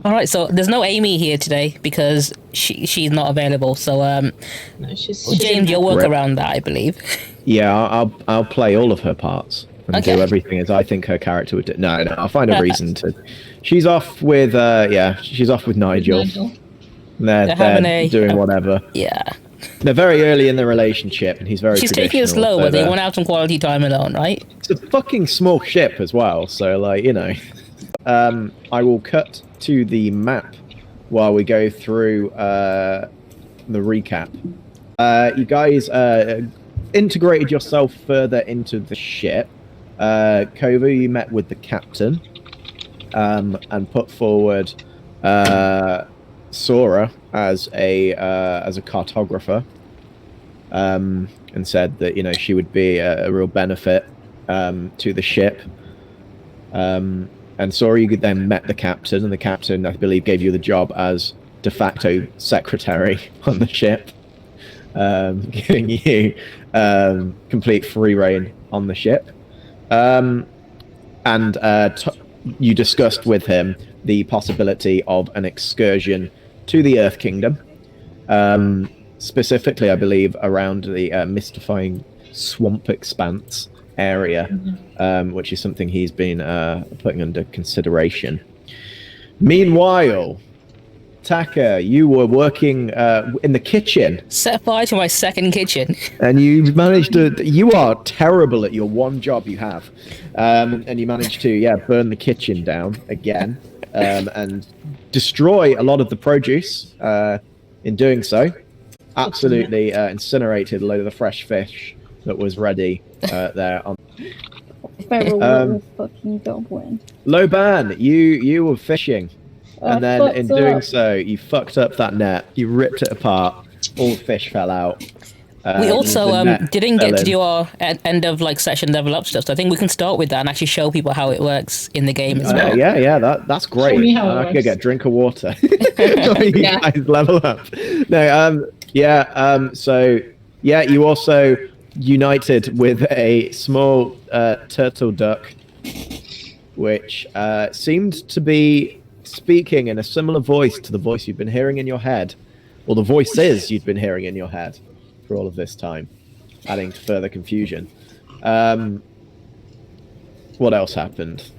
All right, so there's no Amy here today because she's not available. So No, she's James, you'll work Rip. around that, I believe. Yeah, I'll play all of her parts and Okay. do everything as I think her character would do. No, I'll find a reason to. She's off with she's off with Nigel. They're having doing whatever. Yeah. They're very early in the relationship, and he's very. She's taking it slow, but they want to have some quality time alone, right? It's a fucking small ship as well, so like I will cut to the map while we go through the recap. You guys integrated yourself further into the ship. Kova, you met with the captain and put forward Sora as a cartographer, and said that she would be a real benefit to the ship. And Sora, you then met the captain, and the captain, I believe, gave you the job as de facto secretary on the ship, giving you complete free reign on the ship. You discussed with him the possibility of an excursion to the Earth Kingdom, specifically, I believe, around the mystifying swamp expanse area, which is something he's been putting under consideration. Meanwhile, Taka, you were working in the kitchen. Set fire to my second kitchen. And you managed to... You are terrible at your one job you have. And you managed to, burn the kitchen down again and destroy a lot of the produce in doing so. Absolutely incinerated a load of the fresh fish that was ready there. Feral little fucking goblin. LaoBan, you were fishing. And then in doing so, you fucked up that net. You ripped it apart. All the fish fell out. We also didn't get to do our end of session level up stuff. So I think we can start with that and actually show people how it works in the game as well. Yeah, that's great. Show me how it I could works. get a drink of water. You guys level up. No, so you also united with a small turtle duck, which seemed to be speaking in a similar voice to the voice you've been hearing in your head, or the voices you'd been hearing in your head for all of this time, adding to further confusion. What else happened?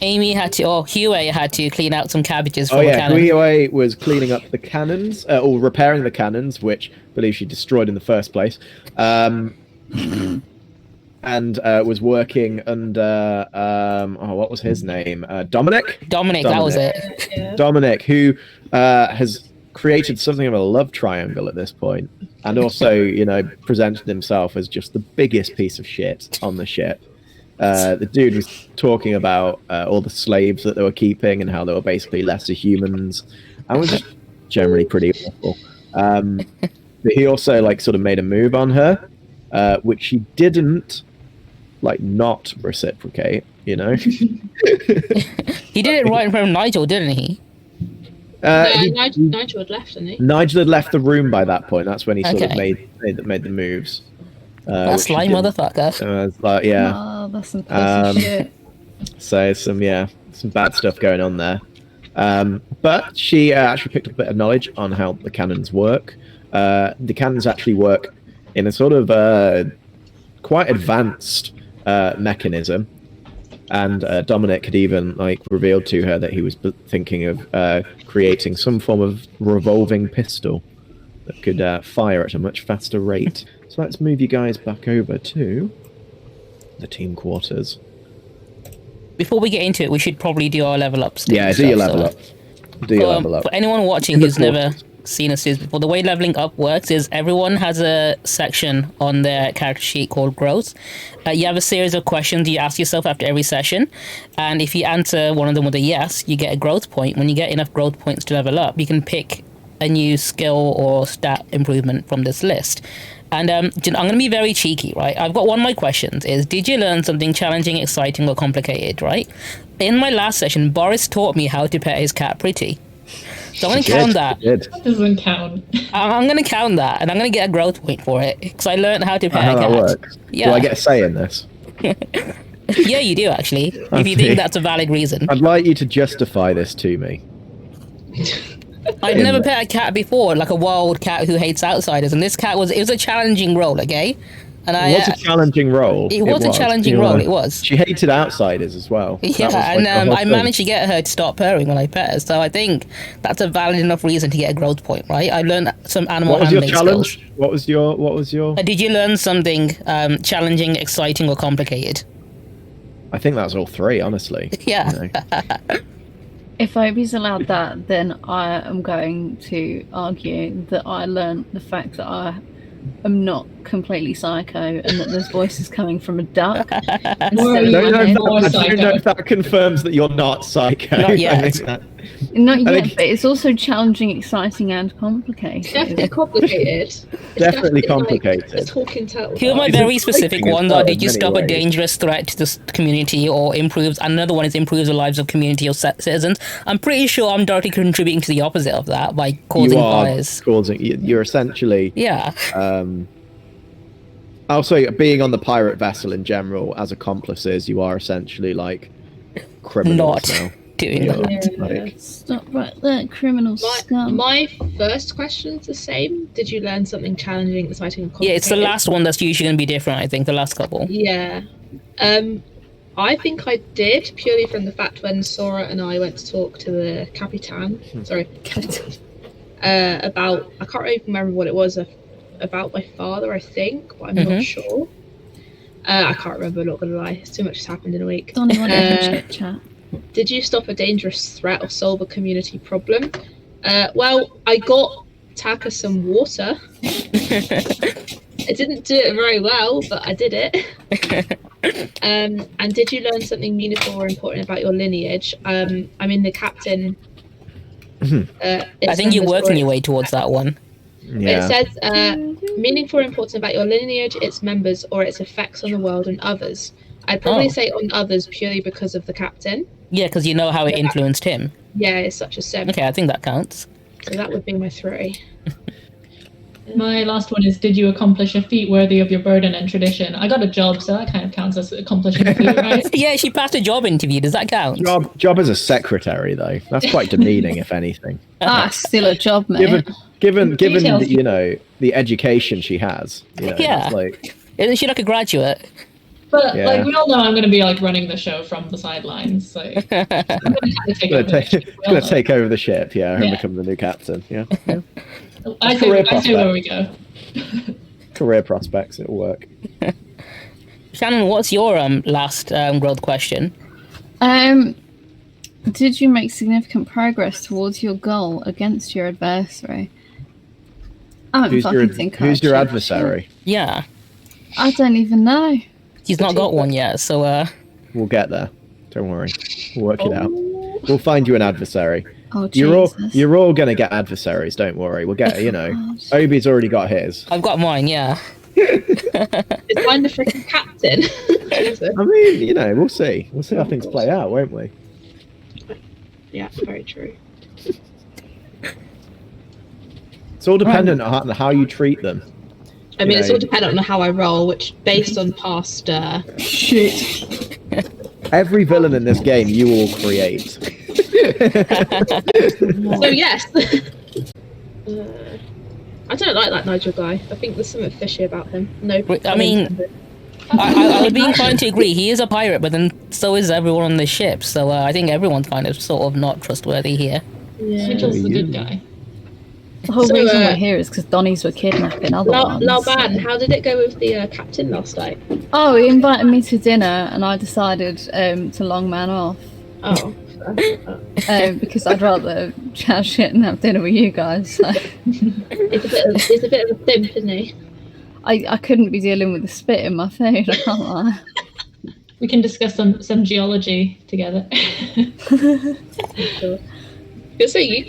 Huey had to clean out some cabbages from Oh the yeah, cannon. Huey was cleaning up the cannons, or repairing the cannons, which I believe she destroyed in the first place. And was working under what was his name? Dominic, that was it. Yeah. Dominic, who has created something of a love triangle at this point, and also presented himself as just the biggest piece of shit on the ship. The dude was talking about all the slaves that they were keeping and how they were basically lesser humans, and was just generally pretty awful. But he also sort of made a move on her, which she didn't not reciprocate. He did it right in front of Nigel, didn't he? Nigel had left, didn't he? Nigel had left the room by that point. That's when he sort of Okay. made the moves. That sly motherfucker. Oh, that's some pussy shit. So some bad stuff going on there. But she actually picked up a bit of knowledge on how the cannons work. The cannons actually work in a sort of quite advanced mechanism, and Dominic had even revealed to her that he was thinking of creating some form of revolving pistol that could fire at a much faster rate. So let's move you guys back over to the team quarters. Before we get into it, we should probably do our level up. Yeah, do your level up. Do your level up. For anyone watching who's never seen a series before, the way leveling up works is everyone has a section on their character sheet called growth. You have a series of questions you ask yourself after every session, and if you answer one of them with a yes, you get a growth point. When you get enough growth points to level up, you can pick a new skill or stat improvement from this list. And I'm going to be very cheeky, right? I've got one of my questions is, did you learn something challenging, exciting, or complicated, right? In my last session, Boris taught me how to pet his cat Pretty. So I'm going to count that. That doesn't count. I'm going to count that, and I'm going to get a growth point for it, because I learned how to pet a How cat. that works. Yeah. Do I get a say in this? Yeah, you do actually. If you Okay. think that's a valid reason. I'd like you to justify this to me. I've never pet a cat before, like a wild cat who hates outsiders, and this cat it was a challenging role, okay? And It was a challenging role. It was a challenging role, it was. She hated outsiders as well. That Yeah, was, like, and the whole I thing. managed to get her to stop purring when I pet her, so I think that's a valid enough reason to get a growth point, right? I learned some animal What was your handling challenge? skills. What was your? Did you learn something challenging, exciting, or complicated? I think that was all three, honestly. Yeah. You know. If Obi's allowed that, then I am going to argue that I learned the fact that I am not completely psycho and that there's voices coming from a duck. Or instead are of you I my head. more don't know psycho? if that confirms that you're not psycho. Not yet. I think that- Not I yet, think- but it's also challenging, exciting, and complicated. Definitely complicated. It's Definitely like complicated. a talking turtle. Two of my It's very specific exciting as ones well are: in did you many stop a ways. dangerous threat to the community, or improves? Another one is improves the lives of community or citizens. I'm pretty sure I'm directly contributing to the opposite of that by causing you are fires. causing. You're essentially. Yeah, Also, being on the pirate vessel in general as accomplices, you are essentially like criminals not now. doing Yeah. that. Like, Stop right there, criminal scum. My first question's the same. Did you learn something challenging, exciting, and complicated? Yeah, it's the last one that's usually going to be different. I think the last couple. Yeah. I think I did, purely from the fact when Sora and I went to talk to the Capitan, about, I can't even remember what it was, about my father, I think, but I'm not sure. I can't remember, not gonna lie. Too much has happened in a week. Don't want to chit chat. Did you stop a dangerous threat or solve a community problem? Well, I got Taka some water. I didn't do it very well, but I did it. And did you learn something meaningful or important about your lineage? I mean, the captain. I think you're working your way towards that one. yeah. It says meaningful or important about your lineage, its members, or its effects on the world and others. I'd probably say on others purely because of the captain. Yeah, because you know how it influenced him. Yeah, it's such a sim. Okay, I think that counts. So that would be my 3. My last one is, did you accomplish a feat worthy of your burden and tradition? I got a job, so that kind of counts as accomplishing a feat, right? Yeah, she passed a job interview. Does that count? Job as a secretary though. That's quite demeaning, if anything. Ah, still a job, mate. Given Details. you know the education she has. You know, Yeah. it's like Isn't she like a graduate? But Yeah. like we all know, I'm going to be like running the show from the sidelines. So I'm going to kind of take over. the ship, we all gonna know. take over the ship, yeah, and Yeah. become the new captain. Yeah. I career say where prospect. we go. Career prospects, it'll work. Shannon, what's your last growth question? Did you make significant progress towards your goal against your adversary? I don't fucking think I who's your achieved adversary? Yeah, shit. I don't even know. he's not got one yet, so We'll get there. Don't worry. We'll work it out. We'll find you an adversary. Oh, Jesus. You're all gonna get adversaries. Don't worry. We'll get. You know, God. Obi's already got his. I've got mine. Yeah. It's find the freaking captain. I mean, you know, we'll see. We'll see how things play out, won't we? Yeah, very true. It's all dependent on how you treat them. I mean, You it's know, all dependent on how I roll, which based on past. Shit. Every villain in this game you will create. So yes. I don't like that Nigel guy. I think there's something fishy about him. No, I mean, I would be inclined to agree. He is a pirate, but then so is everyone on the ship. So I think everyone's kind of sort of not trustworthy here. Mitchell's the good guy. The whole So, reason we're here is because Donnies were kidnapping other ones. LaoBan, how did it go with the captain last night? Oh, he invited me to dinner, and I decided to long man off Oh, because I'd rather chat shit and have dinner with you guys. So. he's a bit of a thimp, isn't he? I couldn't be dealing with the spit in my food. I can't lie. We can discuss some geology together. Sure. So you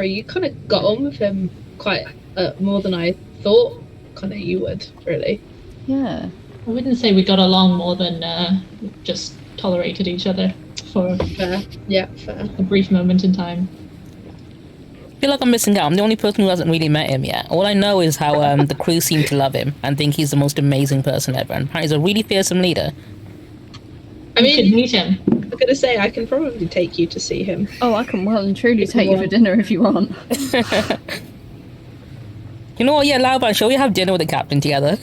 you kind of got on with him quite more than I thought. Kind of you would, really. Yeah. I wouldn't say we got along more than just tolerated each other for Fair. Yeah, fair. a brief moment in time. I feel like I'm missing out. I'm the only person who hasn't really met him yet. All I know is how the crew seem to love him and think he's the most amazing person ever. And apparently he's a really fearsome leader. I You should mean, meet him. I'm gonna say I can probably take you to see him. Oh, I can well and truly If you take you for want. dinner if you want. You know what? Yeah, LaoBan, shall we have dinner with the captain together?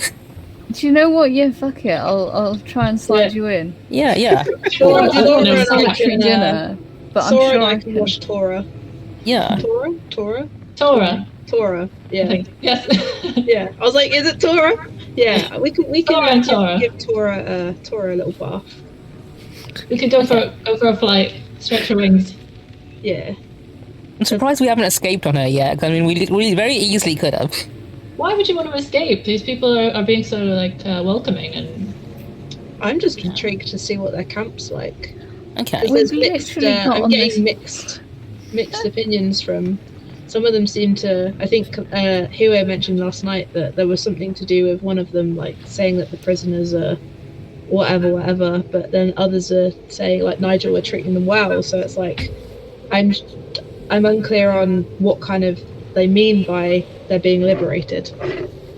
Do you know what? Yeah, fuck it. I'll try and slide you in. Yeah, yeah, Sure, Well, I I don't don't want know, a so solitary dinner, but I'm Sora sure and I I can can. watch Tora. yeah. Tora? Tora, Tora. I Yeah. think. Yes. Yeah. I was like, is it Tora? Yeah. We can Tora and Tora. give Tora a little bath. We could go for a flight. Stretch your wings. Yeah. I'm surprised we haven't escaped on her yet. 'Cause, I mean, we very easily could have. Why would you want to escape? These people are being so welcoming and. I'm just intrigued to see what their camp's like. Okay. Because We've there's mixed. literally got I'm on getting this- mixed opinions from. Some of them seem to. I think Hue mentioned last night that there was something to do with one of them, like saying that the prisoners are whatever. But then others are saying like Nigel were treating them well. So it's like I'm unclear on what kind of they mean by they're being liberated.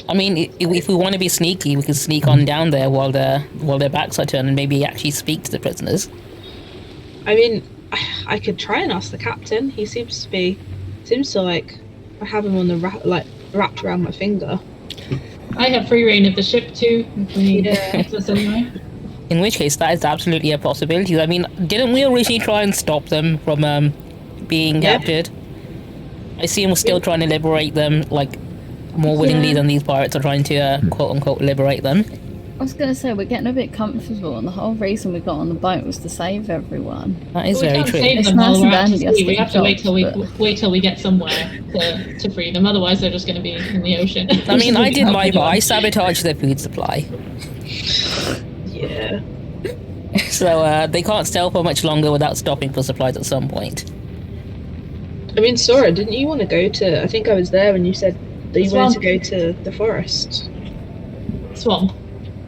I mean, if we want to be sneaky, we can sneak on down there while their backs are turned and maybe actually speak to the prisoners. I mean, I could try and ask the captain. He seems to like I have him on the wrapped around my finger. I have free reign of the ship too. If we need access anyway. In which case, that is absolutely a possibility. I mean, didn't we originally try and stop them from being Yeah. captured? I assume we're still trying to liberate them, like, more willingly than these pirates are trying to, quote-unquote, liberate them. I was going to say, we're getting a bit comfortable, and the whole reason we got on the boat was to save everyone. That is But we very can't true. save It's them while nice we're and out to dandy, I sea. We think, have to but- wait till we get somewhere to free them. Otherwise, they're just going to be in the ocean. I mean, I did my part. I sabotaged their food supply. Yeah. So they can't stealth for much longer without stopping for supplies at some point. I mean, Sora, didn't you want to go to? I think I was there when you said that you wanted to go to the forest. Swamp.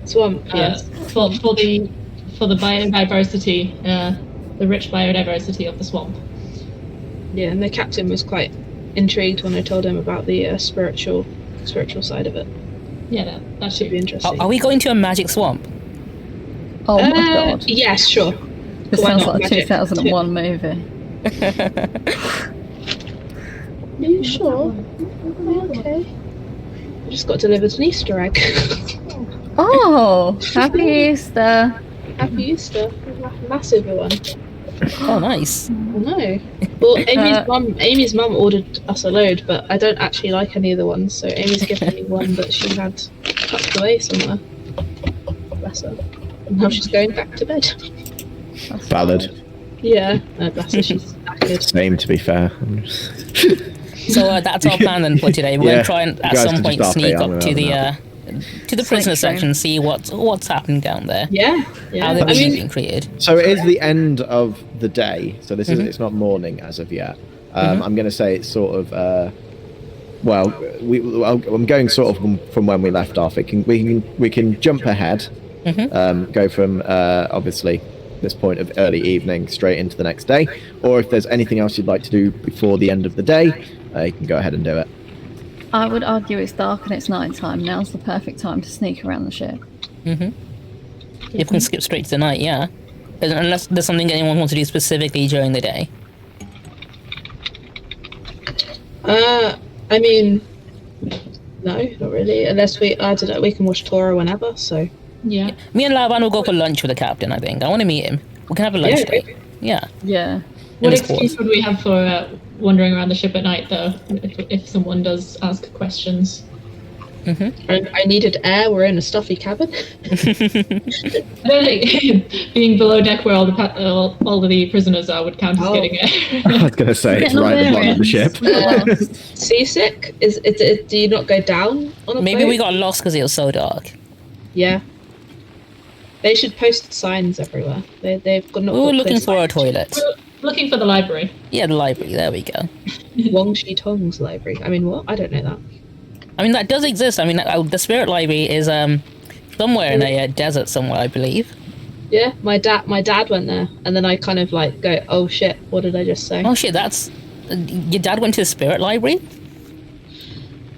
Swamp. Yes. For the biodiversity, the rich biodiversity of the swamp. Yeah, and the captain was quite intrigued when I told him about the spiritual side of it. Yeah, that Should should be interesting. Are we going to a magic swamp? Oh my god. Yes, sure. This Why sounds not? like a Magic. 2001 movie. Are you sure? Okay. I just got delivered an Easter egg. Oh! Happy Easter! Happy Easter. Massive one. Oh, nice. I know. Well, Amy's mum ordered us a load, but I don't actually like any of the ones, so Amy's given me one that she had tucked away somewhere. Bless her. And now she's going back to bed. That's Valid. Yeah, bless her, she's knackered. Same, to be fair. So that's our plan then for today. We're going Yeah, to try and you at guys some can point just sneak operate on up to without the prisoner Sanctuary. section, see what's happening down there. Yeah, How yeah. they're I mean, being created. So it is the end of the day. So this is it's not morning as of yet. I'm going to say it's sort of I'm going sort of from when we left off. We can jump ahead, go from obviously this point of early evening straight into the next day, or if there's anything else you'd like to do before the end of the day, you can go ahead and do it. I would argue it's dark and it's night time. Now's the perfect time to sneak around the ship. If we can skip straight to the night, yeah. Unless there's something anyone wants to do specifically during the day. I mean, no, not really. Unless I don't know, we can watch Tora whenever, so. yeah. Me and LaoBan will go for lunch with the captain, I think. I want to meet him. We can have a lunch Yeah. date. Yeah. Yeah. What his excuse quarters. would we have for wandering around the ship at night, though, if someone does ask questions? I needed air, we're in a stuffy cabin. I don't think being below deck where all of the prisoners are would count as Oh. getting I it. was going to say it's Getting right at the bottom of the ship. Seasick? Do you not go down on a Maybe boat? we got lost because it was so dark. Yeah. They should post signs everywhere. They've got not. We were got looking clear for a toilet. Looking for the library. Yeah, the library. There we go. Wang Shi Tong's library. I mean, what? I don't know that. I mean, that does exist. I mean, the spirit library is somewhere in a desert somewhere, I believe. Yeah, my dad went there, and then I kind of like go, oh shit, what did I just say? Oh shit, that's... your dad went to the spirit library?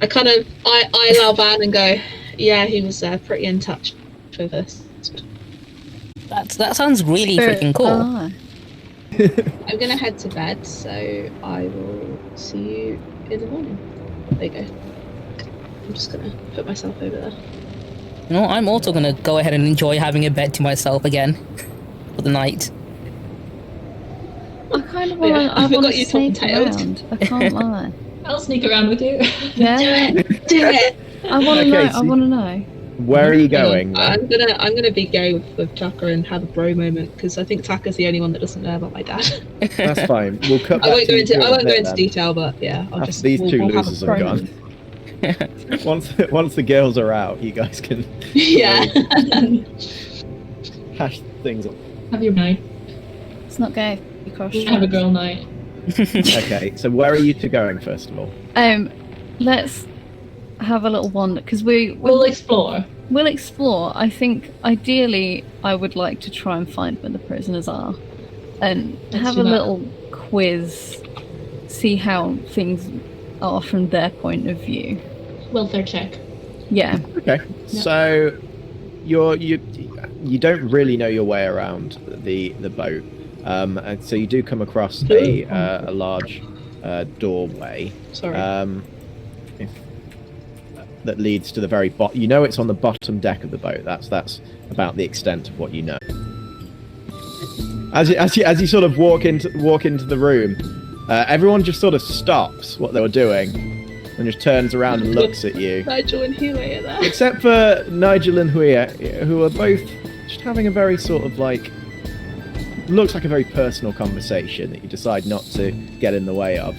I kind of I LaoBan and go, yeah, he was pretty in touch with us. That sounds really freaking cool. Ah. I'm gonna head to bed, so I will see you in the morning. There you go. I'm just gonna put myself over there. No, I'm also gonna go ahead and enjoy having a bed to myself again for the night. I kind of Yeah, want I to forgot you sneak top-tailed. around. I can't lie. I'll sneak around with you. Yeah, Do it! I want to Okay, know. I so- want to know. Where are you going? I'm gonna be going with Taka and have a bro moment because I think Taka's the only one that doesn't know about my dad. That's fine. We'll cut. I back won't to go you into two in a bit then. detail, but yeah, I'll After just these two we'll have a losers bro have gone. moment. Once the girls are out, you guys can Yeah. hash things up. Have your night. It's not gay. You cross. Have a girl night. Okay, so where are you two going first of all? Let's have a little wander because We'll explore. we'll explore. I think ideally I would like to try and find where the prisoners are, and Let's have do a that. little quiz, see how things are from their point of view. Welfare check. Yeah. Okay, so you don't really know your way around the boat, and so you do come across a large doorway. Sorry. That leads to the very bottom. You know it's on the bottom deck of the boat. That's about the extent of what you know. As you sort of walk into the room, everyone just sort of stops what they were doing and just turns around and looks at you. Nigel and Hule are there. Except for Nigel and Huia, who are both just having a very sort of like, looks like a very personal conversation that you decide not to get in the way of.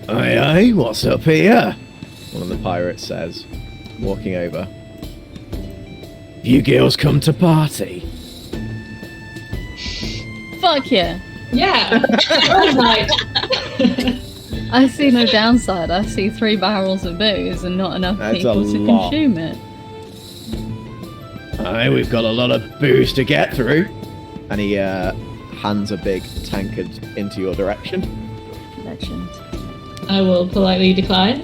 Aye, what's up here? One of the pirates says, walking over. You girls come to party? Fuck yeah. Yeah. Girls night. I see no downside. I see 3 barrels of booze and not enough That's people a to lot. consume it. Aye, we've got a lot of booze to get through. And he hands a big tankard into your direction. Legend. I will politely decline.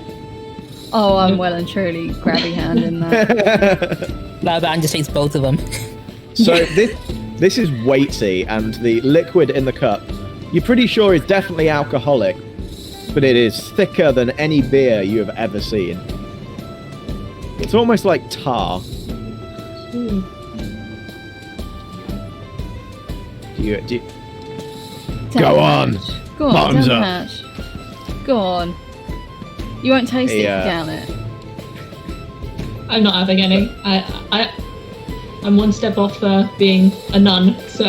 Oh, I'm well and truly grabby hand in that. LaoBan just takes both of them. So this is weighty, and the liquid in the cup, you're pretty sure is definitely alcoholic, but it is thicker than any beer you have ever seen. It's almost like tar. Do you Go on. Go on, Bottoms down up. the hatch. Go on. You won't taste it Yeah. down it. I'm not having any. I'm one step off being a nun, so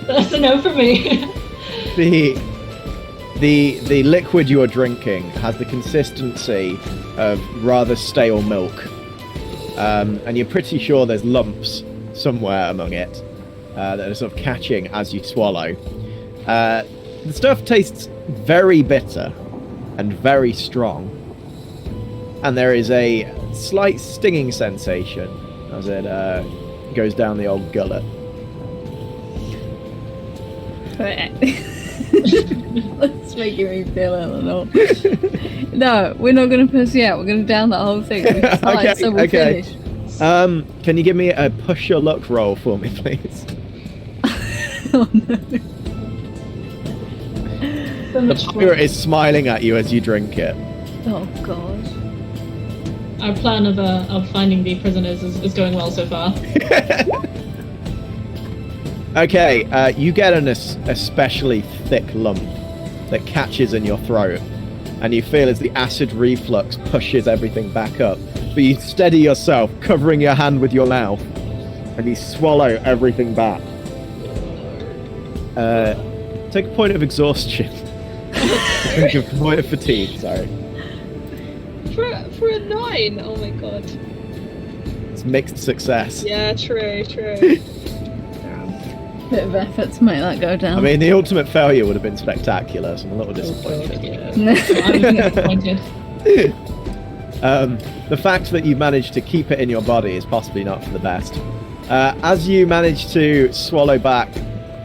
that's a no for me. The liquid you are drinking has the consistency of rather stale milk, and you're pretty sure there's lumps somewhere among it that are sort of catching as you swallow. The stuff tastes very bitter and very strong, and there is a slight stinging sensation as it goes down the old gullet. Let's make me feel it or not. No, we're not going to pussy out. We're going to down that whole thing. We decide, Okay, so we'll okay. finish. Can you give me a push your luck roll for me, please? Oh no. So The much pirate fun. is smiling at you as you drink it. Oh god. Our plan of finding the prisoners is going well so far. Okay, you get an especially thick lump that catches in your throat, and you feel as the acid reflux pushes everything back up. But you steady yourself, covering your hand with your mouth, and you swallow everything back. Take a point of exhaustion. Take a point of fatigue, sorry. For a 9, oh my god. It's mixed success. Yeah, true. Bit of effort to make that go down. I mean, the ultimate failure would have been spectacular, so I'm a little disappointed. I'm disappointed. The fact that you managed to keep it in your body is possibly not for the best. As you manage to swallow back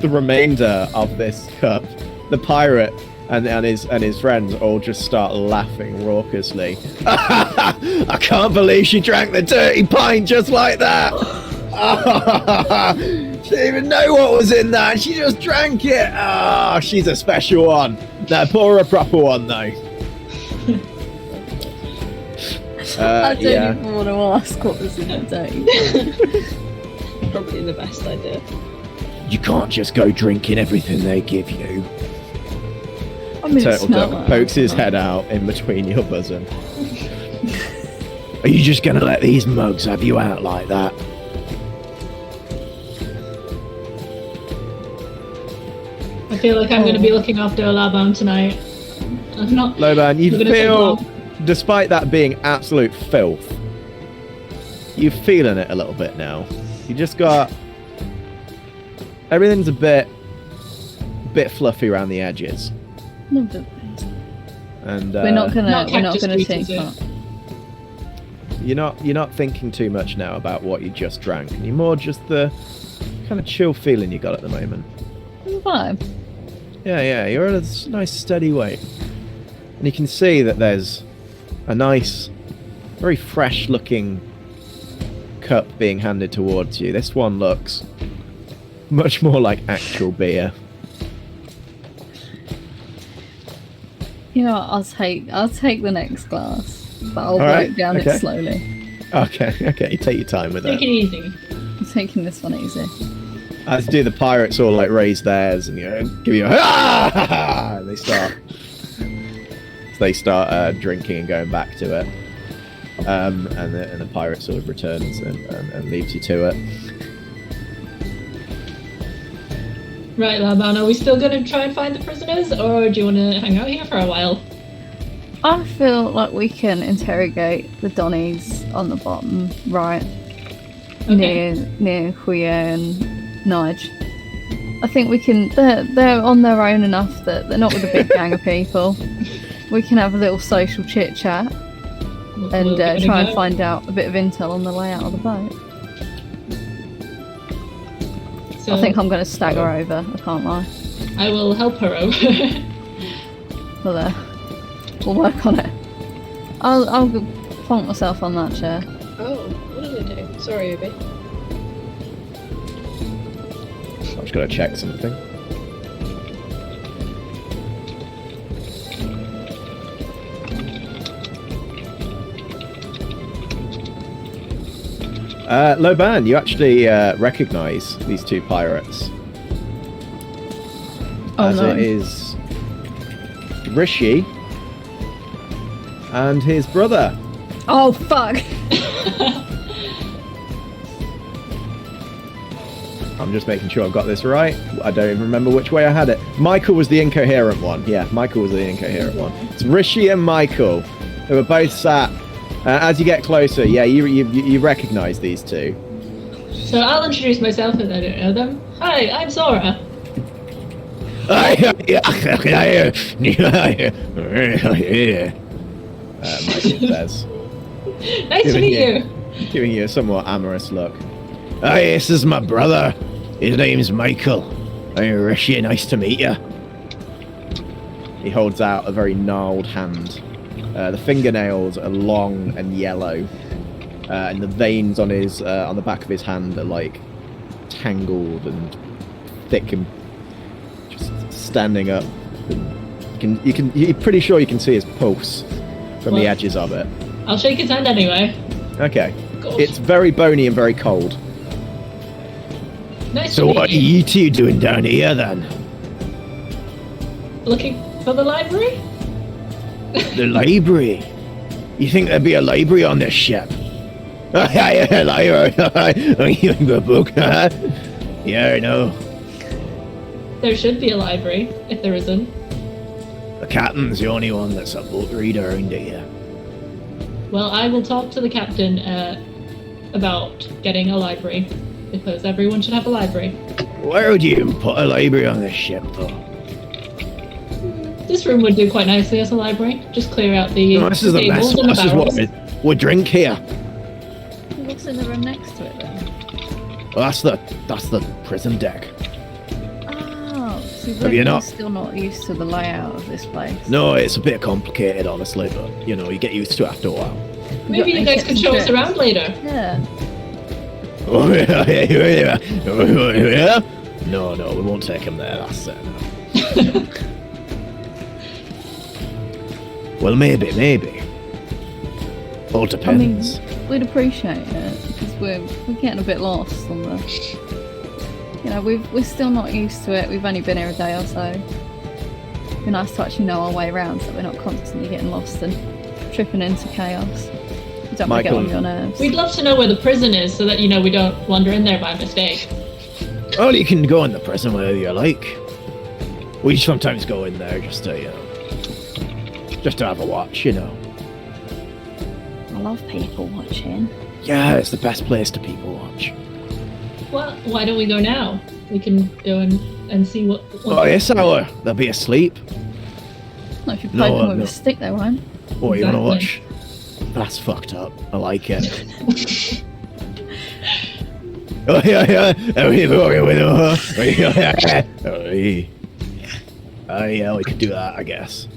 the remainder of this cup, the pirate and his friends all just start laughing raucously. I can't believe she drank the dirty pint just like that. She didn't even know what was in that. She just drank it. Ah, she's a special one. No, pour her a proper one though. I don't yeah. even want to ask what was in it, don't you? Probably the best idea. You can't just go drinking everything they give you. I mean, it Turtle smelled Duck like pokes his alcohol. head out in between your bosom. Are you just gonna let these mugs have you out like that? I feel like I'm going to be looking after LaoBan tonight. I'm not. LaoBan, you We're gonna take feel, long. despite that being absolute filth, you're feeling it a little bit now. You just got everything's a bit fluffy around the edges, No, but and we're not gonna Not cactus take juice, is it? that. you're not thinking too much now about what you just drank. You're more just the kind of chill feeling you got at the moment. It's fine. Yeah, you're at a nice steady weight. And you can see that there's a nice, very fresh looking cup being handed towards you. This one looks much more like actual beer. You know what, I'll take the next glass, but I'll Alright, break down okay. it slowly. Okay, you take your time with Take it it. easy. I'm taking this one easy. As do the pirates all like raise theirs and give you a ah! And they start drinking and going back to it. And the pirate sort of returns and leaves you to it. Right, LaoBan, are we still going to try and find the prisoners, or do you want to hang out here for a while? I feel like we can interrogate the Donnies on the bottom right, Okay. near Huye and Nige. I think we can. They're on their own enough that they're not with a big gang of people. We can have a little social chit chat and We'll give it a try and go. find out a bit of intel on the way out of the boat. So I think I'm going to stagger over. I can't lie. I will help her over. We'll work on it. I'll go plonk myself on that chair. Oh, what did I do? Sorry, Obi. I'm just gonna check something. LaoBan, you actually recognize these two pirates. Oh As no. it is Rishi and his brother. Oh fuck! I'm just making sure I've got this right. I don't even remember which way I had it. Michael was the incoherent one. Yeah, Michael was the incoherent one. It's Rishi and Michael, who are both sat. As you get closer, yeah, you recognize these two. So I'll introduce myself if I don't know them. Hi, I'm Sora. Michael says, Nice to Giving meet you- you. giving you a somewhat amorous look. Hi, this is my brother. His name's Michael. I'm Rishi. Nice to meet you. He holds out a very gnarled hand. The fingernails are long and yellow, and the veins on his on the back of his hand are like tangled and thick and just standing up. You're pretty sure you can see his pulse from the Well- edges of it. I'll shake his hand anyway. Okay. Gosh. It's very bony and very cold. Nice So to meet what are you. you two doing down here then? Looking for the library? The library? You think there'd be a library on this ship? A book? Yeah, I know. There should be a library, if there isn't. The captain's the only one that's a book reader around here. Well, I will talk to the captain about getting a library, because everyone should have a library. Where would you even put a library on this ship, though? This room would do quite nicely as a library. Just clear out the No, this is the tables best. and the This is what barrels. we drink here. What's in the room next to it then? Well, that's the prison deck. Oh, so Have you not- still not used to the layout of this place. No, it's a bit complicated, honestly, but you know, you get used to it after a while. Maybe you got guys any could tips show and us tricks? around later. Yeah. No, we won't take him there. That's it. Well, maybe. All depends. We'd appreciate it because we're getting a bit lost on the. We're still not used to it. We've only been here a day or so. It'd be nice to actually know our way around, so we're not constantly getting lost and tripping into chaos. We don't want to get on your nerves. We'd love to know where the prison is, so that we don't wander in there by mistake. Well, you can go in the prison wherever you like. We sometimes go in there just to have a watch, I love people watching. Yeah, it's the best place to people watch. Well, why don't we go now? We can go and see what Oh, yes, they'll be asleep. Not if you poke them with a stick, they won't. What, you want to watch? That's fucked up. I like it. Oh, yeah. Yeah, we could do that, I guess.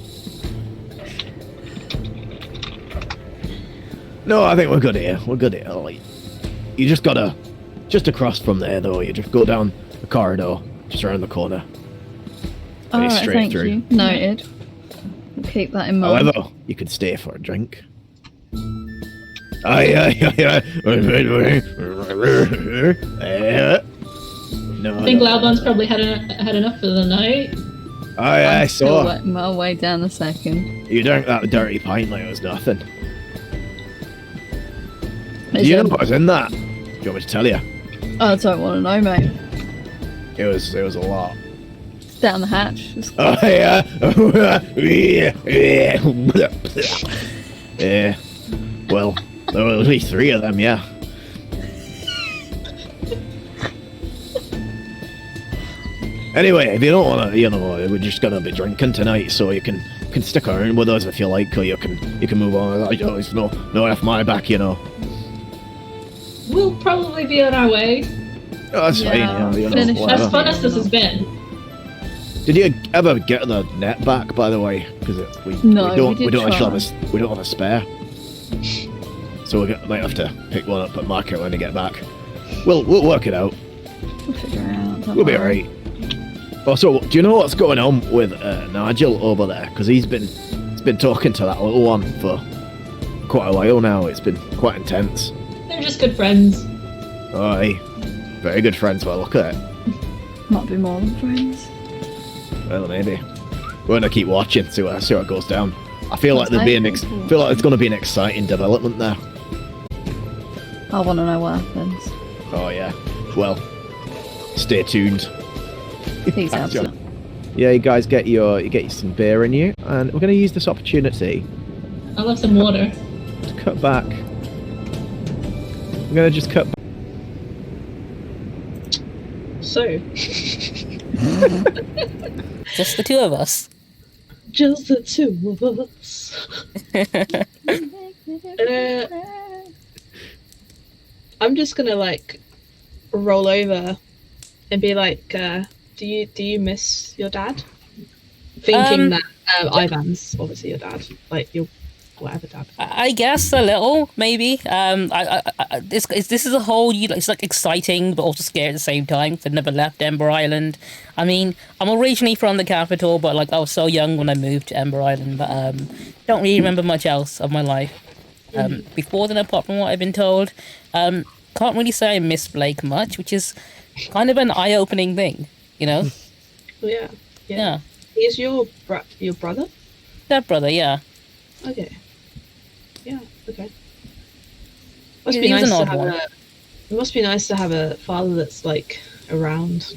No, I think we're good here. Like, you just gotta... Just across from there, though, you just go down the corridor, just around the corner. Alright, thank you. Noted. We'll keep that in mind. However, you could stay for a drink. Yeah. No, I think LaoBan's probably had enough for the night. I saw. Working my way down the second. You drank that dirty pint like it was nothing. Do you know what was in that? Do you want me to tell you? I don't want to know, mate. It was a lot. It's down the hatch. Oh yeah. Yeah. Well, there were at least 3 of them, yeah. Anyway, if you don't want to, we're just gonna be drinking tonight, so you can stick around with us if you like, or you can move on. It's no off my back, We'll probably be on our way. Oh, that's fine. As fun as this has been. Did you ever get the net back, by the way? Because we don't have a spare. So we might have to pick one up at market when we get back. We'll work it out. We'll figure it out. We'll be alright. Also, do you know what's going on with Nigel over there? Because he's been talking to that little one for quite a while now. It's been quite intense. They're just good friends. Aye. Very good friends by the look at it. Might be more than friends. Well, maybe. We're gonna keep watching, see what goes down. I feel like there'll be it's going to be an exciting development there. I want to know what happens. Oh yeah. Well, stay tuned. Peace out. Yeah, you guys get you some beer in you, and we're going to use this opportunity. I'll have some water. To cut back. We're going to just cut back. So. Just the 2 of us. Just the 2 of us. I'm just gonna roll over and be like, do you miss your dad? Thinking that Ivan's obviously your dad, like your whatever dad. I guess a little, maybe. This is a whole, it's exciting but also scary at the same time. 'Cause I've never left Ember Island. I mean, I'm originally from the capital, but I was so young when I moved to Ember Island. But don't really remember much else of my life before then, apart from what I've been told. Can't really say I miss Blake much, which is kind of an eye-opening thing, Yeah. Yeah. He's your brother? Stepbrother, yeah. Okay. Yeah. Okay. He's an odd one. It must be nice to have a father that's around.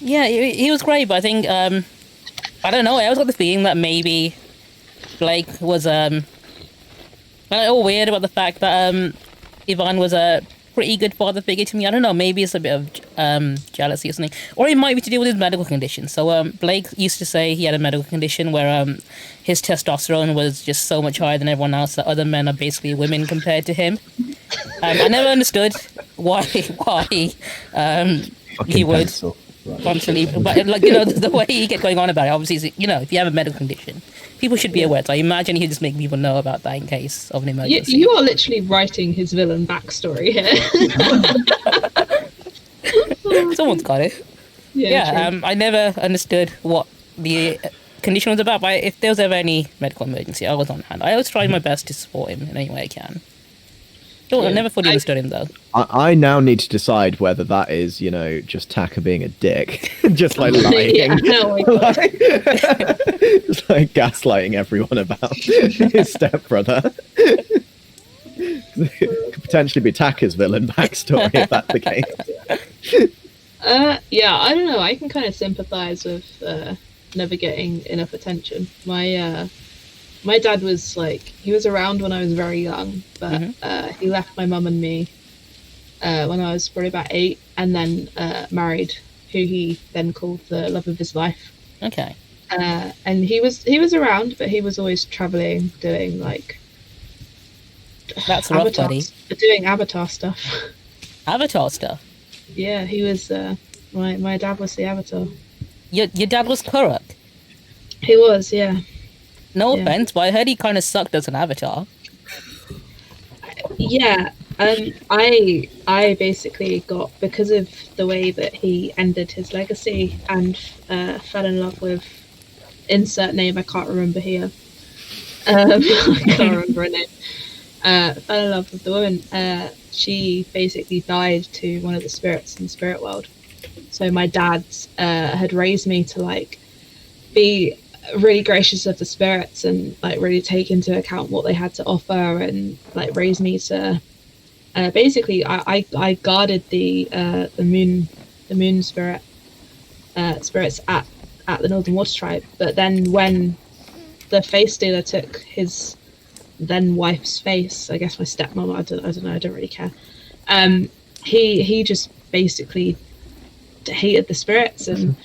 Yeah, he was great, but I think I don't know. I always got the feeling that maybe Blake was a little weird about the fact that Ivan was a pretty good father figure to me. I don't know. Maybe it's a bit of jealousy or something, or it might be to do with his medical condition. So Blake used to say he had a medical condition where his testosterone was just so much higher than everyone else that other men are basically women compared to him. I never understood why he would constantly, but the way he kept going on about it, obviously, if you have a medical condition, people should be aware. So I imagine he'd just make people know about that in case of an emergency. You are literally writing his villain backstory here. Someone's got it. True. I never understood what the condition was about, but if there was ever any medical emergency, I was on hand. I always try my best to support him in any way I can. I never fully understood him, though. I now need to decide whether that is, just Taka being a dick, just like lying, Yeah, oh my God. just like gaslighting everyone about his stepbrother. It could potentially be Taka's villain backstory if that's the case. Yeah, I don't know. I can kind of sympathize with never getting enough attention. My dad was he was around when I was very young, but he left my mum and me when I was probably about 8, and then married who he then called the love of his life. Okay. And he was around, but he was always traveling, doing That's rough, buddy. Doing Avatar stuff. Avatar stuff? Yeah, he was. My dad was the Avatar. Your dad was Kuruk? He was, yeah. No Yeah. offense, but I heard he kind of sucked as an Avatar. Yeah, I basically got, because of the way that he ended his legacy and fell in love with insert name I can't remember here. I can't remember her name. Fell in love with the woman. She basically died to one of the spirits in the spirit world. So my dad had raised me to be really gracious of the spirits and really take into account what they had to offer, and raise me to basically I guarded the moon spirits at the Northern Water Tribe. But then when the face stealer took his then wife's face, I guess my stepmom, I don't know, I don't really care, he just basically hated the spirits, and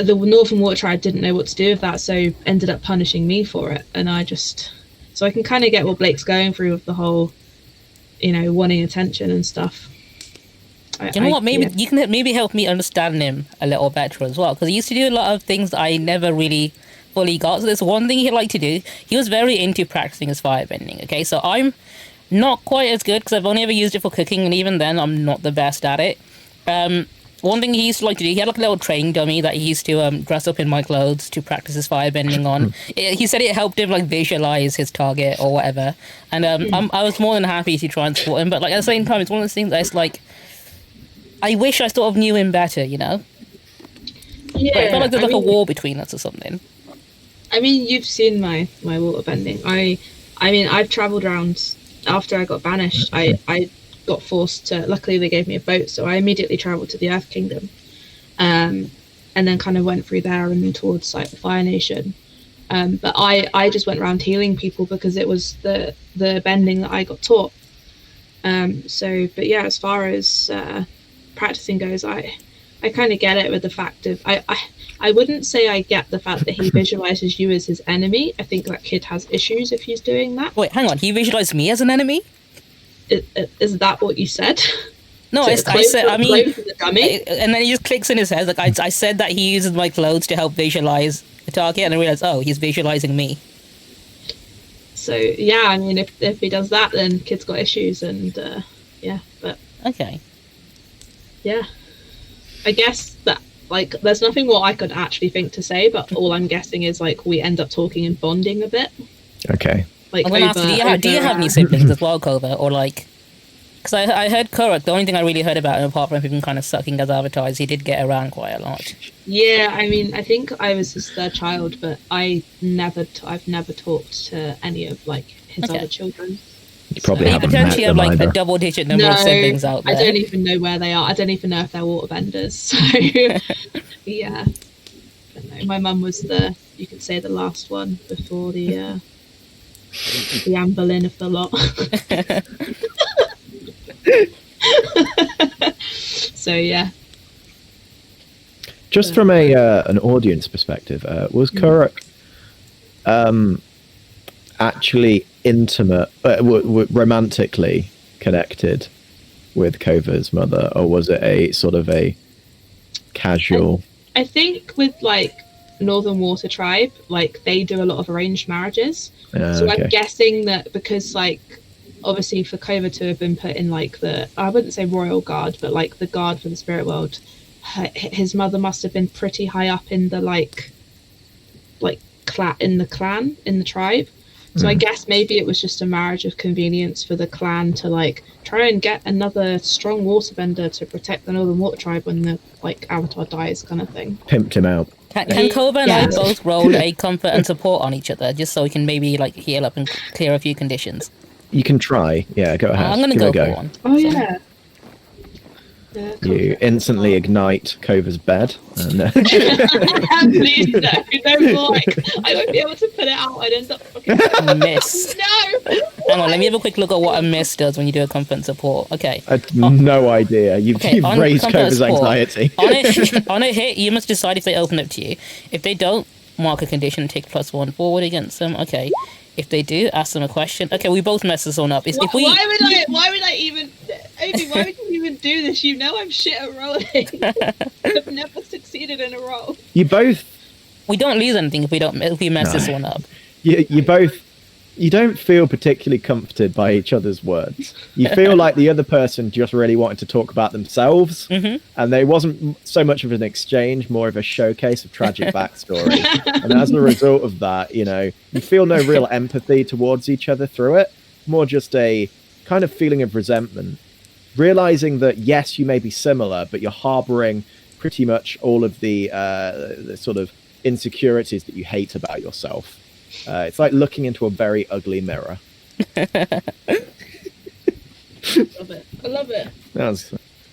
the Northern Water Tribe didn't know what to do with that, so ended up punishing me for it. And so I can kind of get what Blake's going through with the whole, wanting attention and stuff. You know what? Maybe you can maybe help me understand him a little better as well, because he used to do a lot of things that I never really fully got. So there's one thing he liked to do. He was very into practicing his firebending. Okay, so I'm not quite as good because I've only ever used it for cooking, and even then I'm not the best at it. One thing he used to like to do, he had a little training dummy that he used to dress up in my clothes to practice his firebending on. He said it helped him visualize his target or whatever. And I was more than happy to try and support him, but at the same time, it's one of those things that's I wish I sort of knew him better, Yeah, I felt like there's a war between us or something. I mean, you've seen my waterbending. I mean, I've travelled around after I got banished. I got forced to, luckily they gave me a boat, so I immediately travelled to the Earth Kingdom, and then kind of went through there and then towards the Fire Nation. But I just went around healing people because it was the bending that I got taught. But yeah, as far as practicing goes, I kind of get it with the fact of I wouldn't say I get the fact that he visualizes you as his enemy. I think that kid has issues if he's doing that. Wait, hang on, he visualized me as an enemy? Is that what you said? No, So I said, I mean, the dummy? and then he just clicks in his head. I said that he uses my clothes to help visualize the target, and I realized, oh, he's visualizing me. So yeah, I mean, if he does that, then kid's got issues, and yeah, but Okay. yeah, I guess that there's nothing more I could actually think to say, but all I'm guessing is we end up talking and bonding a bit. Okay. I'm gonna ask, do you have any siblings as well, Kova, or because I heard Kuruk, the only thing I really heard about him, apart from him kind of sucking as Avatar, is he did get around quite a lot. Yeah, I mean, I think I was his third child, but I've never talked to any of his other children. You probably You haven't potentially met have them either. a double-digit number of siblings out there. I don't even know where they are. I don't even know if they're waterbenders. So yeah, I don't know. My mum was you could say the last one before the Anne Boleyn of the lot. So yeah. Just from an audience perspective, was Kuruk actually intimate, romantically connected with Kova's mother, or was it a sort of a casual? I think with Northern Water tribe, like they do a lot of arranged marriages. So okay. I'm guessing that because like obviously for Kova to have been put in like I wouldn't say royal guard, but like the guard for the spirit world, his mother must have been pretty high up in the in the tribe. So I guess maybe it was just a marriage of convenience for the clan to like try and get another strong waterbender to protect the Northern Water tribe when the like avatar dies, kind of thing. Pimped him out. Can Kova and I both roll a comfort and support on each other, just so we can maybe like heal up and clear a few conditions? You can try. Yeah, go ahead. I'm gonna Give it go a for one. Oh yeah. You instantly ignite Kova's bed. And, Please no, I won't be able to put it out. I'd end up fucking Miss. No. Hang on, let me have a quick look at what a miss does when you do a comfort and support. Okay. I had no idea. You've on raised comfort and Kova's support, anxiety. on a hit, you must decide if they open up to you. If they don't, mark a condition and take +1 forward against them. Okay. If they do, ask them a question. Okay, we both mess this one up. Why would I even, Obi, why would you even do this? You know I'm shit at rolling. I've never succeeded in a roll. We don't lose anything if we mess this one up. You don't feel particularly comforted by each other's words. You feel like the other person just really wanted to talk about themselves, and there wasn't so much of an exchange, more of a showcase of tragic backstory. And as a result of that, you feel no real empathy towards each other through it, more just a kind of feeling of resentment. Realizing that, yes, you may be similar, but you're harboring pretty much all of the sort of insecurities that you hate about yourself. It's like looking into a very ugly mirror. I love it.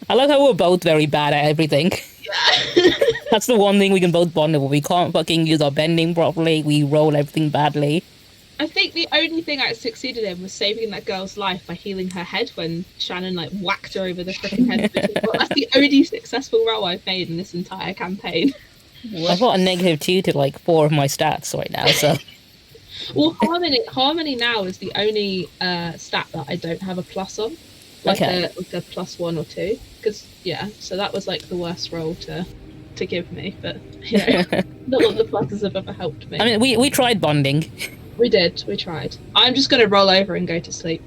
I love how we're both very bad at everything. Yeah. That's the one thing we can both bond over. We can't fucking use our bending properly. We roll everything badly. I think the only thing I succeeded in was saving that girl's life by healing her head when Shannon like whacked her over the freaking head. That's the only successful roll I've made in this entire campaign. I've got a -2 to like 4 of my stats right now, so... Well, Harmony now is the only stat that I don't have a plus on. Like a +1 or 2. Because, so that was like the worst roll to give me. But, not that the pluses have ever helped me. I mean, we tried bonding. We tried. I'm just going to roll over and go to sleep.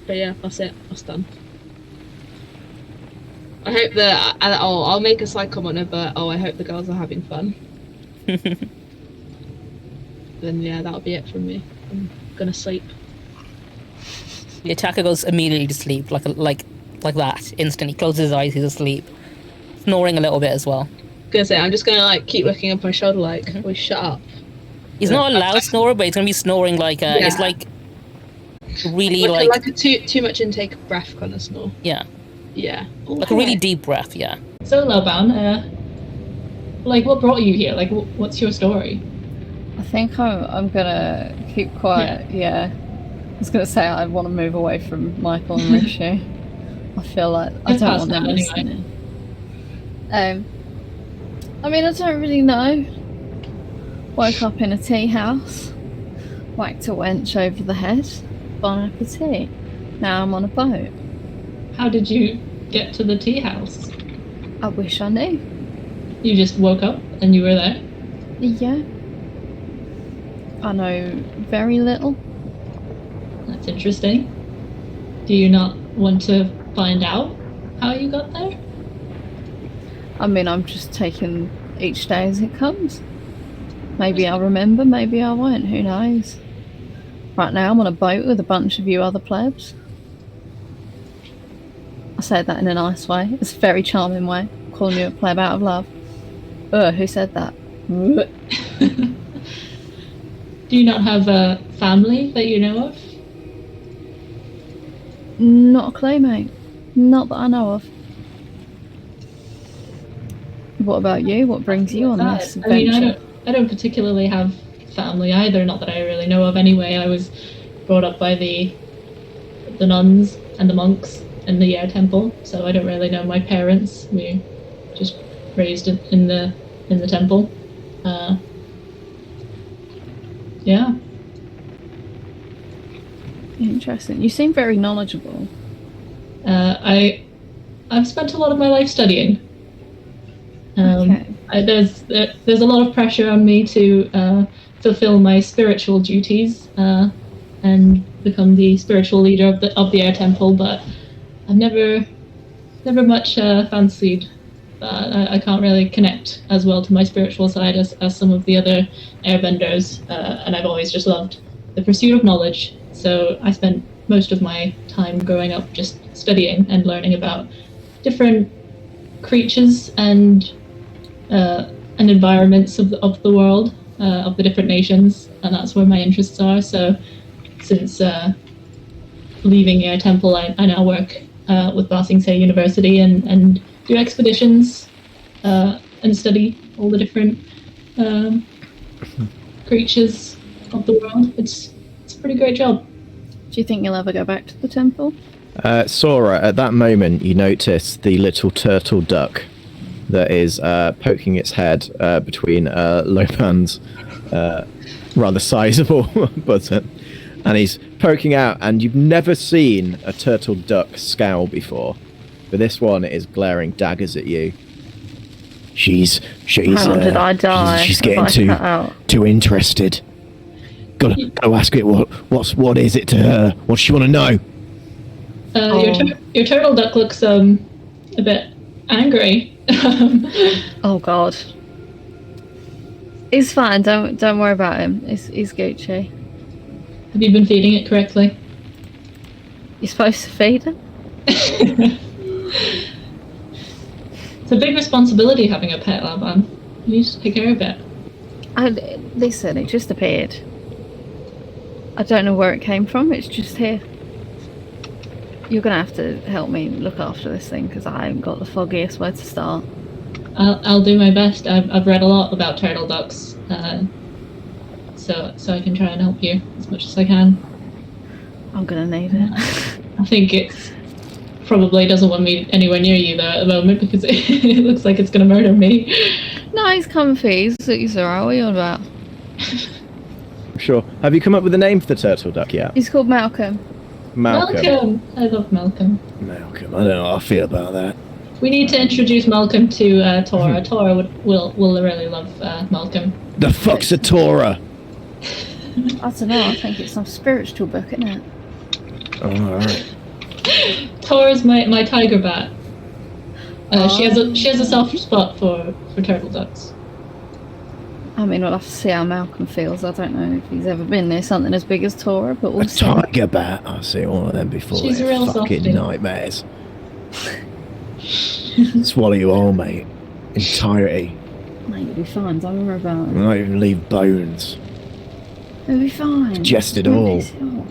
But yeah, that's it. That's done. I hope that... I'll make a side comment of, I hope the girls are having fun. Then that'll be it from me. I'm gonna sleep. The attacker goes immediately to sleep, like that, instantly. Closes his eyes, he's asleep. Snoring a little bit as well. Gonna say, I'm just gonna like keep looking up my shoulder like, we shut up. He's not a loud snorer, but he's gonna be snoring like it's like really like a too much intake of breath kind of snore. Yeah. Yeah. Like a really deep breath, yeah. So LaoBan, what brought you here? Like, what's your story? I think I'm gonna keep quiet. Yeah. I was gonna say I want to move away from Michael and Rishi. I feel like I don't want them listening. I mean, I don't really know. Woke up in a tea house, whacked a wench over the head, bon appetit. Now I'm on a boat. How did you get to the tea house? I wish I knew. You just woke up and you were there? Yeah. I know very little. That's interesting. Do you not want to find out how you got there? I mean, I'm just taking each day as it comes. Maybe I'll remember, maybe I won't, who knows. Right now I'm on a boat with a bunch of you other plebs. I say that in a nice way. It's a very charming way. Calling you a pleb out of love. Who said that? Do you not have a family that you know of? Not a clue, mate. Not that I know of. What about you? What brings you on this adventure? I mean, I don't particularly have family either, not that I really know of anyway. I was brought up by the nuns and the monks in the Air Temple, so I don't really know my parents. We just raised in the temple. Yeah. Interesting. You seem very knowledgeable. I've spent a lot of my life studying. Okay. there's a lot of pressure on me to fulfill my spiritual duties and become the spiritual leader of the air temple, but I've never much fancied that. I can't really connect as well to my spiritual side as some of the other airbenders, and I've always just loved the pursuit of knowledge. So I spent most of my time growing up just studying and learning about different creatures and environments of the world, of the different nations, and that's where my interests are. So since leaving Air Temple, I now work with Ba Sing Se University and do expeditions and study all the different creatures of the world. It's a pretty great job. Do you think you'll ever go back to the temple? Sora, at that moment, you notice the little turtle duck that is poking its head between LaoBan's rather sizable bosom, and he's poking out, and you've never seen a turtle duck scowl before, but this one is glaring daggers at you. She's How did I die? she's if I getting cut out? too interested. Gotta ask it what is it to her? What does she want to know? Your turtle duck looks a bit angry. Oh God. He's fine. Don't worry about him. He's Gucci. Have you been feeding it correctly? You're supposed to feed him. It's a big responsibility having a pet, LaoBan. You need to take care of it. Listen, it just appeared. I don't know where it came from. It's just here. You're gonna have to help me look after this thing because I haven't got the foggiest where to start. I'll do my best. I've read a lot about turtle ducks, so I can try and help you as much as I can. I'm gonna need it. I think it's probably doesn't want me anywhere near you though at the moment because it looks like it's gonna murder me. No, he's comfy. He's alright. What are you on about? Sure. Have you come up with a name for the turtle duck yet? He's called Malcolm. Malcolm. I love Malcolm. Malcolm. I don't know how I feel about that. We need to introduce Malcolm to Tora. Tora will really love Malcolm. The fuck's a Torah? I don't know. I think it's some spiritual book, isn't it? Oh, alright. Tora's my tiger bat. She has a soft spot for turtle ducks. I mean, we'll have to see how Malcolm feels. I don't know if he's ever been near something as big as Tora, but we'll A see. tiger bat? I've seen one of them before. She's a They're real fucking softie. nightmares. Swallow you all, mate. Entirety. Mate, you'll be fine. Don't worry about it. Not even leave bones. It'll be fine. Digest it Don't all. piss it off.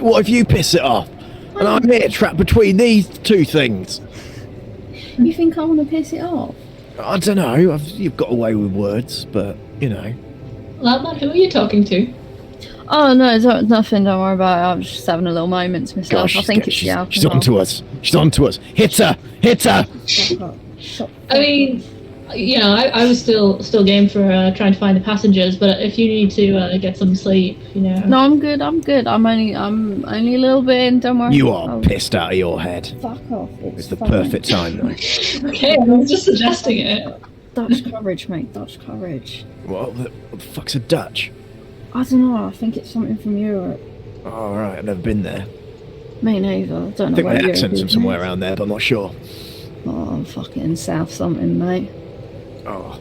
What if you piss it off? And I'm here trapped between these two things. You think I want to piss it off? I don't know. You've got away with words, but you know. LaoBan, who are you talking to? Oh no, nothing. Don't worry about it. I'm just having a little moment to myself. Gosh, I think it's the alcohol. she's onto us. She's onto us. Hit her! Hit her! Shut up. I mean, I was still game for trying to find the passengers, but if you need to get some sleep, No, I'm good. I'm only a little bit in. Don't worry. You are pissed out of your head. Fuck off. It's the fine. perfect time, though. Okay, I was just suggesting it. Dutch courage, mate. Dutch courage. What the fuck's a Dutch? I don't know. I think it's something from Europe. Oh, all right. I've never been there. Me neither. I don't I know think where my Europe accent's is, from somewhere mate. around there, but I'm not sure. Oh, fucking south something, mate. Oh.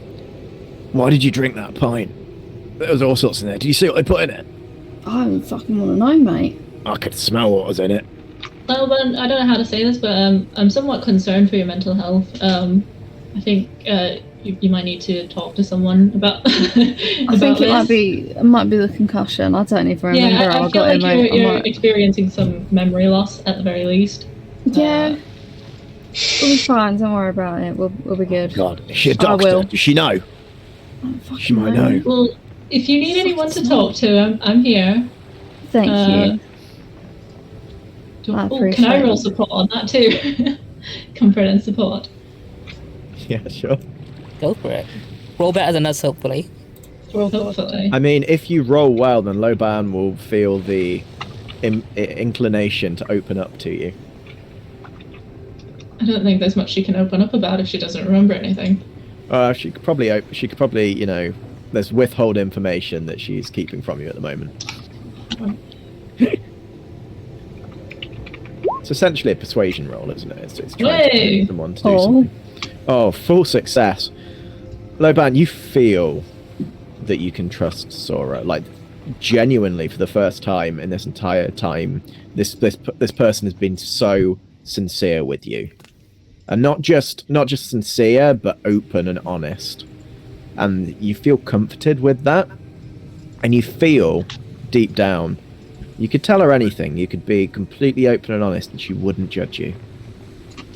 Why did you drink that pint? There was all sorts in there. Did you see what they put in it? I don't fucking want to know, mate. I could smell what was in it. LaoBan, I don't know how to say this, but I'm somewhat concerned for your mental health. I think you might need to talk to someone about. I think it might be the concussion. I don't even remember Yeah, how I I feel got it, like mate. you're experiencing some memory loss at the very least. Yeah. We'll be fine. Don't worry about it. We'll be good. God, is she a I doctor? will. Does she know? I don't fucking She might know. Well, if you need anyone to talk to, I'm here. Thank you. I Can I appreciate roll it. support on that too? Comfort and support. Yeah, sure. Go for it. Roll better than us, hopefully. Hopefully. I mean, if you roll well, then LaoBan will feel the inclination to open up to you. I don't think there's much she can open up about if she doesn't remember anything. She could probably, you know, there's withhold information that she's keeping from you at the moment. It's essentially a persuasion roll, isn't it? It's trying to get someone to do something. Oh, full success. LaoBan, you feel that you can trust Sora, like genuinely for the first time in this entire time. This person has been so sincere with you, and not just sincere, but open and honest. And you feel comforted with that, and you feel deep down you could tell her anything. You could be completely open and honest, and she wouldn't judge you.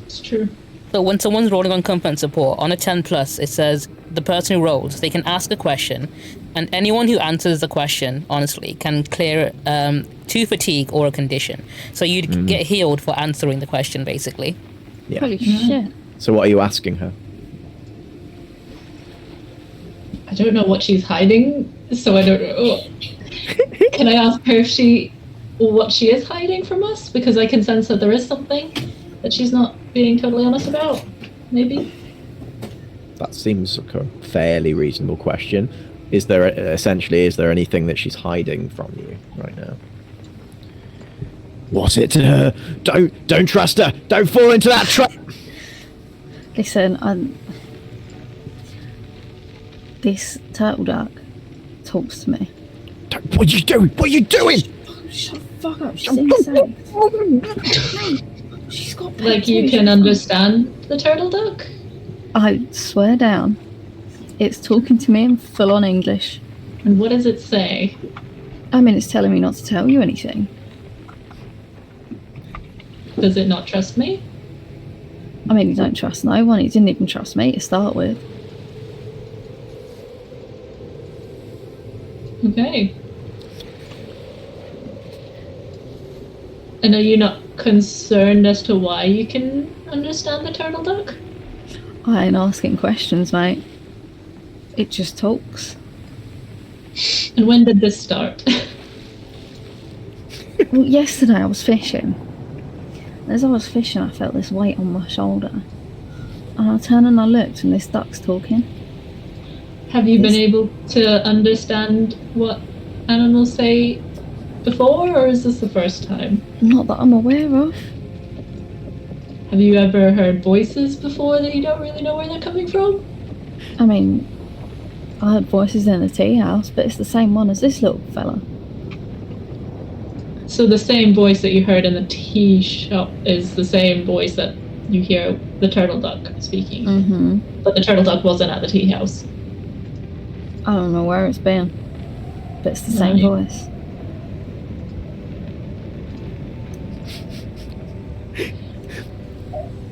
It's true. So when someone's rolling on comfort and support, on a 10+, it says the person who rolls, they can ask a question, and anyone who answers the question honestly can clear 2 fatigue or a condition. So you'd get healed for answering the question, basically. Yeah. Holy shit. So what are you asking her? I don't know what she's hiding, so I don't know. Can I ask her what she is hiding from us? Because I can sense that there is something that she's not being totally honest about, maybe. That seems like a fairly reasonable question. Is there anything that she's hiding from you right now? What's it to her? Don't trust her. Don't fall into that trap. Listen, this turtle duck talks to me. What are you doing? What are you doing? Shut the fuck up. She's insane. She's got Like you can understand the turtle duck? I swear down. It's talking to me in full-on English. And what does it say? I mean, it's telling me not to tell you anything. Does it not trust me? I mean, you don't trust no one. He didn't even trust me to start with. Okay. And are you not concerned as to why you can understand the turtle duck? I ain't asking questions, mate. It just talks. And when did this start? Well, yesterday I was fishing. As I was fishing, I felt this weight on my shoulder. And I turned and I looked, and this duck's talking. Have you been able to understand what animals say before, or is this the first time? Not that I'm aware of. Have you ever heard voices before that you don't really know where they're coming from? I mean, I heard voices in the tea house, but it's the same one as this little fella. So the same voice that you heard in the tea shop is the same voice that you hear the turtle duck speaking. Mm-hmm. But the turtle duck wasn't at the tea house. I don't know where it's been, but it's the same Right. voice.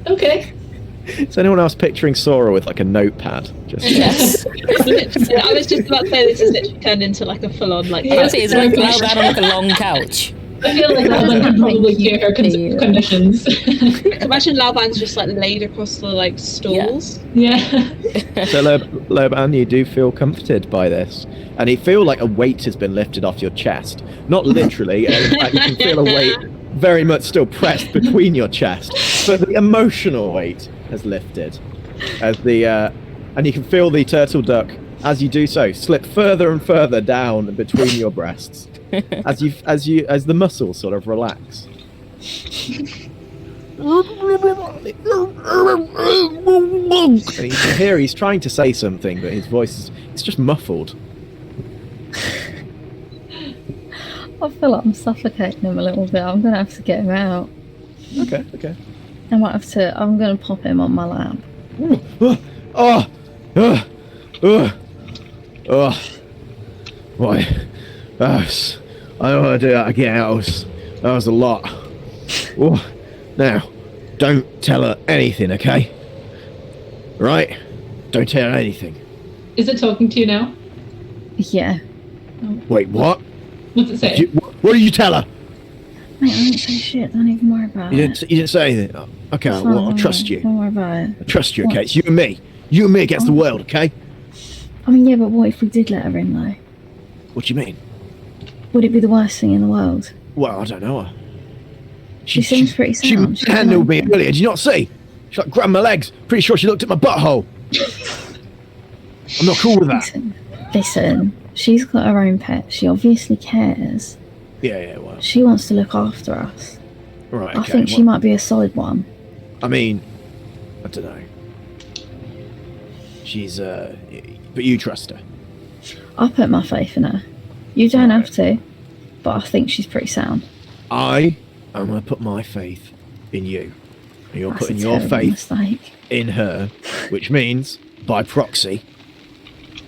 Okay. Is anyone else picturing Sora with like a notepad? Just Yes. I was just about to say this is literally turned into like a full-on like. I say it's like LaoBan on like a long couch. I feel like LaoBan could probably hear her conditions. Imagine LaoBan's just like laid across the like stalls. Yeah. So LaoBan, you do feel comforted by this, and you feel like a weight has been lifted off your chest. Not literally, in fact, you can feel a weight very much still pressed between your chest, but the emotional weight has lifted as and you can feel the turtle duck as you do so slip further and further down between your breasts as the muscles sort of relax. And you can hear he's trying to say something, but his voice it's just muffled. I feel like I'm suffocating him a little bit. I'm gonna have to get him out. Okay. I'm gonna pop him on my lap. Why? I don't want to do that again. That was a lot. Oh, now, don't tell her anything, okay? Right? Don't tell her anything. Is it talking to you now? Yeah. Wait, what? What's it say? What did you tell her? Mate, I didn't say shit. Don't even worry about You it. didn't say anything. Oh, okay, It's well, fine, I'll trust you. Don't worry about it. I trust you, okay? It's you and me. You and me against the world, okay? I mean, yeah, but what if we did let her in, though? What do you mean? Would it be the worst thing in the world? Well, I don't know her. She seems pretty She sound. She's handled me fine. earlier. Did you not see? She like grabbed my legs. Pretty sure she looked at my butthole. I'm not cool with that. Listen, she's got her own pet. She obviously cares. Yeah, well. She wants to look after us. Right, I okay. think she might be a solid one. I mean, I don't know. She's, but you trust her. I put my faith in her. You don't have to, but I think she's pretty sound. I'm going to put my faith in you. And you're That's putting a your terrible faith mistake. in her, which means, by proxy,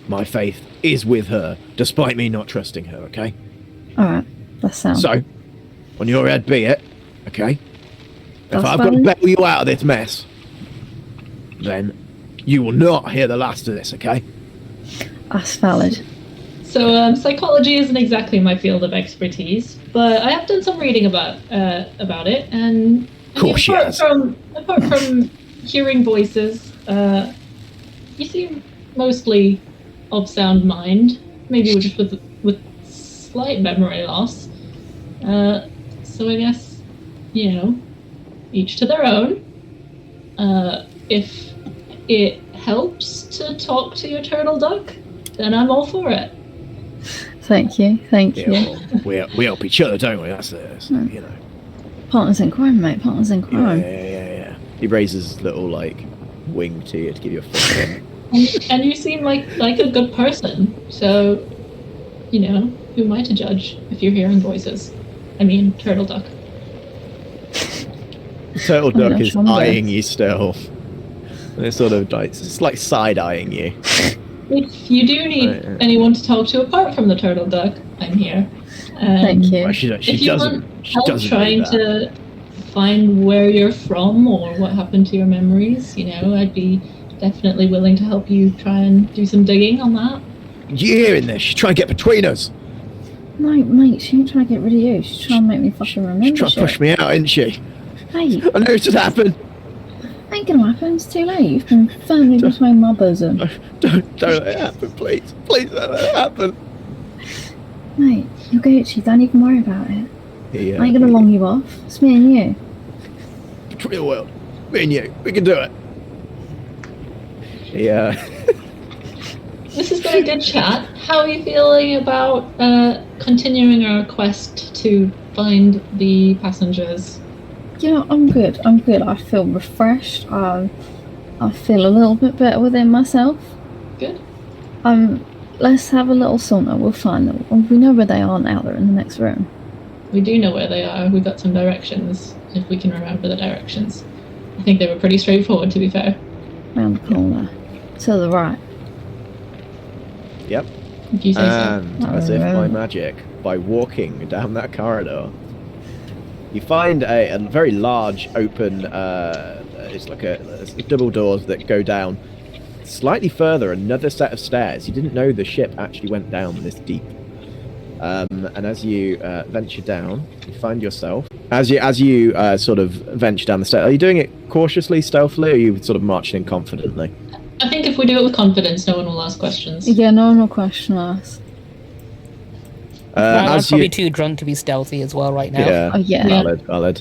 my faith is with her, despite me not trusting her, okay? Alright, that's sound. So, on your head be it, okay? That's If I've got to valid. bail you out of this mess, then you will not hear the last of this, okay? That's valid. So psychology isn't exactly my field of expertise, but I have done some reading about it, and Of course she has. apart from hearing voices, you seem mostly of sound mind, maybe just with slight memory loss. So I guess, each to their own. If it helps to talk to your turtle duck, then I'm all for it. Thank you. Yeah, well, we help each other, don't we? That's Partners in crime, mate. Partners in crime. Yeah. He raises his little, wing to you to give you a foot. And you seem like a good person, so, who am I to judge if you're hearing voices? I mean, turtle duck. Turtle duck gosh, is I'm eyeing you still. And it's sort of it's like side-eyeing you. If you do need anyone to talk to apart from the turtle duck, I'm here. Thank you. Well, she If you doesn't. want She help doesn't trying do that. to find where you're from or what happened to your memories, I'd be definitely willing to help you try and do some digging on that. You hearing this? She's trying to get between us. No, mate, she ain't trying to get rid of you. She's trying to make me fucking remember She's trying to push me out, isn't she? Hey, I know this has happened. ain't gonna happen. It's too late. You've been firmly between my bosom. Don't let it happen, please. Please don't let it happen. Mate, you're Gucci. Don't even worry about it. Yeah. I ain't gonna long you off. It's me and you. Between the world. Me and you. We can do it. Yeah. This has been a good chat. How are you feeling about continuing our quest to find the passengers? I'm good. I feel refreshed. I feel a little bit better within myself. Good. Let's have a little saunter. We'll find them. We know where they are now. They're in the next room. We do know where they are. We got some directions, if we can remember the directions. I think they were pretty straightforward, to be fair. Round the corner. To the right. Yep. If you say so. And as if by magic, by walking down that corridor, you find a very large open, it's like a double doors that go down slightly further, another set of stairs. You didn't know the ship actually went down this deep. And as you venture down, you find yourself, as you sort of venture down the stairs, are you doing it cautiously, stealthily, or are you sort of marching in confidently? I think if we do it with confidence, no one will ask questions. Yeah, no one will question us. I'm As probably you, too drunk to be stealthy as well right now. yeah, Oh, yeah. valid.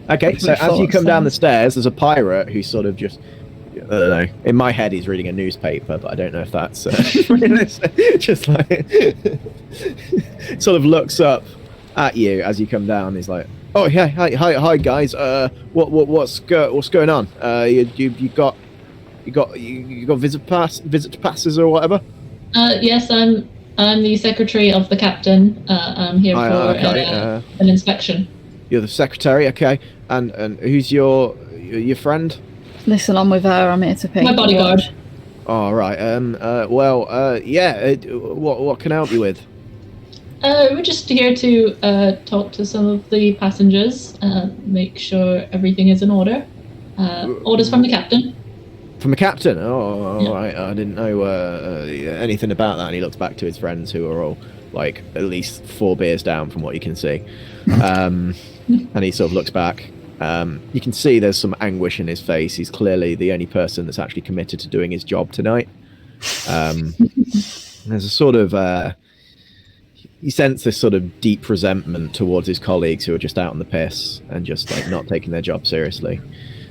Okay, so Pretty as you fast, come down then. the stairs, there's a pirate who sort of just, I don't know, in my head he's reading a newspaper, but I don't know if that's realistic. Just like, sort of looks up at you as you come down. He's like, oh yeah, hi guys, what's going on? You got visit passes or whatever? Yes, I'm the secretary of the captain. I'm here for an inspection. You're the secretary, okay? And who's your friend? Listen, I'm with her. I'm here to pick. My bodyguard. All right. What can I help you with? We're just here to talk to some of the passengers, make sure everything is in order. Orders from the captain. From the captain? Oh, Yeah. all right. I didn't know anything about that. And he looks back to his friends, who are all like at least 4 beers down from what you can see. And he sort of looks back. You can see there's some anguish in his face. He's clearly the only person that's actually committed to doing his job tonight. There's a sort of you sense this sort of deep resentment towards his colleagues who are just out on the piss and just like not taking their job seriously.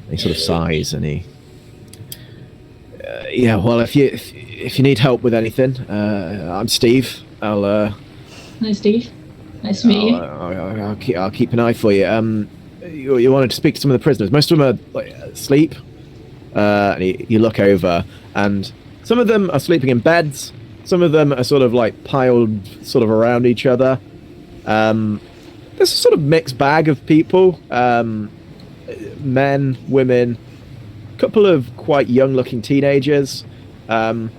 And He sort of sighs and he. Yeah, well, if you need help with anything, I'm Steve. Hi, Steve. Nice to meet you. I'll keep an eye for you. You wanted to speak to some of the prisoners. Most of them are asleep. And you look over, and some of them are sleeping in beds. Some of them are sort of like piled sort of around each other. There's a sort of mixed bag of people. Men, women, a couple of quite young-looking teenagers. None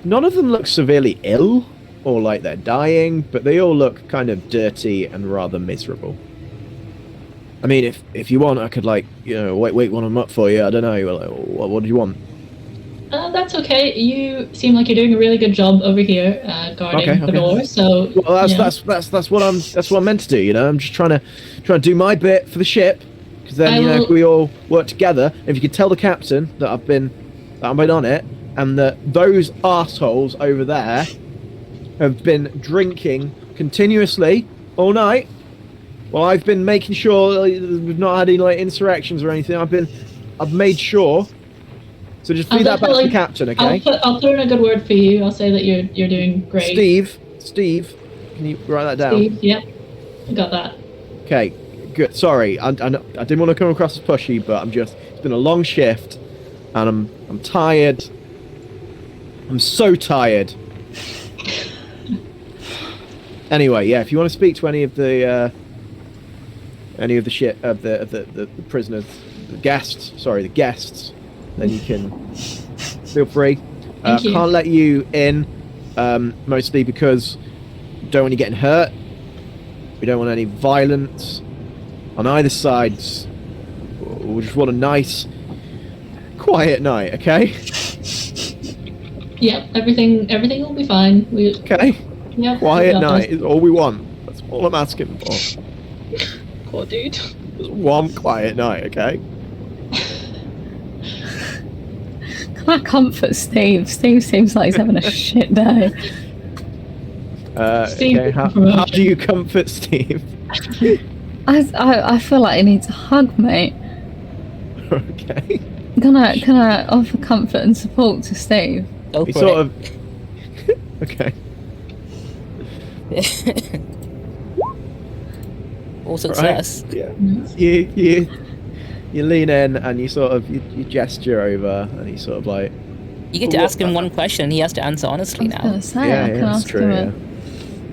of them look severely ill or like they're dying, but they all look kind of dirty and rather miserable. I mean, if you want, I could wake one of them up for you. I don't know. What do you want? That's okay. You seem like you're doing a really good job over here guarding the door. So well, that's what I'm meant to do. You know, I'm just trying to do my bit for the ship, because then we all work together. If you could tell the captain that I've been on it, and that those arseholes over there have been drinking continuously all night. Well, I've been making sure we've not had any insurrections or anything. I've made sure. So just feed that back to the captain, okay? I'll put in a good word for you. I'll say that you're doing great. Steve, can you write that down? Steve, yep, I got that. Okay, good. Sorry, I didn't want to come across as pushy, but it's been a long shift, and I'm tired. I'm so tired. Anyway, yeah, if you want to speak to any of the prisoners, the guests, then you can feel free. Thank you. Can't let you in, mostly because we don't want you getting hurt. We don't want any violence on either side. We just want a nice, quiet night, okay? Yep, everything will be fine. Okay. Yep, quiet night is all we want. That's all I'm asking for. Poor dude. Just one quiet night, okay? Can I comfort Steve? Steve seems like he's having a shit day. Steve, okay, how do you comfort Steve? I feel like he needs a hug, mate. Okay. Can I offer comfort and support to Steve? Go He for sort it. of. Okay. All success. Right. Yeah. You lean in and you sort of you gesture over and he sort of like. You get to ask him one question. He has to answer honestly I was now. gonna say, I can that's ask true. him.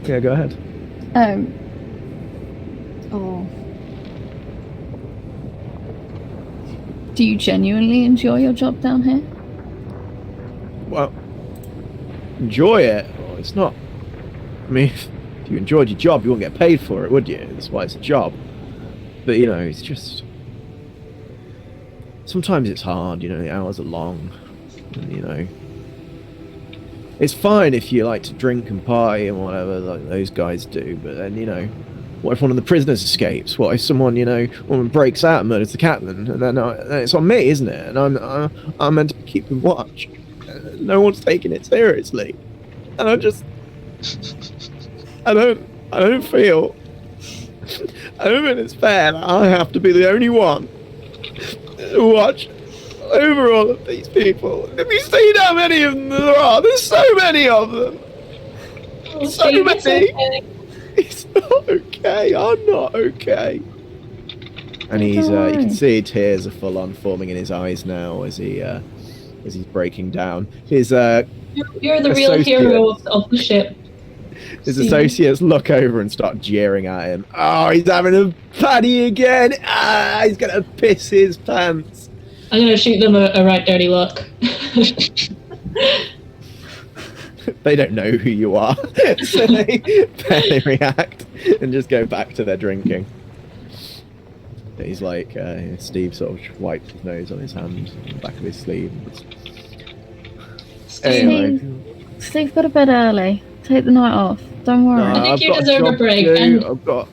Yeah, go ahead. Do you genuinely enjoy your job down here? Well, enjoy it. Well, it's not. I mean, if you enjoyed your job, you wouldn't get paid for it, would you? That's why it's a job. But it's just. Sometimes it's hard, the hours are long. And, it's fine if you like to drink and party and whatever like those guys do, but then, what if one of the prisoners escapes? What if someone, woman breaks out and murders the captain? And then it's on me, isn't it? And I'm meant to be keeping watch. No one's taking it seriously. And I don't feel it's fair that I have to be the only one to watch over all of these people. Have you seen how many of them there are? There's so many of them. Oh, So Steve, many. it's okay. It's not okay. I'm not okay. And he's you can see tears are full on forming in his eyes now as he's breaking down. His You're the real hero of the ship. His Steve. associates look over and start jeering at him. Oh, he's having a paddy again. He's gonna piss his pants. I'm gonna shoot them a right dirty look. They don't know who you are, so they barely react and just go back to their drinking. He's like, Steve sort of wipes his nose on his hand, on the back of his sleeve. Anyway. Steve, go to bed early. Take the night off. Don't worry. I think I've you got deserve a job break, to do. and- I've got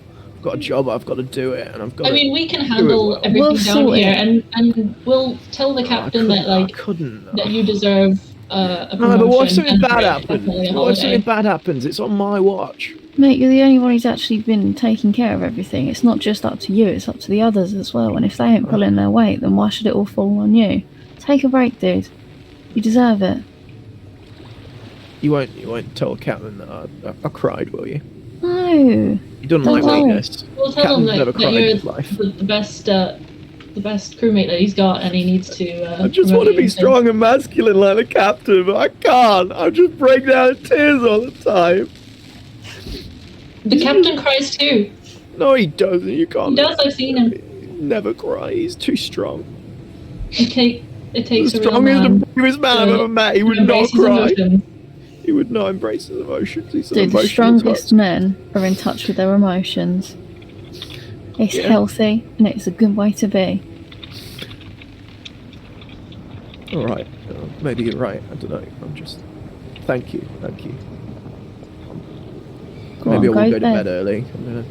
a job. I've got to do it, and I've got. I mean, we can do it handle well. everything We'll down sort here, it. and we'll tell the captain that I couldn't. that you deserve a No, but what if promotion something and a bad break, happens? definitely a What if something holiday. bad happens? It's on my watch. Mate, you're the only one who's actually been taking care of everything. It's not just up to you, it's up to the others as well. And if they ain't pulling their weight, then why should it all fall on you? Take a break, dude. You deserve it. You won't tell Captain that I cried, will you? No. He doesn't Don't like worry. weakness. We'll tell him Captain's never that cried in you're his life. the best crewmate that he's got, and he needs to. I just promote want to you be into- strong and masculine like the captain, but I can't. I just break down in tears all the time. The captain cries too. No, he doesn't. You can't. He does. I've seen him. He never cries. He's too strong. It takes The a real strongest man. and bravest man I've to- ever met. He to would not embrace his cry. emotions. He would not embrace his emotions. He's an Dude, the emotional strongest type. men are in touch with their emotions. It's Yeah. healthy and it's a good way to be. All right. Maybe you're right. I don't know. I'm just. Thank you. Go Maybe on, I will go go to bed early. I'm gonna.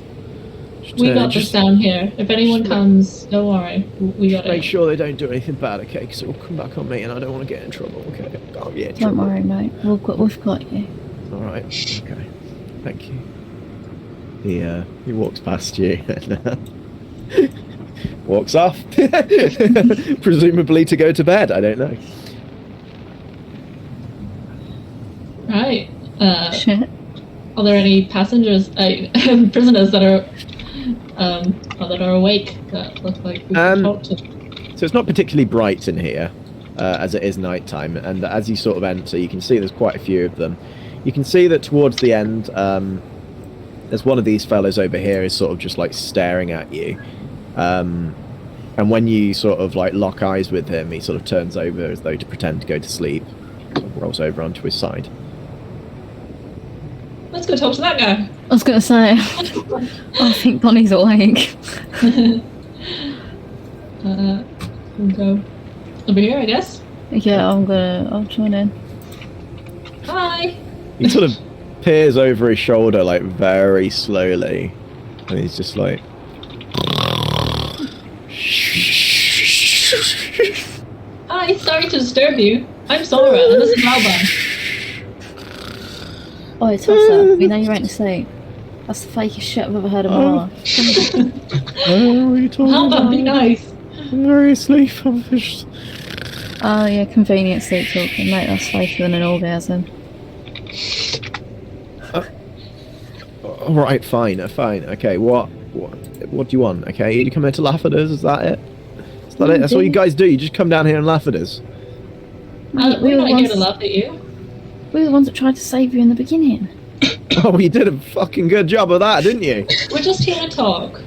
We got this just down here. If anyone comes, don't worry. We got make it. sure they don't do anything bad, okay? Because it will come back on me, and I don't want to get in trouble. Okay. I'll get in Don't trouble. worry, mate. We've got you. All right. Okay. Thank you. He walks past you and walks off, presumably to go to bed. I don't know. Right. Shit. Are there any passengers, prisoners that are awake that look like we can talk to? So it's not particularly bright in here, as it is nighttime, and as you sort of enter, you can see there's quite a few of them. You can see that towards the end, there's one of these fellas over here is sort of just like staring at you, and when you sort of like lock eyes with him, he sort of turns over as though to pretend to go to sleep, sort of rolls over onto his side. Let's go talk to that guy. I was gonna say, I think Bonnie's awake. We'll go over here, I guess. Yeah, I'll join in. Hi. He sort of peers over his shoulder like very slowly, and he's just like. Hi, sorry to disturb you. I'm Sora, and this is LaoBan. Oh, toss up. We know you ain't asleep. That's the fakest shit I've ever heard in my Oh. life. Oh, what are you talking LaoBan, be about? nice. I'm very asleep. I'm just... Oh yeah, convenient sleep talking, mate. That's faker than an orgasm. All right, fine. Okay, what do you want? Okay, you come here to laugh at us? Is that it? Is that it? That's all you guys do. You just come down here and laugh at us. Mate, We're we were not here to ones- laugh at you. We were the ones that tried to save you in the beginning. Oh, you did a fucking good job of that, didn't you? We're just here to talk.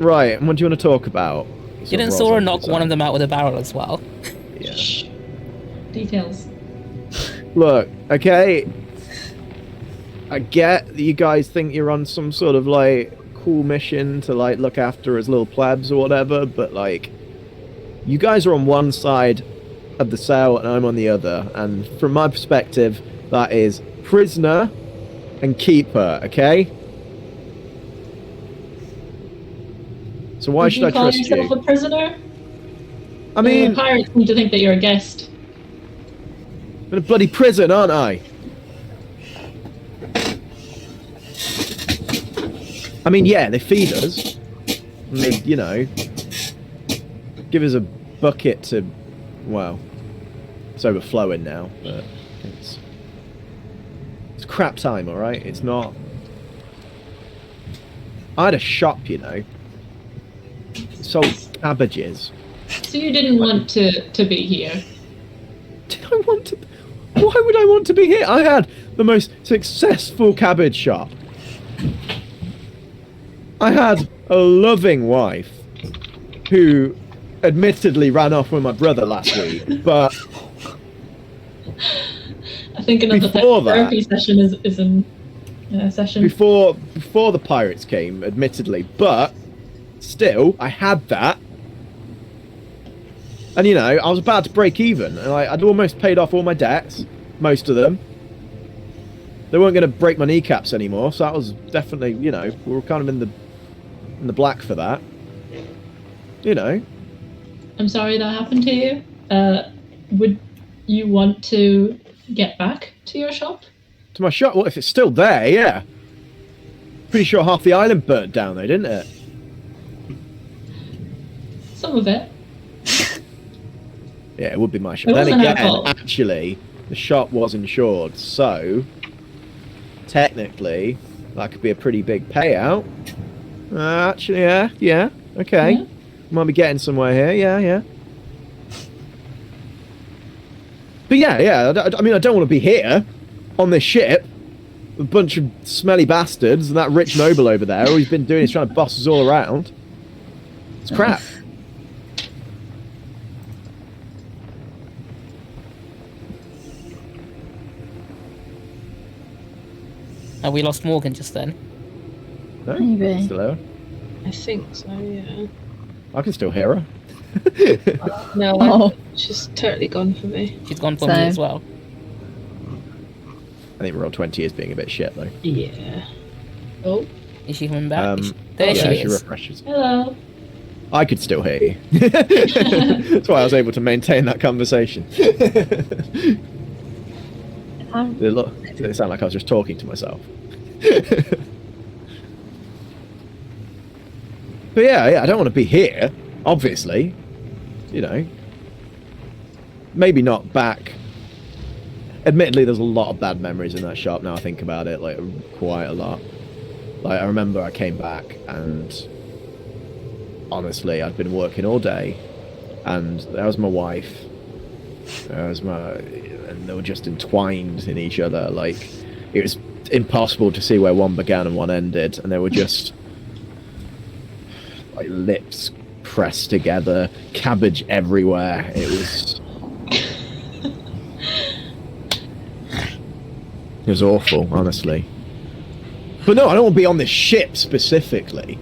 Right. And what do you want to talk about? Didn't Sora knock one of them out with a barrel as well? Yeah. Shh. Details. Look, okay. I get that you guys think you're on some sort of like cool mission to like look after as little plebs or whatever, but like, you guys are on one side of the cell and I'm on the other, and from my perspective, that is prisoner and keeper. Okay. So why Would should you I call trust yourself you? a prisoner? I mean, The pirates seem to think that you're a guest. I'm in a bloody prison, aren't I? I mean, yeah, they feed us. And they, you know, give us a bucket to, well, it's overflowing now, but it's crap time, all right? It's not. I had a shop, you know. It sold cabbages. So you didn't want to be here. Did I want to? Why would I want to be here? I had the most successful cabbage shop. I had a loving wife who admittedly ran off with my brother last week, but I think another Before that- therapy session is in session. before the pirates came, admittedly, but still, I had that. And you know, I was about to break even, and I'd almost paid off all my debts, most of them. They weren't going to break my kneecaps anymore, so that was definitely, you know, we were kind of in the black for that. You know, I'm sorry that happened to you. Would you want to get back to your shop? To my shop? Well, if it's still there, yeah. Pretty sure half the island burnt down though, didn't it? Some of it. Yeah, it would be my shop. It Then wasn't our again, fault. actually, the shop was insured, so technically that could be a pretty big payout. Actually, yeah, okay. Yeah. Might be getting somewhere here, yeah. But yeah, I mean, I don't want to be here on this ship with a bunch of smelly bastards and that rich noble over there. All he's been doing is trying to boss us all around. It's crap. Have we lost Morgan just then? No? Maybe. Still there? I think so, yeah. I can still hear her. No, Oh. she's totally gone for me. She's gone for me Same. as well. I think roll 20 is being a bit shit though. Yeah. Oh, Is she coming back? Um, There yeah, she is. refreshes. Hello. I could still hear you. That's why I was able to maintain that conversation. It sounded like I was just talking to myself. But yeah, I don't want to be here, obviously. You know. Maybe not back. Admittedly, there's a lot of bad memories in that shop now I think about it, like quite a lot. Like I remember I came back and honestly, I'd been working all day, and there was my wife, and they were just entwined in each other. Like it was impossible to see where one began and one ended, and they were just like lips pressed together, cabbage everywhere. It was awful, honestly. But no, I don't want to be on this ship specifically.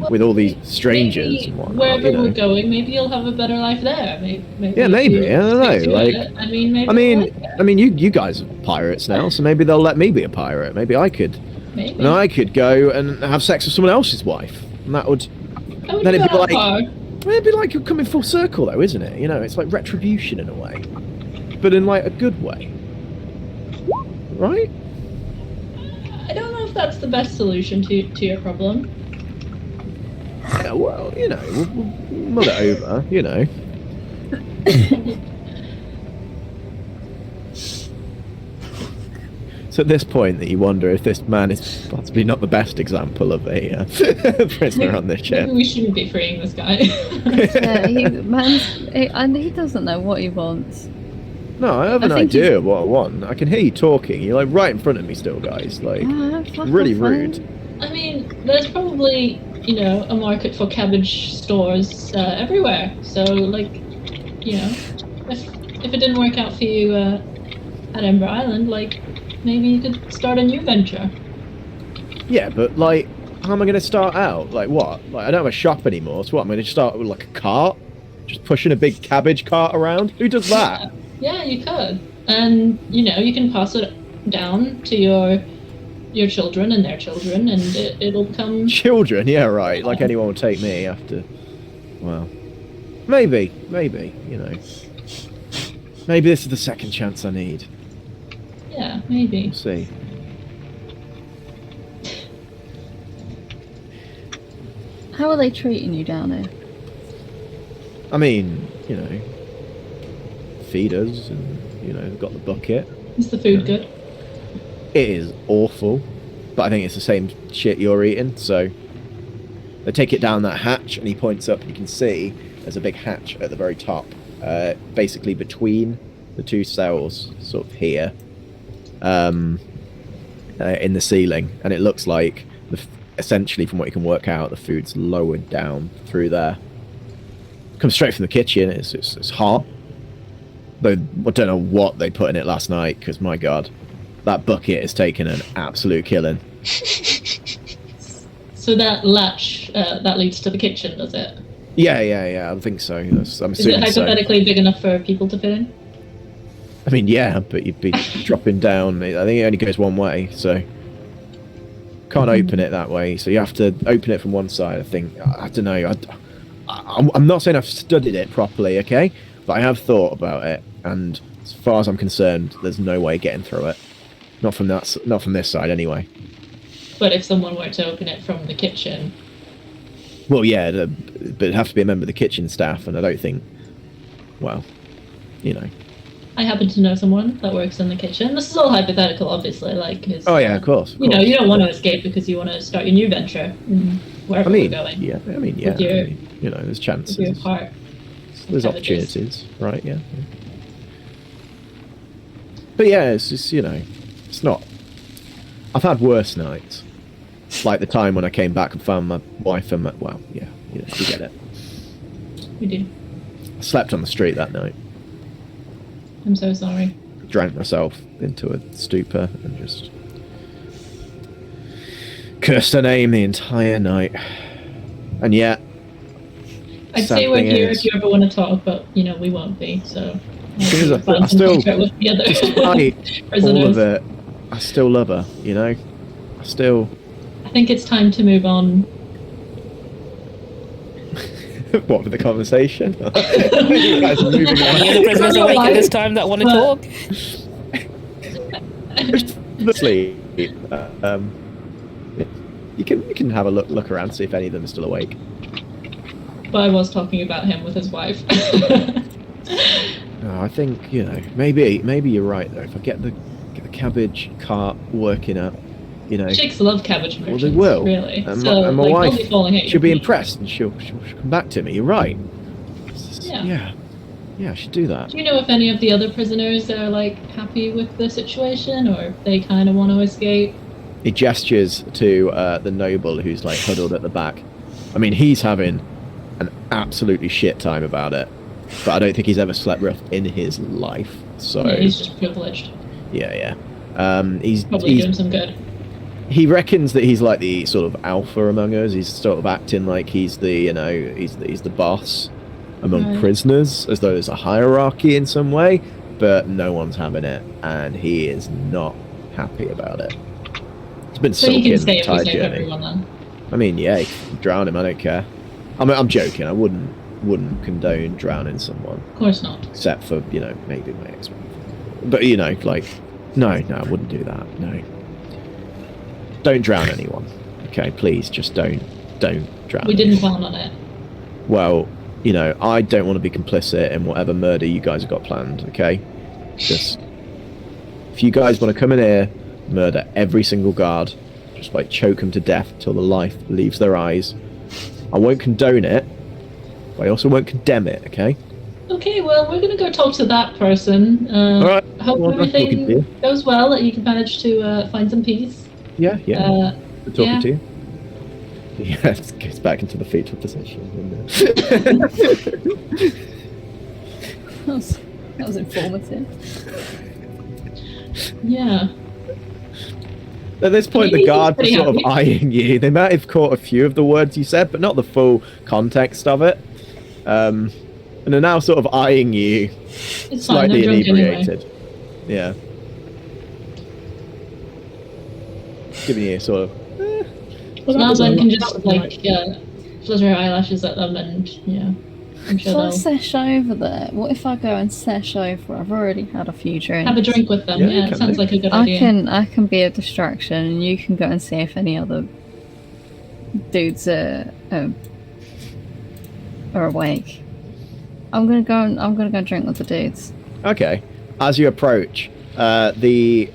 With all these strangers Maybe and whatnot, wherever you know. we're going, maybe you'll have a better life there. Maybe Yeah, maybe. if you I don't know. stick to Like, it. I mean, you guys are pirates now, so maybe they'll let me be a pirate. Maybe I could, maybe. and I could go and have sex with someone else's wife, and that would. I would then go it'd be that like- far. It'd be like you're coming full circle, though, isn't it? You know, it's like retribution in a way, but in like a good way, right? I don't know if that's the best solution to your problem. Yeah, well, you know, we'll mull it over, you know. It's at this point that you wonder if this man is possibly not the best example of a prisoner on this ship. Maybe we shouldn't be freeing this guy. And he doesn't know what he wants. No, I have an I think idea of what I want. I can hear you talking. You're like right in front of me still, guys. Like, Fuck really off, man. rude. I mean, there's probably, a market for cabbage stores everywhere. So, like, if it didn't work out for you at Ember Island, like, maybe you could start a new venture. Yeah, but like, how am I going to start out? Like what? Like I don't have a shop anymore. So what? I'm going to start with like a cart, just pushing a big cabbage cart around. Who does that? Yeah, you could. And, you can pass it down to your children and their children, and it'll become... Children? Yeah, right. Like anyone would take me after. Well, maybe, you know. Maybe this is the second chance I need. Yeah, maybe. We'll see. How are they treating you down here? I mean, feed us and, got the bucket. Is the food good? It is awful, but I think it's the same shit you're eating, so they take it down that hatch and he points up and you can see there's a big hatch at the very top, basically between the two cells, sort of here, in the ceiling, and it looks like, essentially from what you can work out, the food's lowered down through there. Comes straight from the kitchen, it's hot. Though I don't know what they put in it last night, because my god, that bucket has taken an absolute killing. So that latch, that leads to the kitchen, does it? Yeah, I think so. I'm Is it assuming so. hypothetically big enough for people to fit in? I mean, yeah, but you'd be dropping down. I think it only goes one way, so can't open it that way. So you have to open it from one side. I think. I don't know. I'm not saying I've studied it properly, okay? But I have thought about it, and as far as I'm concerned, there's no way getting through it. Not from this side, anyway. But if someone were to open it from the kitchen, Well, yeah, but it'd have to be a member of the kitchen staff, and I don't think. Well, you know. I happen to know someone that works in the kitchen. This is all hypothetical, obviously. Like, 'cause, Oh yeah, of course. you know, you don't want to escape because you want to start your new venture wherever I mean, we're going. yeah. With your- you know, there's chances. With your heart. There's cabbages. opportunities, right? Yeah. But yeah, it's just, you know, it's not. I've had worse nights, like the time when I came back and found my wife and well, yeah, you know, you get it. We do. I slept on the street that night, I'm so sorry. drank myself into a stupor, and just cursed her name the entire night. And yet, I'd sad say we're thing here is- if you ever want to talk, but, you know, we won't be, so... Because I find some still- comfort with the other despite all prisoners. of it, I still love her. You know, I still. I think it's time to move on. What for the conversation? You guys are moving on. Any other prisoners awake at this time that want to talk? Honestly, you can have a look around, see if any of them are still awake. But I was talking about him with his wife. Oh, I think, you know, maybe you're right though. If I get the cabbage cart working up, you know, Chicks love cabbage merchants, well they will. really. And So, my like, wife, don't be falling at your she'll be feet. impressed and she'll come back to me. You're right. Yeah. Yeah, I should do that. Do you know if any of the other prisoners are, like, happy with the situation, or if they kind of want to escape? He gestures to the noble who's like huddled at the back. I mean, he's having an absolutely shit time about it, but I don't think he's ever slept rough in his life. So Yeah, he's just privileged. yeah. He's Probably doing some good. he reckons that he's like the sort of alpha among us. He's sort of acting like he's the, you know, he's the boss among Right. prisoners, as though there's a hierarchy in some way, but no one's having it, and he is not happy about it. He's been So he sulking can the stay if we entire save journey. everyone then. I mean, yeah, you can drown him. I don't care. I mean, I'm joking. I wouldn't condone drowning someone, Of course not. except for, you know, maybe my ex-wife. But you know, like, no, I wouldn't do that. No, don't drown anyone. Okay, please, just don't drown. We didn't plan on it. Well, you know, I don't want to be complicit in whatever murder you guys have got planned. Okay, just if you guys want to come in here, murder every single guard, just like choke them to death till the life leaves their eyes. I won't condone it, but I also won't condemn it. Okay. Okay, well, we're gonna go talk to that person. All right. Hope Well, nice talking to everything you. goes well, that you can manage to find some peace. Yeah. Good talking yeah. to you. Yeah, it goes back into the fetal position. That was informative. Yeah. At this point, the He's guards are pretty sort of happy. eyeing you. They might have caught a few of the words you said, but not the full context of it. And they're now sort of eyeing you, It's fine, slightly I'm drunk anyway. inebriated. Yeah. Giving you sort of. LaoBan can just, like, flutter her eyelashes at them and, yeah, I'm sure Shall I they'll sesh over there? What if I go and sesh over? I've already had a few drinks. have a drink with them. Yeah, you Yeah, can it sounds do. like a good I idea. can be a distraction, and you can go and see if any other dudes are awake. I'm gonna go drink with the dudes. Okay. As you approach, the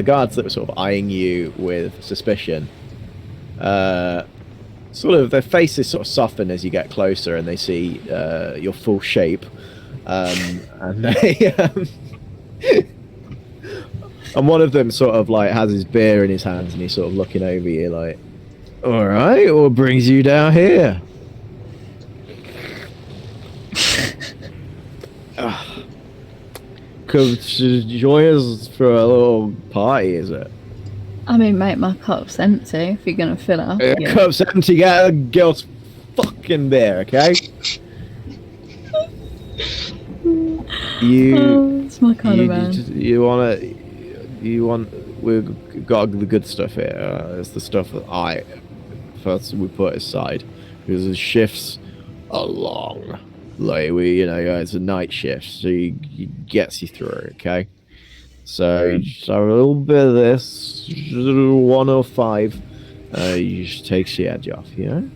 guards that were sort of eyeing you with suspicion, sort of their faces sort of soften as you get closer, and they see your full shape, and they and one of them sort of like has his beer in his hands, and he's sort of looking over you like, "All right, what brings you down here?" Come to join us for a little party, is it? I mean, mate, my cup's empty. If you're gonna fill it up, yeah. Cup's empty, get a girl's fucking beer, okay? Oh, it's my kind of man. We've got the good stuff here. It's the stuff that we put aside, because the shifts are long. like it's a night shift, so he gets you through. Okay, so just have a little bit of this 105. You just takes the edge off. You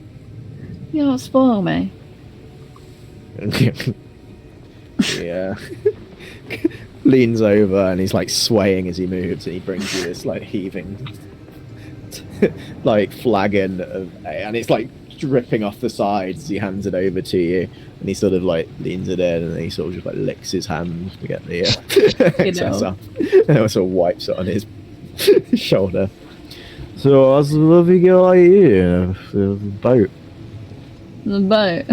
don't spoil me. Yeah. Leans over and he's like swaying as he moves, and he brings you this like heaving like flagon and it's like dripping off the sides. He hands it over to you, and he sort of like leans it in, and he sort of just like licks his hand to get the excess off, and also wipes it on his shoulder. So how's the lovely girl like you? The boat. The boat.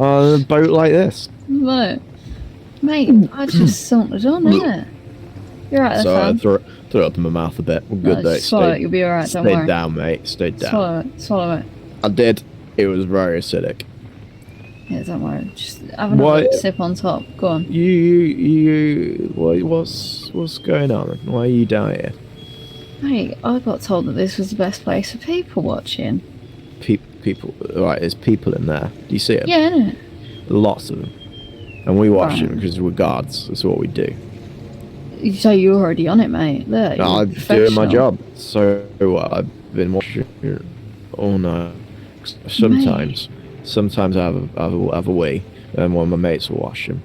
A boat like this. The boat. Mate, I just sauntered on, innit? You're right there, So I fam. throw it up in my mouth a bit. We're good though. Swallow it, you'll be alright, don't Stayed worry. down, mate. Stayed down. Swallow it. I did. It was very acidic. Yeah, don't worry. Just have another sip on top. Go on. What's going on? Why are you down here? Mate, I got told that this was the best place for people watching. People, right? There's people in there. Do you see them? Yeah, innit? Lots of them. And we watch Right. them because we're guards. That's what we do. So you're already on it, mate. Look, you're I'm doing my professional. job. So I've been watching it all night. Sometimes I have a wee, and one of my mates will wash him.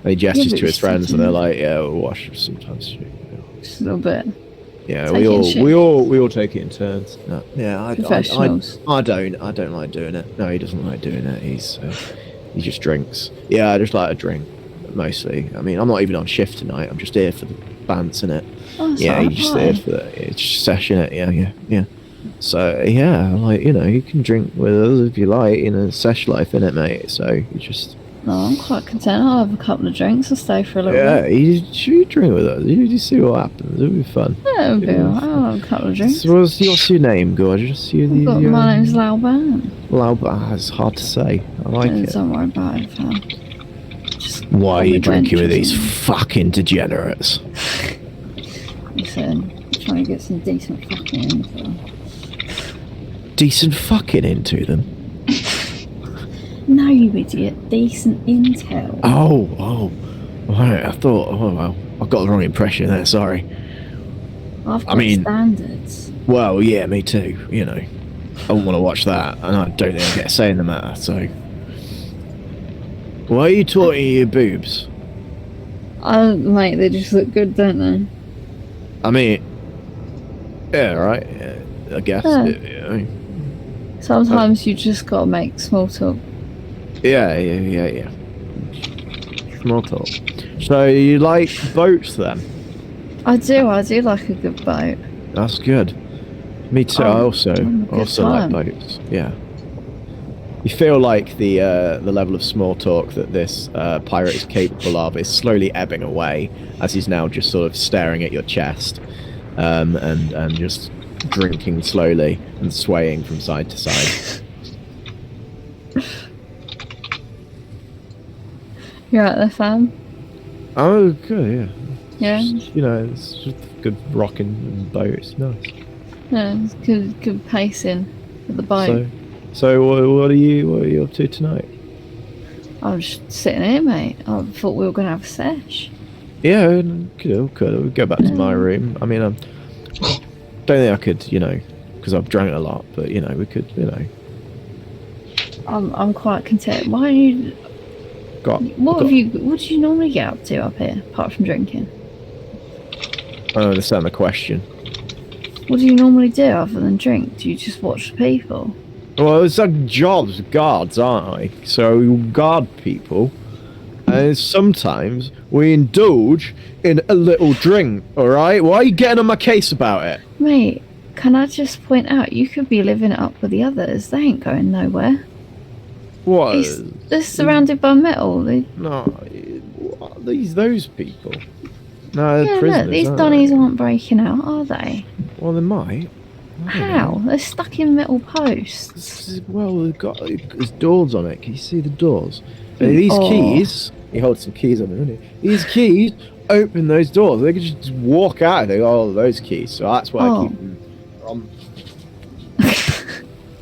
And he gestures but to his it's friends, and fucking- they're like, "Yeah, we'll wash him sometimes." Just a little bit. Yeah, Take it in shifts. we all take it in turns. No, yeah, Professionals. I don't like doing it. No, he doesn't like doing it. He just drinks. Yeah, I just like to drink mostly. I mean, I'm not even on shift tonight. I'm just here for the bants, innit? Oh, that's Yeah, alright, you just aye. there for the session it. Yeah. So yeah, like you can drink with us if you like. Sesh life, innit, mate? So you just No, I'm quite content. I'll have a couple of drinks and stay for a little yeah, bit. you drink with us. You see what happens. It'll be fun. Yeah, it'll be alright. I'll have a couple of drinks. So what's your name, gorgeous? My name's LaoBan. It's hard to say. I like it. Don't worry about it, fam. Just Why are you drinking with these wenches fucking degenerates? and- Listen, trying to get some decent fucking info. Decent fucking into them. No, you idiot. Decent intel. Oh. Right, I thought. Oh well, I got the wrong impression there. Sorry. I've got mean- standards. Well, yeah, me too. I wouldn't want to watch that, and I don't think I get a say in the matter. So, why are you talking your boobs? Oh, mate, they just look good, don't they? I mean, yeah, right. Yeah, I guess. Yeah. Sometimes you just gotta make small talk. Yeah. Small talk. So you like boats then? I do like a good boat. That's good. Me too. Oh, I also good like time. boats. Yeah. You feel like the level of small talk that this pirate is capable of is slowly ebbing away as he's now just sort of staring at your chest, and just drinking slowly and swaying from side to side. You're right there, fam? Oh, good. Yeah? It's just good rocking boat. It's nice. Yeah, it's good pacing for the boat. So what are you up to tonight? I'm just sitting here, mate. I thought we were going to have a sesh. Yeah, could we'll go back to my room. I mean, I don't think I could, because I've drank a lot. But we could, I'm quite content. Why are you... What do you normally get up to up here, apart from drinking? I don't understand the question. What do you normally do other than drink? Do you just watch the people? Well, it's like jobs, guards, aren't we? So we guard people, and sometimes we indulge in a little drink. All right? Why are you getting on my case about it? Mate, can I just point out, you could be living it up with the others. They ain't going nowhere. What? They're surrounded by metal. No, those people. No, they're Yeah, prisoners. look, these aren't Donnies they? aren't breaking out, are they? Well, they might. I don't know. How? They're stuck in metal posts. Well, there's doors on it. Can you see the doors? These Oh. keys. He holds some keys on them, doesn't he? These keys open those doors. They could just walk out. They go, oh, those keys. So that's why I keep them from.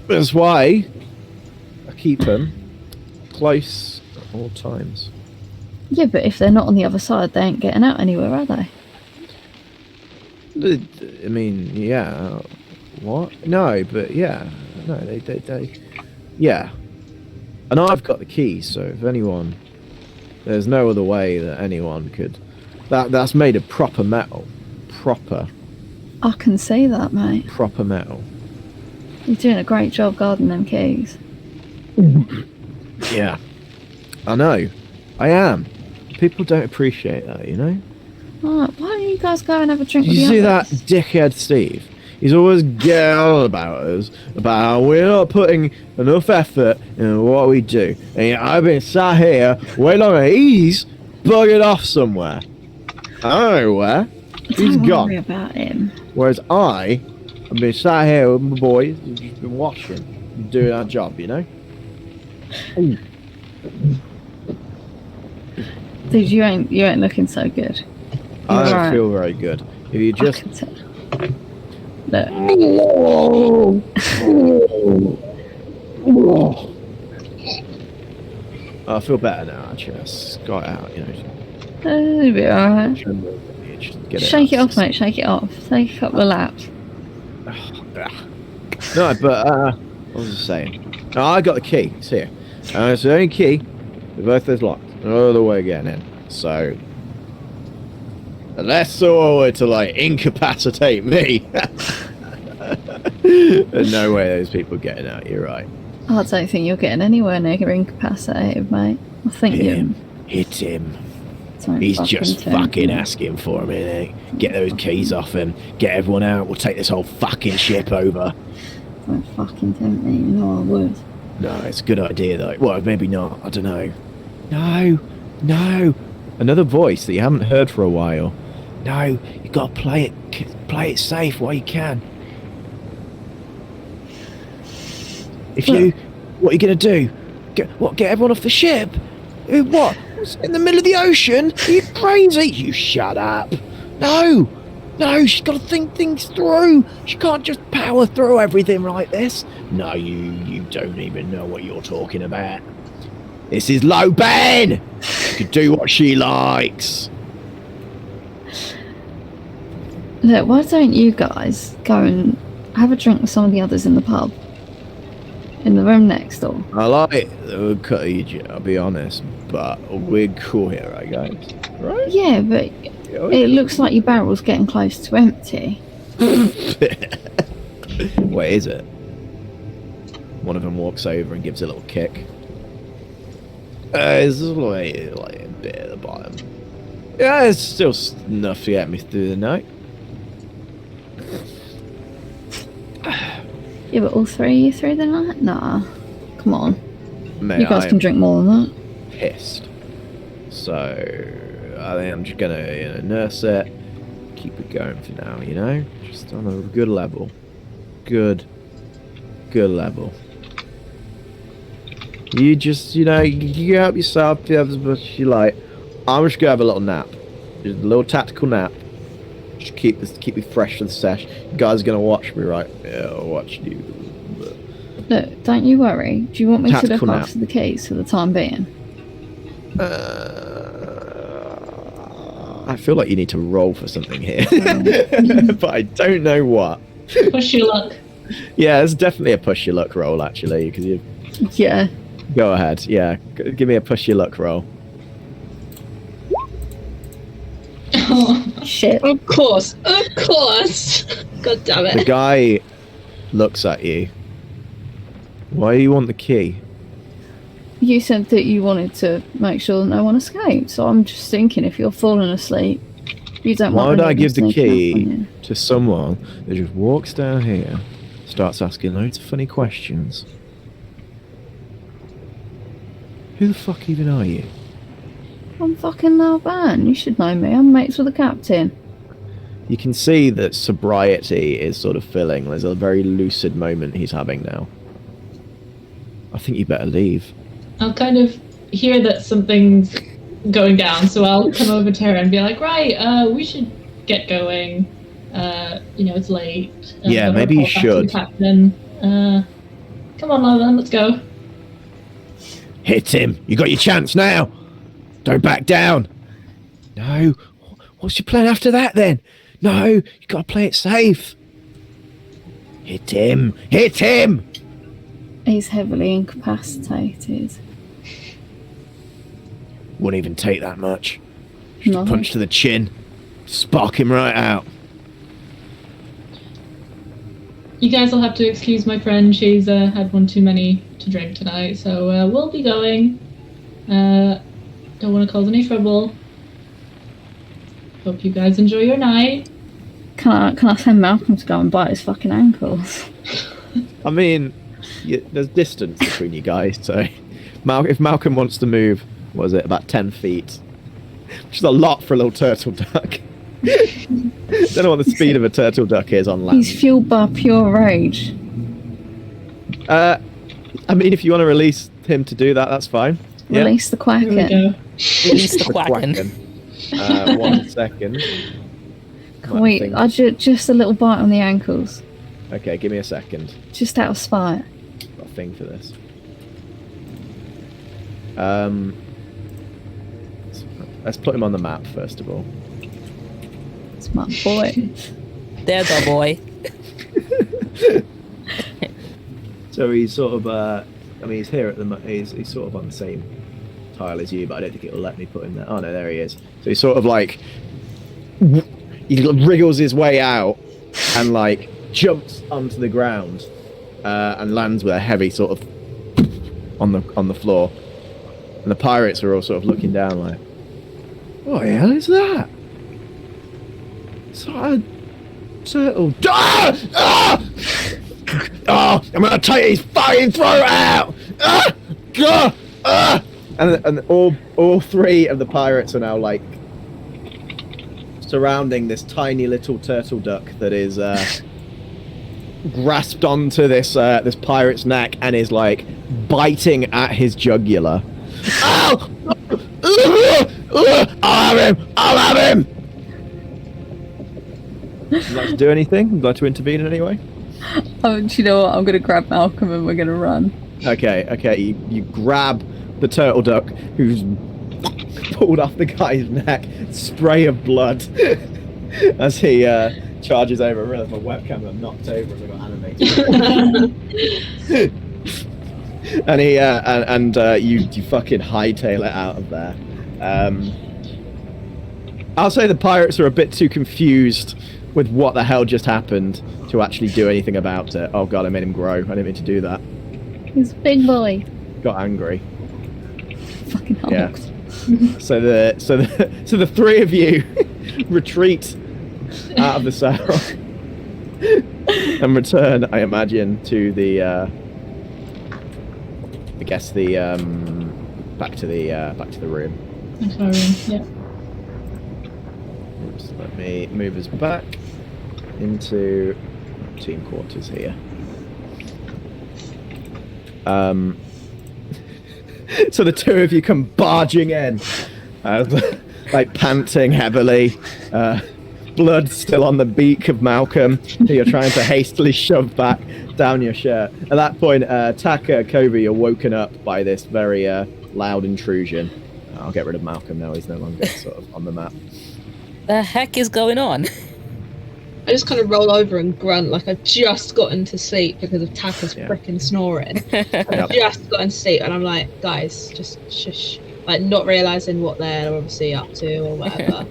That's why I keep them close all times. Yeah, but if they're not on the other side, they ain't getting out anywhere, are they? I mean, yeah. What? No, but yeah. No, they yeah. And I've got the keys, so if anyone... There's no other way that anyone could... That's made of proper metal. Proper I can see that, mate. metal. You're doing a great job guarding them keys. Yeah. I know. I am. People don't appreciate that, you know? Right, why don't you guys go and have a drink Did with you the see that others? dickhead Steve? He's always getting on about us, about how we're not putting enough effort in what we do. And yet I've been sat here way longer. He's buggered off somewhere. I don't know where. He's Don't gone. worry about him. Whereas I have been sat here with my boys, and just been watching, doing our job, you know? Dude, you ain't looking so good. I You're don't right. feel very good. If you I just... can tell. Look, I feel better now, actually. I just got it out, you know. it'll be alright. Just get Shake it out. off, mate. Shake it off. Take a couple of laps. No, but what was I saying? No, I got the key. It's here. It's the only key. The both those locked. No other way of getting in. So, unless someone were to like incapacitate me, there's no way those people are getting out. You're right. I don't think you're getting anywhere near incapacitated, mate. I think Hit you're... him. Hit him. Don't He's just tempt fucking me. asking for him, innit? Get those keys off him. Get everyone out. We'll take this whole fucking ship over. Don't fucking tempt me. You know I would. No, it's a good idea though. Well, maybe not. I don't know. No. Another voice that you haven't heard for a while. No, you gotta play it safe while you can. What are you gonna do? Get everyone off the ship? What? In the middle of the ocean? Are you crazy? You shut up. No, she's got to think things through. She can't just power through everything like this. No, you don't even know what you're talking about. This is LaoBan. She can do what she likes. Look, why don't you guys go and have a drink with some of the others in the pub? In the room next door. I like the cut Egypt, I'll be honest, but we're cool here, right, guys? Right? Yeah, but it looks like your barrel's getting close to empty. Wait, is it? One of them walks over and gives a little kick. It's like a bit at the bottom. Yeah, it's still enough to get me through the night. Yeah, but all three of you through the night? Nah. Come on. Mate, You guys can drink more than that. Pissed. So I think I'm just gonna nurse it, keep it going for now. You know, just on a good level. Good level. You just, you help yourself, do as much as you like. I'm just gonna have a little nap, just a little tactical nap. Just keep me fresh for the sesh. You guys are gonna watch me, right? Yeah, I'll watch you. Look, don't you worry. Do you want me to look Tactical nap. after the keys for the time being? I feel like you need to roll for something here, but I don't know what. Push your luck. Yeah, it's definitely a push your luck roll, actually, because you Yeah. go ahead. Yeah, give me a push your luck roll. Shit. Of course. God damn The it. guy looks at you. Why do you want the key? You said that you wanted to make sure that no one escaped, so I'm just thinking if you're falling asleep, you don't Why want would I anyone give the sneaking up key on you. to someone that just walks down here, starts asking loads of funny questions? Who the fuck even are you? I'm fucking LaoBan. You should know me. I'm mates with the captain. You can see that sobriety is sort of filling. There's a very lucid moment he's having now. I think you better leave. I'll kind of hear that something's going down, so I'll come over to her and be like, right, we should get going. It's late. Yeah, I've got to maybe you report back to the should. Captain. Come on, LaoBan, let's go. Hit him. You got your chance now. Don't back down. No. What's your plan after that then? No, you got to play it safe. Hit him. Hit him. He's heavily incapacitated. Wouldn't even take that much. No. Punch to the chin. Spark him right out. You guys will have to excuse my friend. She's had one too many to drink tonight, so we'll be going. Don't want to cause any trouble. Hope you guys enjoy your night. Can I send Malcolm to go and bite his fucking ankles? I mean, there's distance between you guys, so if Malcolm wants to move, what is it, about 10 feet? Which is a lot for a little turtle duck. Don't know what the speed of a turtle duck is on land. He's fueled by pure rage. I mean, if you want to release him to do that, that's fine. Yeah. Release the Here we Quacken. go. Release the quacken. 1 second. Can we? Just a little bite on the ankles. Okay, give me a second. Just out of spite. Got a thing for this. Let's put him on the map first of all. It's my boy. There's our boy. So he's sort of, I mean, he's here at the, he's sort of on the same tile as you, but I don't think it'll let me put him there. Oh no, there he is. So he's sort of like, he wriggles his way out and like jumps onto the ground and lands with a heavy sort of on the floor. And the pirates are all sort of looking down like, what the hell is that? It's like a turtle. Ah! Ah! Oh, I'm gonna take his fucking throat out! Ah! Gah! Ah! And all three of the pirates are now like surrounding this tiny little turtle duck that is grasped onto this pirate's neck and is like biting at his jugular. Ow! I'll have him! I'll have him! Would you like to do anything? Would you like to intervene in any way? Oh, do you know what? I'm gonna grab Malcolm and we're gonna run. Okay. You grab the turtle duck who's pulled off the guy's neck, spray of blood as he charges over. I realised my webcam got knocked over as I got animated. And he you fucking hightail it out of there. I'll say the pirates are a bit too confused with what the hell just happened to actually do anything about it. Oh god, I made him grow. I didn't mean to do that. He's a big boy. Got angry. Fucking hulk. Yeah. So the three of you retreat out of the cell and return, I imagine, to the back to the room. That's our room. Yeah. Oops, let me move us back into team quarters here. So the two of you come barging in, like panting heavily, blood still on the beak of Malcolm, who you're trying to hastily shove back down your shirt. At that point, Taka, Kobe, you're woken up by this very loud intrusion. I'll get rid of Malcolm now, he's no longer sort of on the map. The heck is going on? I just kind of roll over and grunt like I've just gotten to sleep because of Taka's frickin' snoring. I've just gotten to sleep and I'm like, guys, just shush. Like, not realising what they're obviously up to or whatever.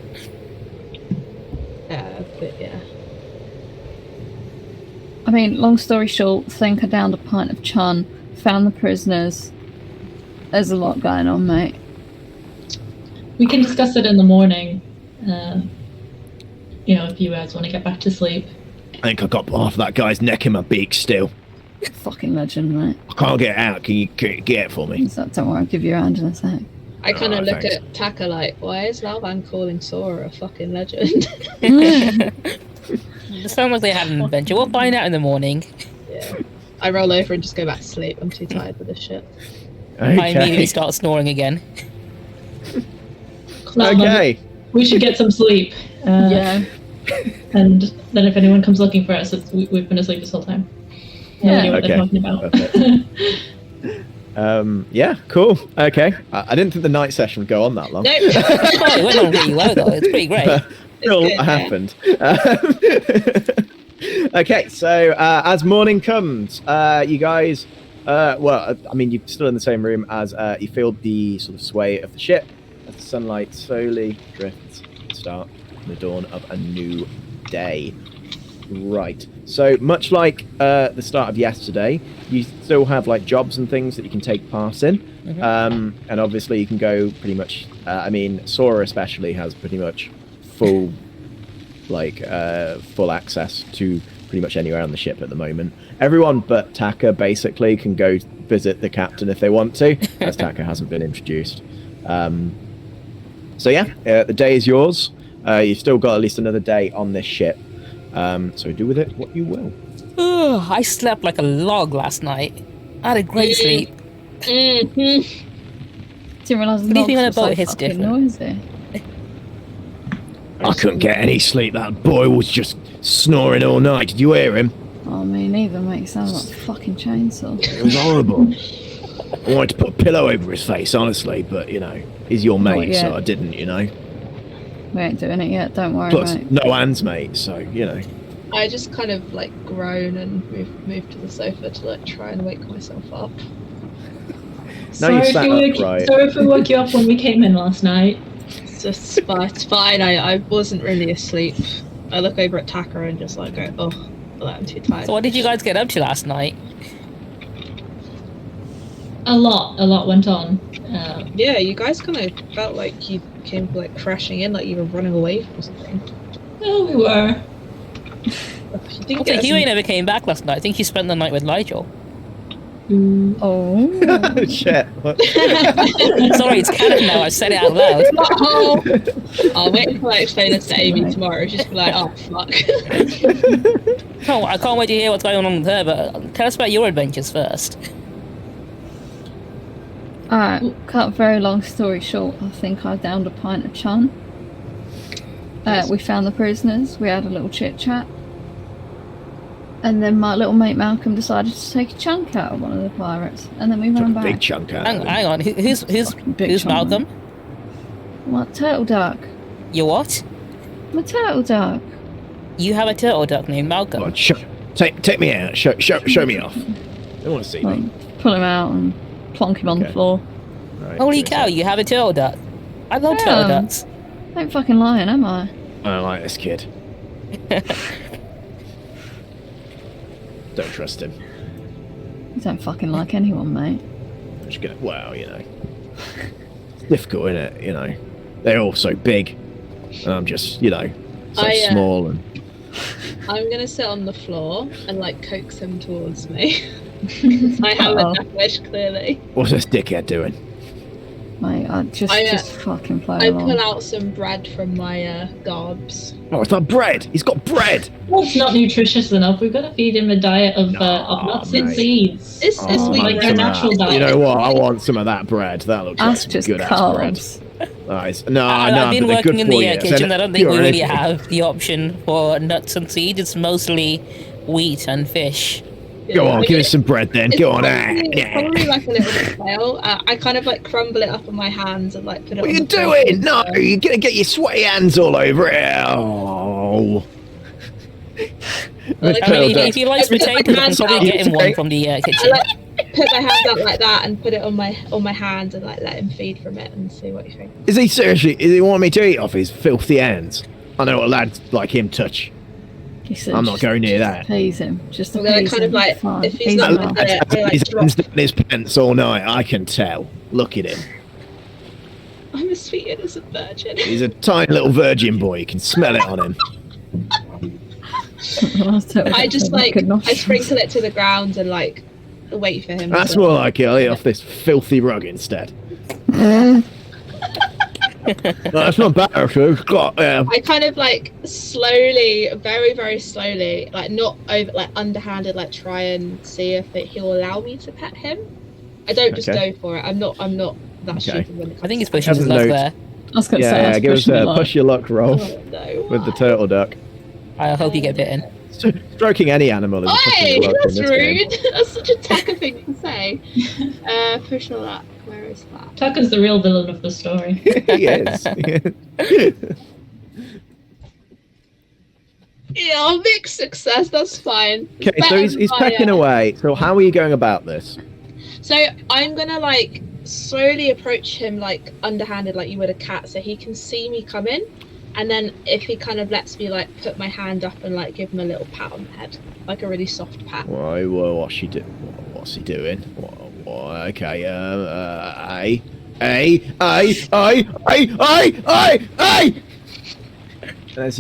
But yeah. I mean, long story short, think I downed a pint of chun, found the prisoners. There's a lot going on, mate. We can discuss it in the morning. If you guys want to get back to sleep. I think I got half that guy's neck in my beak still. Fucking legend, mate. I can't get it out. Can you get it for me? So, don't worry, I'll give you a hand in a sec. I kind of look thanks. at Taka like, why is LaoBan calling Sora a fucking legend? It sounds like they had an adventure. We'll find out in the morning. Yeah. I roll over and just go back to sleep. I'm too tired for this shit. I immediately start snoring again. Okay. We should get some sleep. Yeah. And then if anyone comes looking for us, we've been asleep this whole time. Yeah. Know what they're talking about. Yeah, cool. Okay. I didn't think the night session would go on that long. No. Oh, it went on really well though. It's pretty great. Still good, yeah. happened. Okay, so as morning comes, you guys, well, I mean, you're still in the same room as you feel the sort of sway of the ship as the sunlight slowly drifts to the start of the dawn of a new day. Right. So much like the start of yesterday, you still have like jobs and things that you can take part in, and obviously you can go pretty much. I mean, Sora especially has pretty much full, full access to pretty much anywhere on the ship at the moment. Everyone but Taka basically can go visit the captain if they want to, as Taka hasn't been introduced. So yeah, the day is yours. You've still got at least another day on this ship. So do with it what you will. I slept like a log last night. I had a great sleep. Didn't realise the Anything on a knobs were boat so hits fucking different. noisy. I couldn't get any sleep. That boy was just snoring all night. Did you hear him? Oh, me neither, mate. It sounds like a fucking chainsaw. It was horrible. I wanted to put a pillow over his face, honestly, but you know, he's your mate, so I didn't, you know. We ain't doing it yet, don't worry, Plus, mate. no hands, mate, so you know. I just kind of like groan and move to the sofa to like try and wake myself up. Now you sat up, right? Sorry if we woke you up when we came in last night. It's fine. I wasn't really asleep. I look over at Taka and just like go, oh, well, I'm too tired. So what did you guys get up to last night? A lot went on. Yeah, you guys kind of felt like you came like crashing in, like you were running away from something. Well, we were. You didn't I get think us you ain't never came back last night. I think you spent the night with Nigel. Oh. Shit. What? Sorry, it's canon now. I said it out loud. I'll wait until I explain this to Amy tomorrow. Just be like, oh fuck. Oh, I can't wait to hear what's going on with her, but tell us about your adventures first. Alright, cut a very long story short, I think I downed a pint of chun. We found the prisoners, we had a little chit chat. And then my little mate Malcolm decided to take a chunk out of one of the pirates. And then we ran back. Big chunk out. Hang on. Who's Big chunk, Malcolm? My turtle duck. You what? My turtle duck. You have a turtle duck named Malcolm. Come on, take me out. Show me off. They want to see me. Pull him out and plonk him on the Okay. floor. Right, Holy give me a cow, sec. you have a turtle duck. I love turtle ducks. Ain't fucking lying, am I? I don't like this kid. Don't trust him. You don't fucking like anyone, mate. I'm just gonna, well, you know. It's difficult, isn't it? You know. They're all so big. And I'm just, you know, so small and I'm gonna sit on the floor and like coax him towards me. I have a death wish, clearly. what's this dickhead doing? Mate, just fucking play I along. pull out some bread from my garbs. Oh, it's not bread. He's got bread. Well, it's not nutritious enough. We've got to feed him a diet of nuts and mate. seeds. It's sweet like bread. a natural diet. You know what? I want some of that bread. That looks That's like just good ass bread. carbs. Nice. No, I've been but they're working good in for the you. kitchen. I don't think we Pure really energy. have the option for nuts and seeds. It's mostly wheat and fish. Go on, give us some bread then. It's Go on. probably like a little bit stale. I kind of like crumble it up in my hands and like put it What on are you the floor. doing? No, you're gonna get your sweaty hands all over it. Oh. Like, I mean, if he likes I put my potatoes, I can hands probably out. get him one from the I kitchen. like put my hands out like that and put it on my hands and like let him feed from it and see what he thinks. Is he seriously? Is he wanting me to eat off his filthy hands? I know what lads like him touch. He said, I'm not going near that. Appease him. Just I'm gonna appease kind him. of like, Fine. if he's Appease not him like up. that, I like His drop. hands down his pants all night. I can tell. Look at him. I'm a sweet innocent virgin. He's a tiny little virgin boy. You can smell it on him. I just like I sprinkle it to the ground and like wait for him. That's to... more like it. I'll eat off this filthy rug instead. No, that's not bad. Actually. It's got, I kind of like slowly, very very slowly, like not over, like underhanded, like try and see if he'll allow me to pet him. I don't just Okay. go for it. I'm not that Okay. stupid when it comes I think he's to pushing his Hasn't luck note. there. I was going to say, yeah, that's give us pushing a the luck. push your luck roll Oh, no. with the turtle duck. I hope you get bitten. Stroking any animal is a pushing Oi, your luck in that's this game. rude. That's such a Taka thing to say. Push all that. Where is that? Tucker's the real villain of the story. He is. Yeah, mixed success. That's fine. Okay, so Better he's than my, pecking away. So how are you going about this? So I'm gonna like slowly approach him like underhanded, like you would a cat, so he can see me coming. And then if he kind of lets me like put my hand up and like give him a little pat on the head, like a really soft pat. Why? What's he doing? What's he doing? Okay. As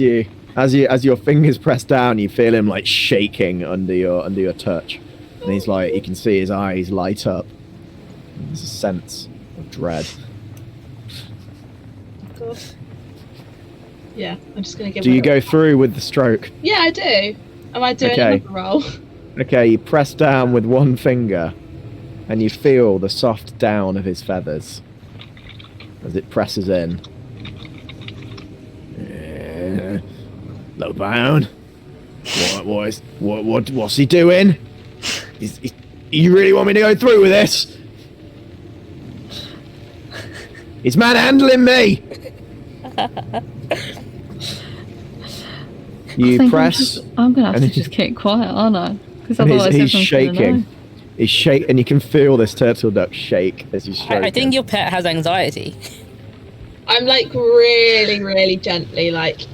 your fingers press down, you feel him like shaking under your touch, and he's like, you can see his eyes light up. There's a sense of dread. God. Yeah, I'm just gonna give. Do you go through with the stroke? Yeah, I do. Am I doing Okay. another roll? Okay, you press down with one finger, and you feel the soft down of his feathers as it presses in. LaoBan, what's he doing? You really want me to go through with this? He's manhandling me. You press. I'm gonna have and to he- just keep quiet, aren't I? Because and otherwise he's everyone's gonna shaking. know. He's and you can feel this turtle duck shake as he's stroking. I think your pet has anxiety. I'm like really, really gently, like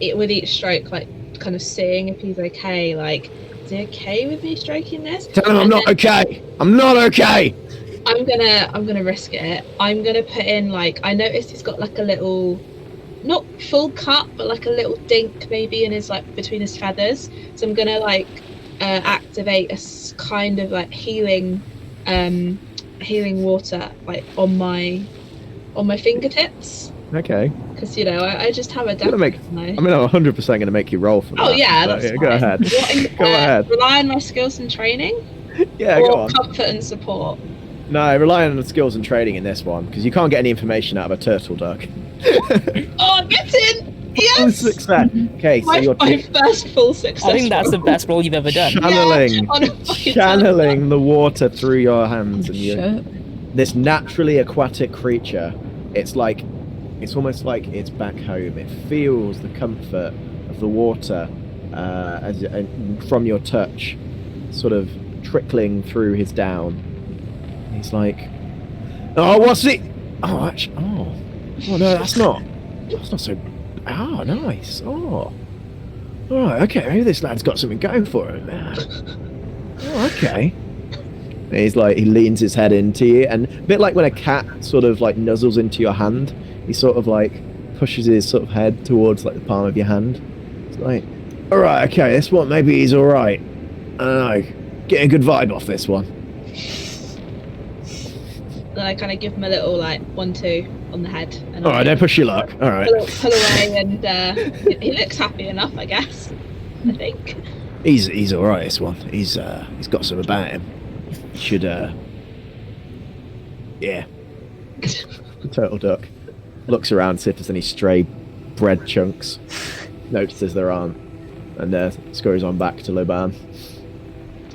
it with each stroke, like kind of seeing if he's okay. Like, is he okay with me stroking this? Tell him I'm And not then okay. I'm not okay. I'm gonna risk it. I'm gonna put in like, I noticed he's got like a little, not full cut, but like a little dink maybe in his like between his feathers. So I'm gonna like activate a kind of like healing water like on my fingertips, Okay. because you know I just have a I'm gonna make. no. I'm 100% gonna make you roll for that. Oh yeah, but that's go fine. ahead. What, Go ahead. Rely on my skills and training, Yeah, or go on. comfort and support. No, I rely on the skills and trading in this one because you can't get any information out of a turtle duck. Oh, get in! Full Yes! success. Okay, so My you're first full success. I think that's the best roll you've ever done. channeling, on a fucking channeling the water through your hands, and you. Shit. This naturally aquatic creature. It's almost like it's back home. It feels the comfort of the water from your touch, sort of trickling through his down. He's like, oh, what's it? Oh, actually, oh no, that's not so. Oh, nice. Oh, all right, okay. Maybe this lad's got something going for him. Oh, okay. And he's like, he leans his head into you, and a bit like when a cat sort of like nuzzles into your hand, he sort of like pushes his sort of head towards like the palm of your hand. It's like, all right, okay, this one maybe he's all right. I don't know, getting a good vibe off this one. Then I kind of give him a little like 1-2 on the head. And All right, don't push your luck. All right, pull away, and he looks happy enough, I guess. I think. he's all right. This one, he's got some about him. Should yeah. The turtle duck looks around, see if there's any stray bread chunks. Notices there aren't, and scurries on back to LaoBan.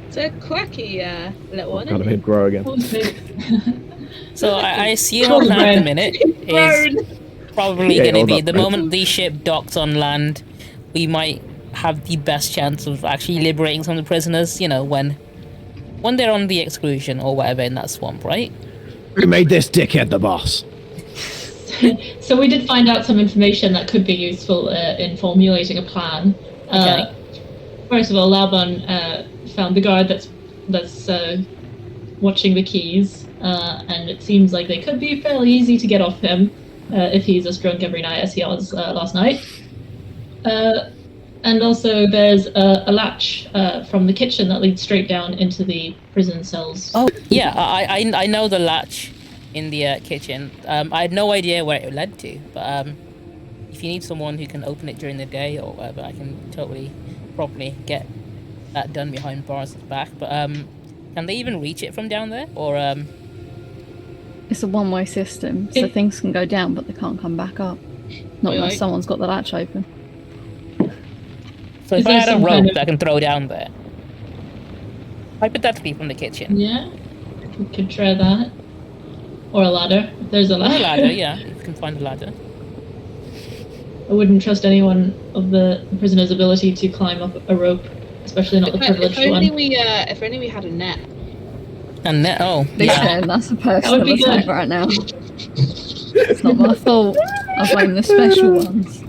It's a quirky little one. Kind of Isn't him grow again. So I assume on land at the minute is probably Yeah, going to all be that the bread. moment the ship docks on land, we might have the best chance of actually liberating some of the prisoners. You know, when they're on the exclusion or whatever in that swamp, right? Who made this dickhead the boss? So we did find out some information that could be useful in formulating a plan. Okay. First of all, LaoBan found the guard that's watching the keys, and it seems like they could be fairly easy to get off him if he's as drunk every night as he was last night. And also there's a latch from the kitchen that leads straight down into the prison cells. Oh yeah, I know the latch in the kitchen. I had no idea where it led to, but if you need someone who can open it during the day or whatever, I can probably get that done behind bars at the back. But can they even reach it from down there, or It's a one-way system, so things can go down, but they can't come back up. Not unless Right. someone's got the latch open. so if Is I there had a some rope kind of- that I can throw down there? Hypothetically from the kitchen. Yeah, we could try that. Or a ladder. If there's a Or ladder. a ladder, yeah. You can find a ladder. I wouldn't trust anyone of the prisoner's ability to climb up a rope, especially not the privileged if only one. if only we had a net. And then, oh, Listen, yeah. that's a That personal would be attack good. right now. It's not my fault. I blame the special ones.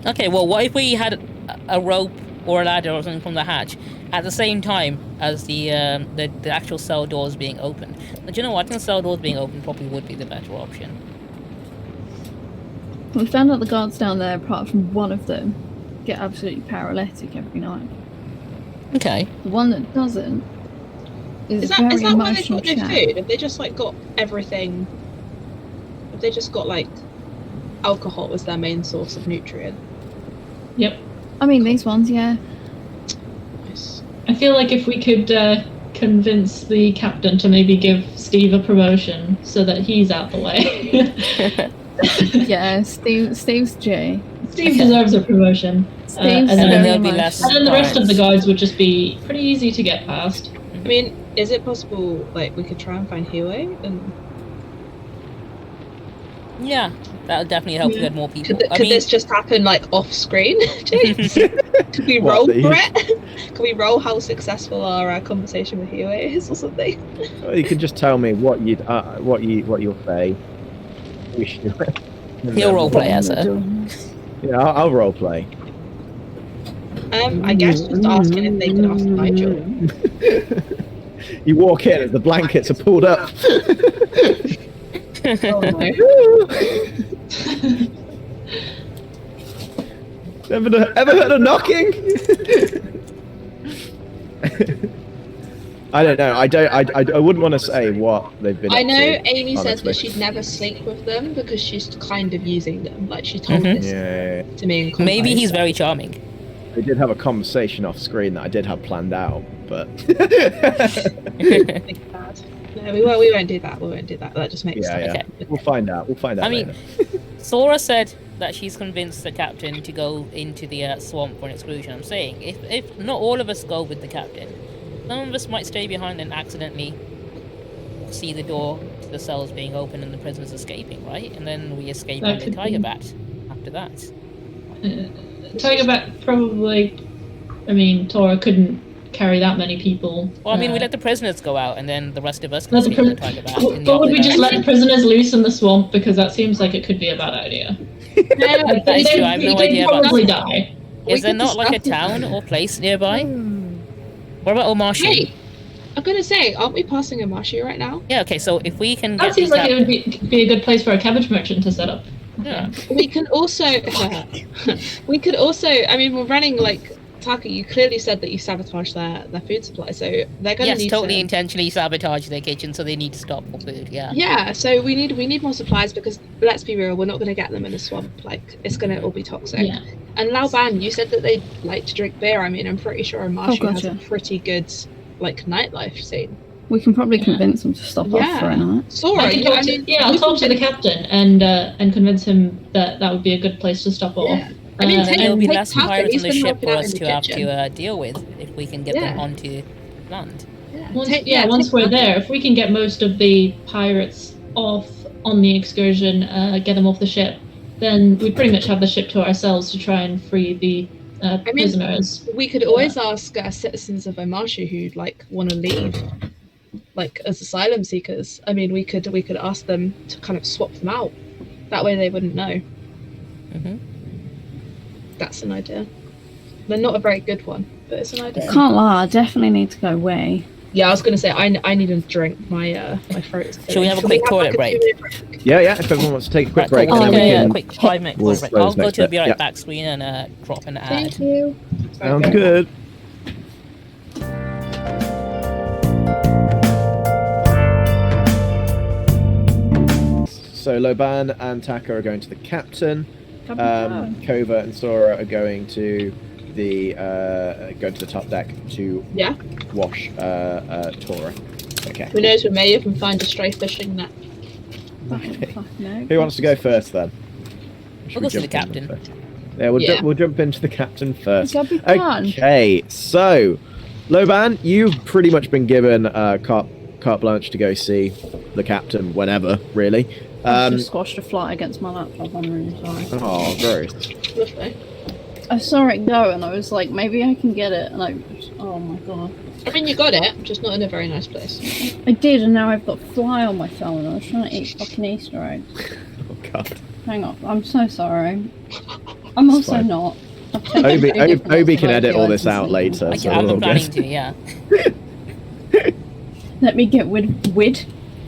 Okay, well, what if we had a rope or a ladder or something from the hatch at the same time as the actual cell doors being opened? But you know what? I think cell doors being opened probably would be the better option. We found out the guards down there, apart from one of them, get absolutely paralytic every night. Okay. The one that doesn't is Is very that why they've emotional got no chat. food? Have they just like got everything? Have they just got like alcohol as their main source of nutrient? Yep. I mean, these ones, yeah. Nice. I feel like if we could convince the captain to maybe give Steve a promotion so that he's out the way. Yeah, Steve's G. Steve deserves a promotion. Steve's and then very there'll be emotional. less- And then the rest of the guards would just be pretty easy to get past. I mean, is it possible like we could try and find Huey and Yeah, that would definitely help to Yeah. get more people. could this just happen like off screen, James? Could we What, roll that you- for it? Could we roll how successful our conversation with Huey is or something? You can just tell me what you'll say. He'll roleplay as her. Yeah, I'll roleplay. I guess just asking if they could ask Nigel. You walk in and the blankets are pulled up. Oh no. Ever heard of knocking? I don't know. I wouldn't want to say what they've been. I up know to, Amy says honestly. that she'd never sleep with them because she's kind of using them. Like she told Mhm. this Yeah, to me in confidence. Maybe he's very charming. we did have a conversation off screen that I did have planned out, but Big bad. No, we won't do that. We won't do that. That just makes yeah, sense. yeah. Okay. We'll find out. We'll find out. I mean, later. Sora said that she's convinced the captain to go into the swamp for an exclusion. I'm saying, if not all of us go with the captain, some of us might stay behind and accidentally see the door to the cells being open and the prisoners escaping, right? And then we escape That on the could Tiger be. Bat after that. Tiger Bat probably. I mean, Tora couldn't carry that many people. Well, I mean, we let the prisoners go out, and then the rest of us can Let the escape in the pri- Tiger Bat. in the But would we opposite just let direction. prisoners loose in the swamp? Because that seems like it could be a bad idea. That is true. I have no They'd idea about probably that. die. Is there could not like a discuss it. town or place nearby? What about Omashi? Hey, I'm gonna say, aren't we passing a marshy right now? Yeah, okay, so if we can That get seems the like it would be a good place for a cabbage merchant to set up. Yeah. We can also, we could also. I mean, we're running like Taka. You clearly said that you sabotaged their food supply, so they're gonna Yes, need totally to. intentionally sabotage their kitchen, so they need to stop for food. Yeah. Yeah, so we need more supplies because let's be real, we're not gonna get them in a swamp. Like it's gonna all be toxic. Yeah. And LaoBan, you said that they like to drink beer. I mean, I'm pretty sure Marshy has a gotcha. pretty good like nightlife scene. We can probably convince them to stop off for a night. Sora, I can talk to, I'll talk to the captain and convince him that that would be a good place to stop off. Yeah. I mean, Uh, take- And there'll be take less Taka, pirates he's on the been ship helping for out us in to the have kitchen. to deal with if we can get them Yeah. onto land. Once, Take- once take we're Taka. there, if we can get most of the pirates off on the excursion, get them off the ship, then we pretty much have the ship to ourselves to try and free the mean, prisoners. We could always ask citizens of Omashi who like want to leave, like as asylum seekers. I mean, we could ask them to kind of swap them out. That way, they wouldn't know. Hmm. That's an idea. They're not a very good one, but it's an idea. Can't lie, I definitely need to go wee. Yeah, I was gonna say I need a drink. My my throat's. Shall we have a quick toilet break? Yeah, yeah. If everyone wants to take a quick Right, break, cool. and We'll then take we a can. quick 5 minute we'll break. close I'll go next to the bit. be right Yeah. back screen and drop an ad. Thank you. Sounds good. So LaoBan and Taka are going to the captain. Kova and Sora are going to the top deck to Yeah. wash Tora. Okay. Who knows? We may even find a stray fishing net. Who wants to go first then? Should We'll we go to the jump in captain. first? Yeah, we'll Yeah. we'll jump into the captain first. That'd be fun. Okay, so LaoBan, you've pretty much been given carte blanche to go see the captain whenever, really. I've just squashed a fly against my laptop. I'm really sorry. Oh, gross. Lovely. I saw it go and I was like, maybe I can get it. And oh my god. I mean, you got it, just not in a very nice place. I did, and now I've got fly on my phone. I was trying to eat fucking Easter eggs. Oh, God. Hang on, I'm so sorry. I'm also fine. not. Obi can edit all this out later. So I'm we're all planning good. to, yeah. Let me get with.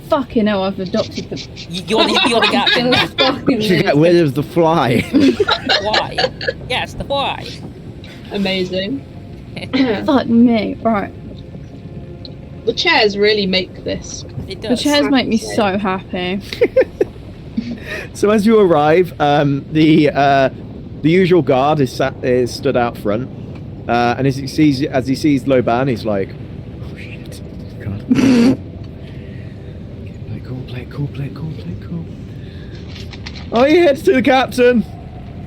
Fucking hell, I've adopted the. You're the captain. Fucking You get rid of the fly. Why? Yes, the why. Amazing. Fuck me. Right. The chairs really make this. It The does. chairs make me so happy. So as you arrive, the usual guard is stood out front, and as he sees LaoBan, he's like, "Oh shit, God." Play cool. Oh, you head to the captain.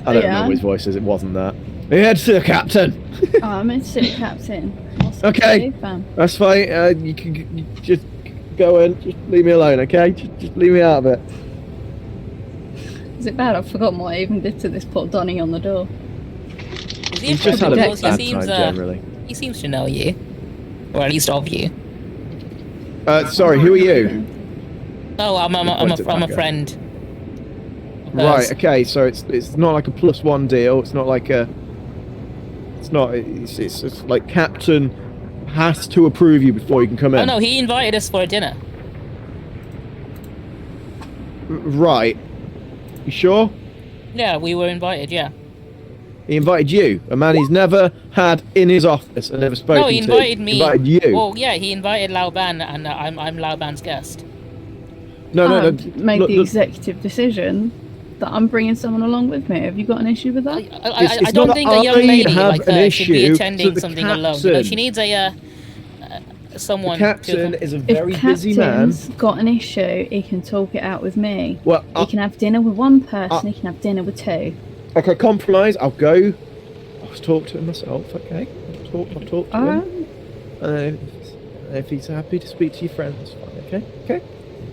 I don't remember his voice is. It wasn't that. You head to the captain. Oh, I'm a silly captain. Okay, that's fine. You can just go in. Just leave me alone, okay? Just leave me out of it. Is it bad? I've forgotten what I even did to this poor Donny on the door. He's just had a bad time generally. He seems to know you, or at least of you. Sorry, who are you? Oh, I'm a friend. of hers. Right. Okay. So it's not like a +1 deal. It's not like a. It's like captain has to approve you before you can come in. Oh no, he invited us for a dinner. Right. You sure? Yeah, we were invited. Yeah. He invited you, a man he's never had in his office and never spoken to. No, he invited me. Invited you. Well, yeah, he invited LaoBan, and I'm LaoBan's guest. No. Made Look, the executive decision that I'm bringing someone along with me. Have you got an issue with that? I don't think a young lady like her should be attending the something alone. You know, captain- she needs someone. The captain to... is a If very busy man. captain's got an issue, he can talk it out with me. Well, He can have dinner with one person, he can have dinner with two. okay, compromise. I'll go. I'll talk to him myself. Okay, I'll talk to him. If he's happy to speak to your friends, fine. Okay.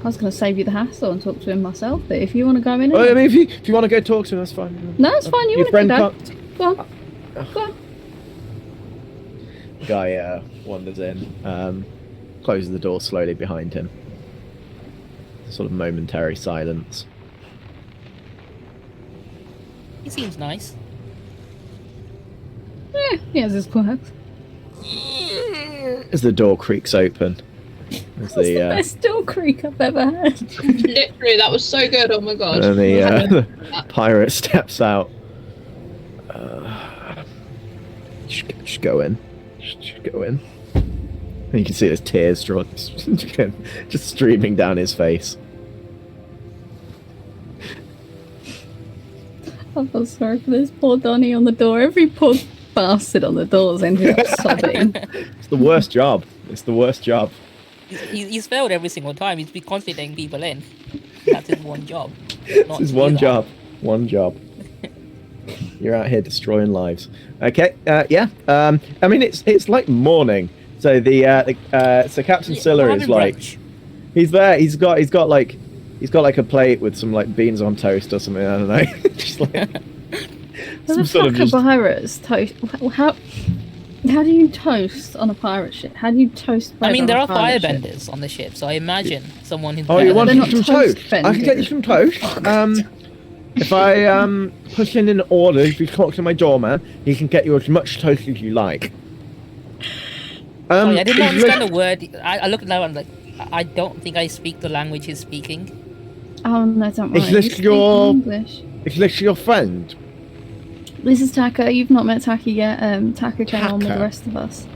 I was going to save you the hassle and talk to him myself, but if you want to go in... Oh, I mean, if you want to go talk to him, that's fine. No, it's fine, you Your want to friend go. can't. Go on. Go on. Guy wanders in, closes the door slowly behind him. Sort of momentary silence. He seems nice. Yeah, he has his quirks. As the door creaks open. As That's the best door creak I've ever had. Literally, that was so good. Oh my god. and the pirate steps out. Just go in. Just go in. And you can see there's tears just streaming down his face. I feel sorry for this poor Donny on the door. Every poor bastard on the door's ended up sobbing. It's the worst job. It's the worst job. He's failed every single time. He's been constantly letting people in. That's his one job. This is one job. One job. You're out here destroying lives. Okay. Yeah. I mean, it's like morning. So so Captain Scylla is like, he's there. He's got like a plate with some like beans on toast or something. I don't know. Just like Some sort of just... pirates toast. How do you toast on a pirate ship? How do you toast bread? I mean, on there a are pirate firebenders ship? on the ship, so I imagine someone who's. Oh, you want They're some not toast? toast I can get you some toast. If I push in an order, if you talk to my doorman, he can get you as much toast as you like. Sorry, I didn't understand the word. I looked at that and I'm like, I don't think I speak the language he's speaking. Oh no, don't worry. Is this You speak your- English? Is this your friend? This is Taka. You've not met Taka yet. Taka came on with the Taka? rest of us.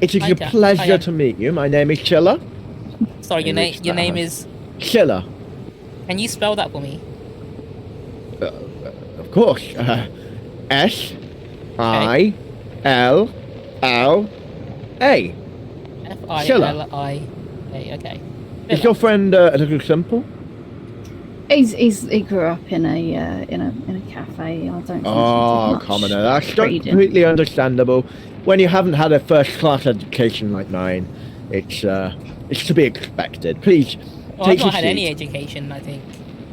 It is Hi, a Jack. pleasure Hiya. to meet you. My name is Chilla. Sorry, your English name style. is. Chilla. Can you spell that for me? Of course. S-I-L-L-A. F-I-L-I-A. Okay. Is your friend a little simple? He grew up in a cafe. I don't think Oh, he did much commoner. That's reading. completely understandable. when you haven't had a first-class education like mine, it's to be expected. Please, Well, I've take your not had seat. any education, I think.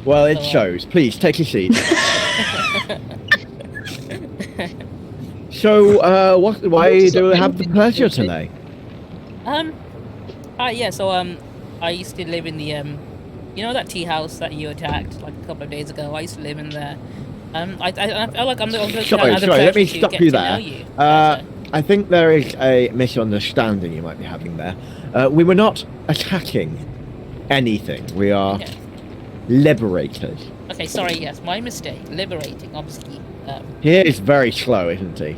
Well, it So, shows. Please, take your seat. So, why do we have the pleasure today? Yeah, so, I used to live in the, you know that tea house that you attacked, like, a couple of days ago? I used to live in there. I feel like I'm the only person that has a Sorry, let me pleasure to stop get you to there. know you. Yeah, so- I think there is a misunderstanding you might be having there. We were not attacking anything. We are Okay. liberators. Okay, sorry, yes, my mistake. Liberating, obviously. He is very slow, isn't he?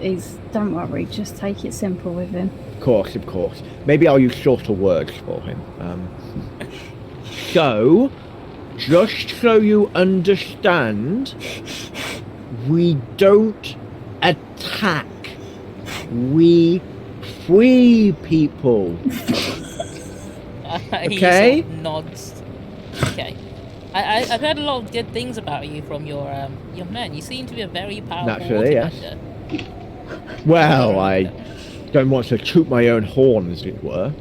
He's. Don't worry, just take it simple with him. Of course, of course. Maybe I'll use shorter words for him. So, just so you understand, we don't attack. We free people. He Okay. sort of nods. Okay. I've heard a lot of good things about you from your men. You seem to be a very powerful Naturally, yes. waterbender. Well, I don't want to toot my own horn, as it were,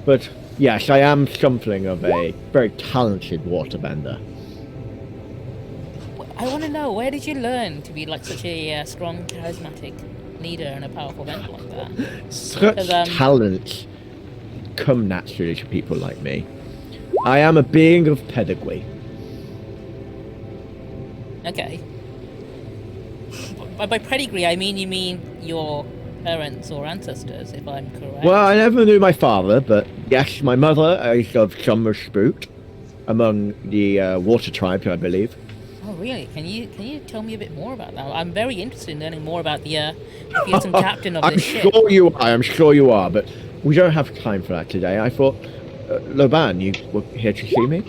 but yes, I am something of a very talented waterbender. I want to know, where did you learn to be like such a strong, charismatic leader and a powerful bender like that? Such 'Cause, talents come naturally to people like me. I am a being of pedigree. Okay. By pedigree, I mean you mean your parents or ancestors, if I'm correct. Well, I never knew my father, but yes, my mother is of some repute among the water tribe, I believe. Oh, really? Can you tell me a bit more about that? I'm very interested in learning more about the fearsome captain of I'm this ship. sure you are. I'm sure you are, but we don't have time for that today. I thought, LaoBan, you were here to see me,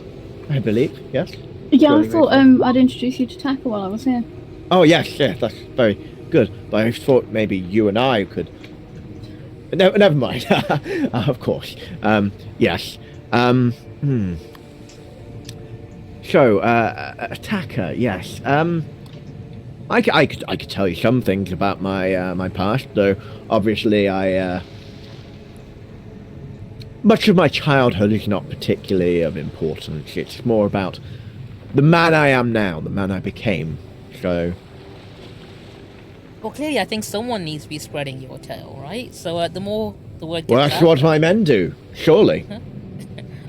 I believe. Yes. Yeah, I Surely thought makes I'd introduce you to Taka while I was here. Oh yes, that's very good. But I thought maybe you and I could. No, never mind. Of course. Yes. So, attacker. Yes. I could tell you some things about my my past, though. Obviously, much of my childhood is not particularly of importance. It's more about the man I am now, the man I became. So. Well, clearly, I think someone needs to be spreading your tale, right? So the more the word gets Well, that's out what there- my men do, surely.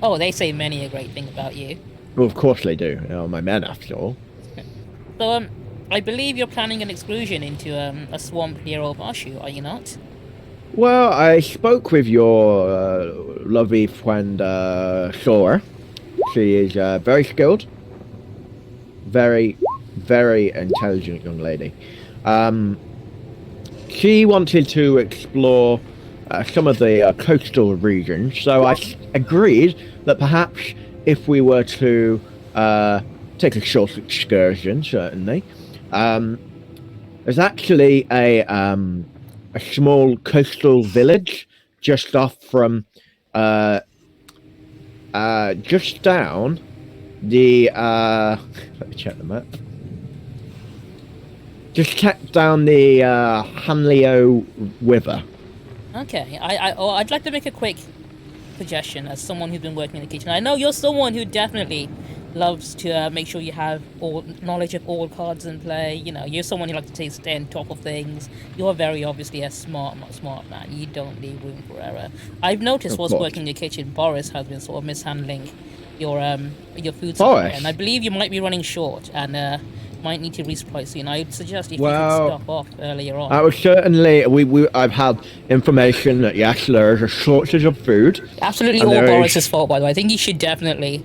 Oh, they say many a great thing about you. Well, of course they do. They are my men, after all. So I believe you're planning an excursion into a swamp near Old Marshu, are you not? Well, I spoke with your lovely friend Sora. She is very skilled, very, very intelligent young lady. She wanted to explore some of the coastal regions, so I agreed that perhaps if we were to take a short excursion, certainly, there's actually a small coastal village just off from just down the let me check the map. Just check down the Hanleo River. Okay, I'd like to make a quick suggestion as someone who's been working in the kitchen. I know you're someone who definitely loves to make sure you have all knowledge of all cards in play. You know, you're someone who likes to stay on top of things. You're very obviously a smart man. You don't leave room for error. I've noticed Of whilst course. working in the kitchen, Boris has been sort of mishandling your food supply, Boris? and I believe you might be running short and might need to resupply soon. I'd suggest if you Well, could stop off earlier on. I was certainly I've had information that yes, there is a shortage of food. Absolutely And all there is- Boris's fault, by the way. I think you should definitely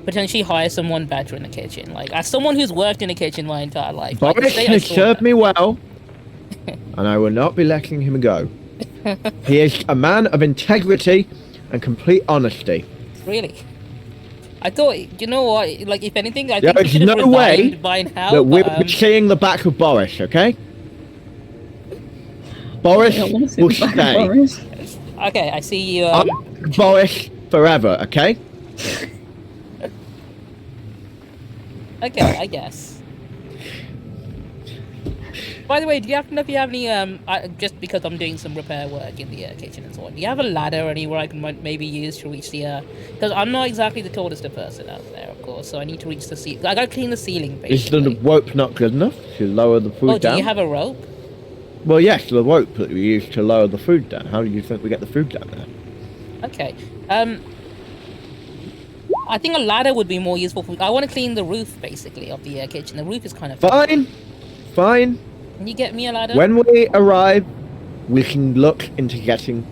potentially hire someone better in the kitchen. Like, as someone who's worked in the kitchen my entire life, I can Boris say I has saw served that. me well, and I will not be letting him go. He is a man of integrity and complete honesty. Really? I thought, you know what? Like, if anything, I There think you is should have no way resigned by now. that we'll but, be seeing the back of Boris, okay? Boris I don't want to see will the back of stay. Boris. okay, I see you. I'm Boris forever, okay? Okay, I guess. By the way, do you happen to know if you have any just because I'm doing some repair work in the kitchen and so on? Do you have a ladder anywhere I can maybe use to reach the? Because I'm not exactly the tallest person out there, of course. So I need to reach the ceiling. I gotta clean the ceiling. Basically. Is the rope not good enough to lower the food down? Oh, do you have a rope? Well, yes, the rope that we use to lower the food down. How do you think we get the food down there? Okay. I think a ladder would be more useful. I want to clean the roof, basically, of the kitchen. The roof is kind of... Fine. Can you get me a ladder? When we arrive, we can look into getting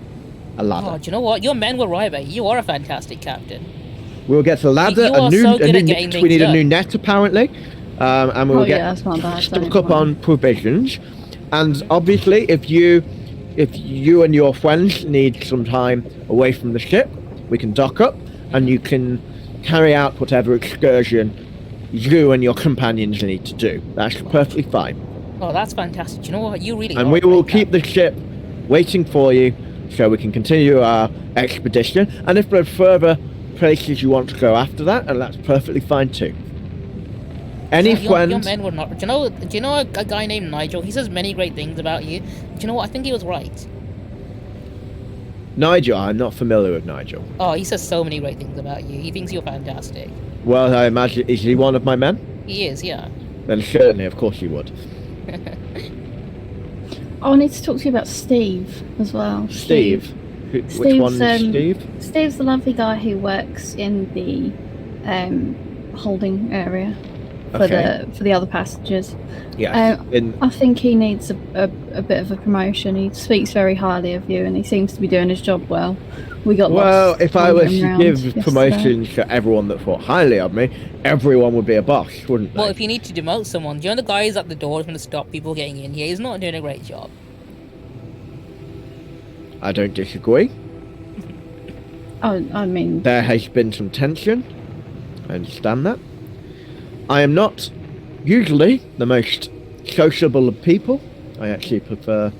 a ladder. Oh, do you know what? Your men were right, mate. You are a fantastic captain. We'll get a ladder, a new net. We need a new net, apparently. And we'll that's not bad. stock up on provisions. And obviously, if you and your friends need some time away from the ship, we can dock up, and you can carry out whatever excursion you and your companions need to do. That's perfectly fine. Oh, that's fantastic. Do you know what? You really And we will keep the ship waiting for you so we can continue our expedition. And if there are further places you want to go after that, and that's perfectly fine too. Any friends? Your men were not... Do you know a guy named Nigel? He says many great things about you. Do you know what? I think he was right. Nigel? I'm not familiar with Nigel. Oh, he says so many great things about you. He thinks you're fantastic. Well, I imagine... Is he one of my men? He is, yeah. Then certainly, of course you would. Oh, I need to talk to you about Steve as well. Steve? Which one is Steve? Steve's the lovely guy who works in the holding area for the other passengers. Yeah. I think he needs a bit of a promotion. He speaks very highly of you, and he seems to be doing his job well. We got if I was to give promotions to everyone that thought highly of me, everyone would be a boss, wouldn't they? Well, if you need to demote someone, do you know the guy who's at the door is going to stop people getting in here? He's not doing a great job. I don't disagree. Oh, I mean... There has been some tension. I understand that. I am not usually the most sociable of people. I actually prefer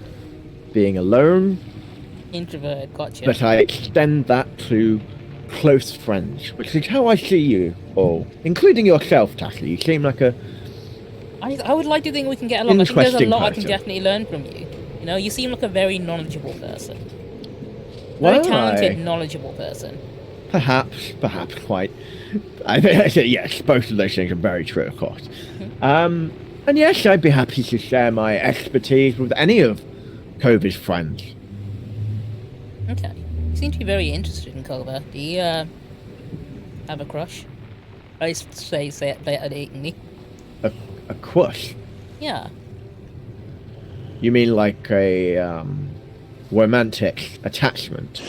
being alone. Introvert, gotcha. But I extend that to close friends, which is how I see you all, including yourself, Tackle. You seem like a... I would like to think we can get along. I think there's a lot I can person. definitely learn from you. You know, you seem like a very knowledgeable person. Well, Very talented, knowledgeable person. Perhaps quite. I think, yes, both of those things are very true, of course. And yes, I'd be happy to share my expertise with any of Kova's friends. Okay. You seem to be very interested in Kova. Do you have a crush? I say it blatantly. A crush? Yeah. You mean like a romantic attachment?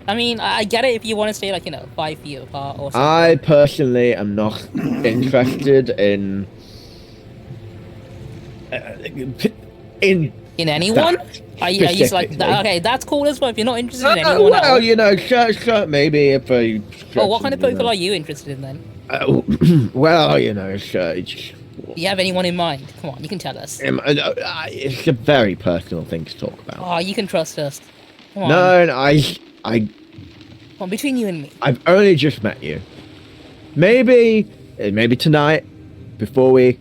I mean, I get it if you want to stay, like, 5 feet apart or something. I personally am not interested in anyone? Are you just like, okay, that's cool as well. If you're not interested in anyone well, else. sure, maybe if I... Oh, what kind of people are you interested in then? Well, it's Do you have anyone in mind? Come on, you can tell us. It's a very personal thing to talk about. Oh, you can trust us. Come on. No, Come on, between you and me. I've only just met you. Maybe tonight, before we,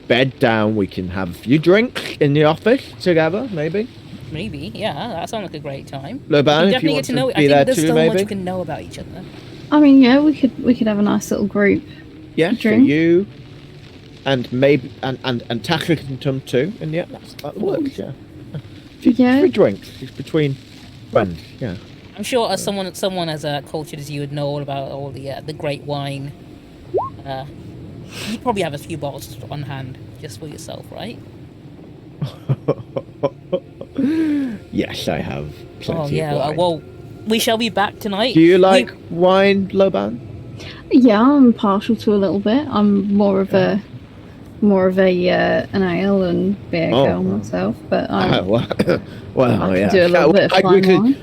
bed down, we can have a few drinks in the office together, maybe. Maybe, yeah, that sounds like a great time. LaoBan, if you want to be there too, maybe. I think there's so much you can know about each other. I mean, yeah, we could have a nice little group. Yeah, so drink. you and maybe and Taka can come too, and yeah, that works. Yeah, three drinks between friends. Yeah, I'm sure as someone as cultured as you would know all about all the great wine. You probably have a few bottles on hand just for yourself, right? Yes, I have plenty Oh yeah, of wine. well, we shall be back tonight. Do you like wine, LaoBan? Yeah, I'm partial to a little bit. I'm more of an ale and beer girl myself, but I can do a little bit of fine wine.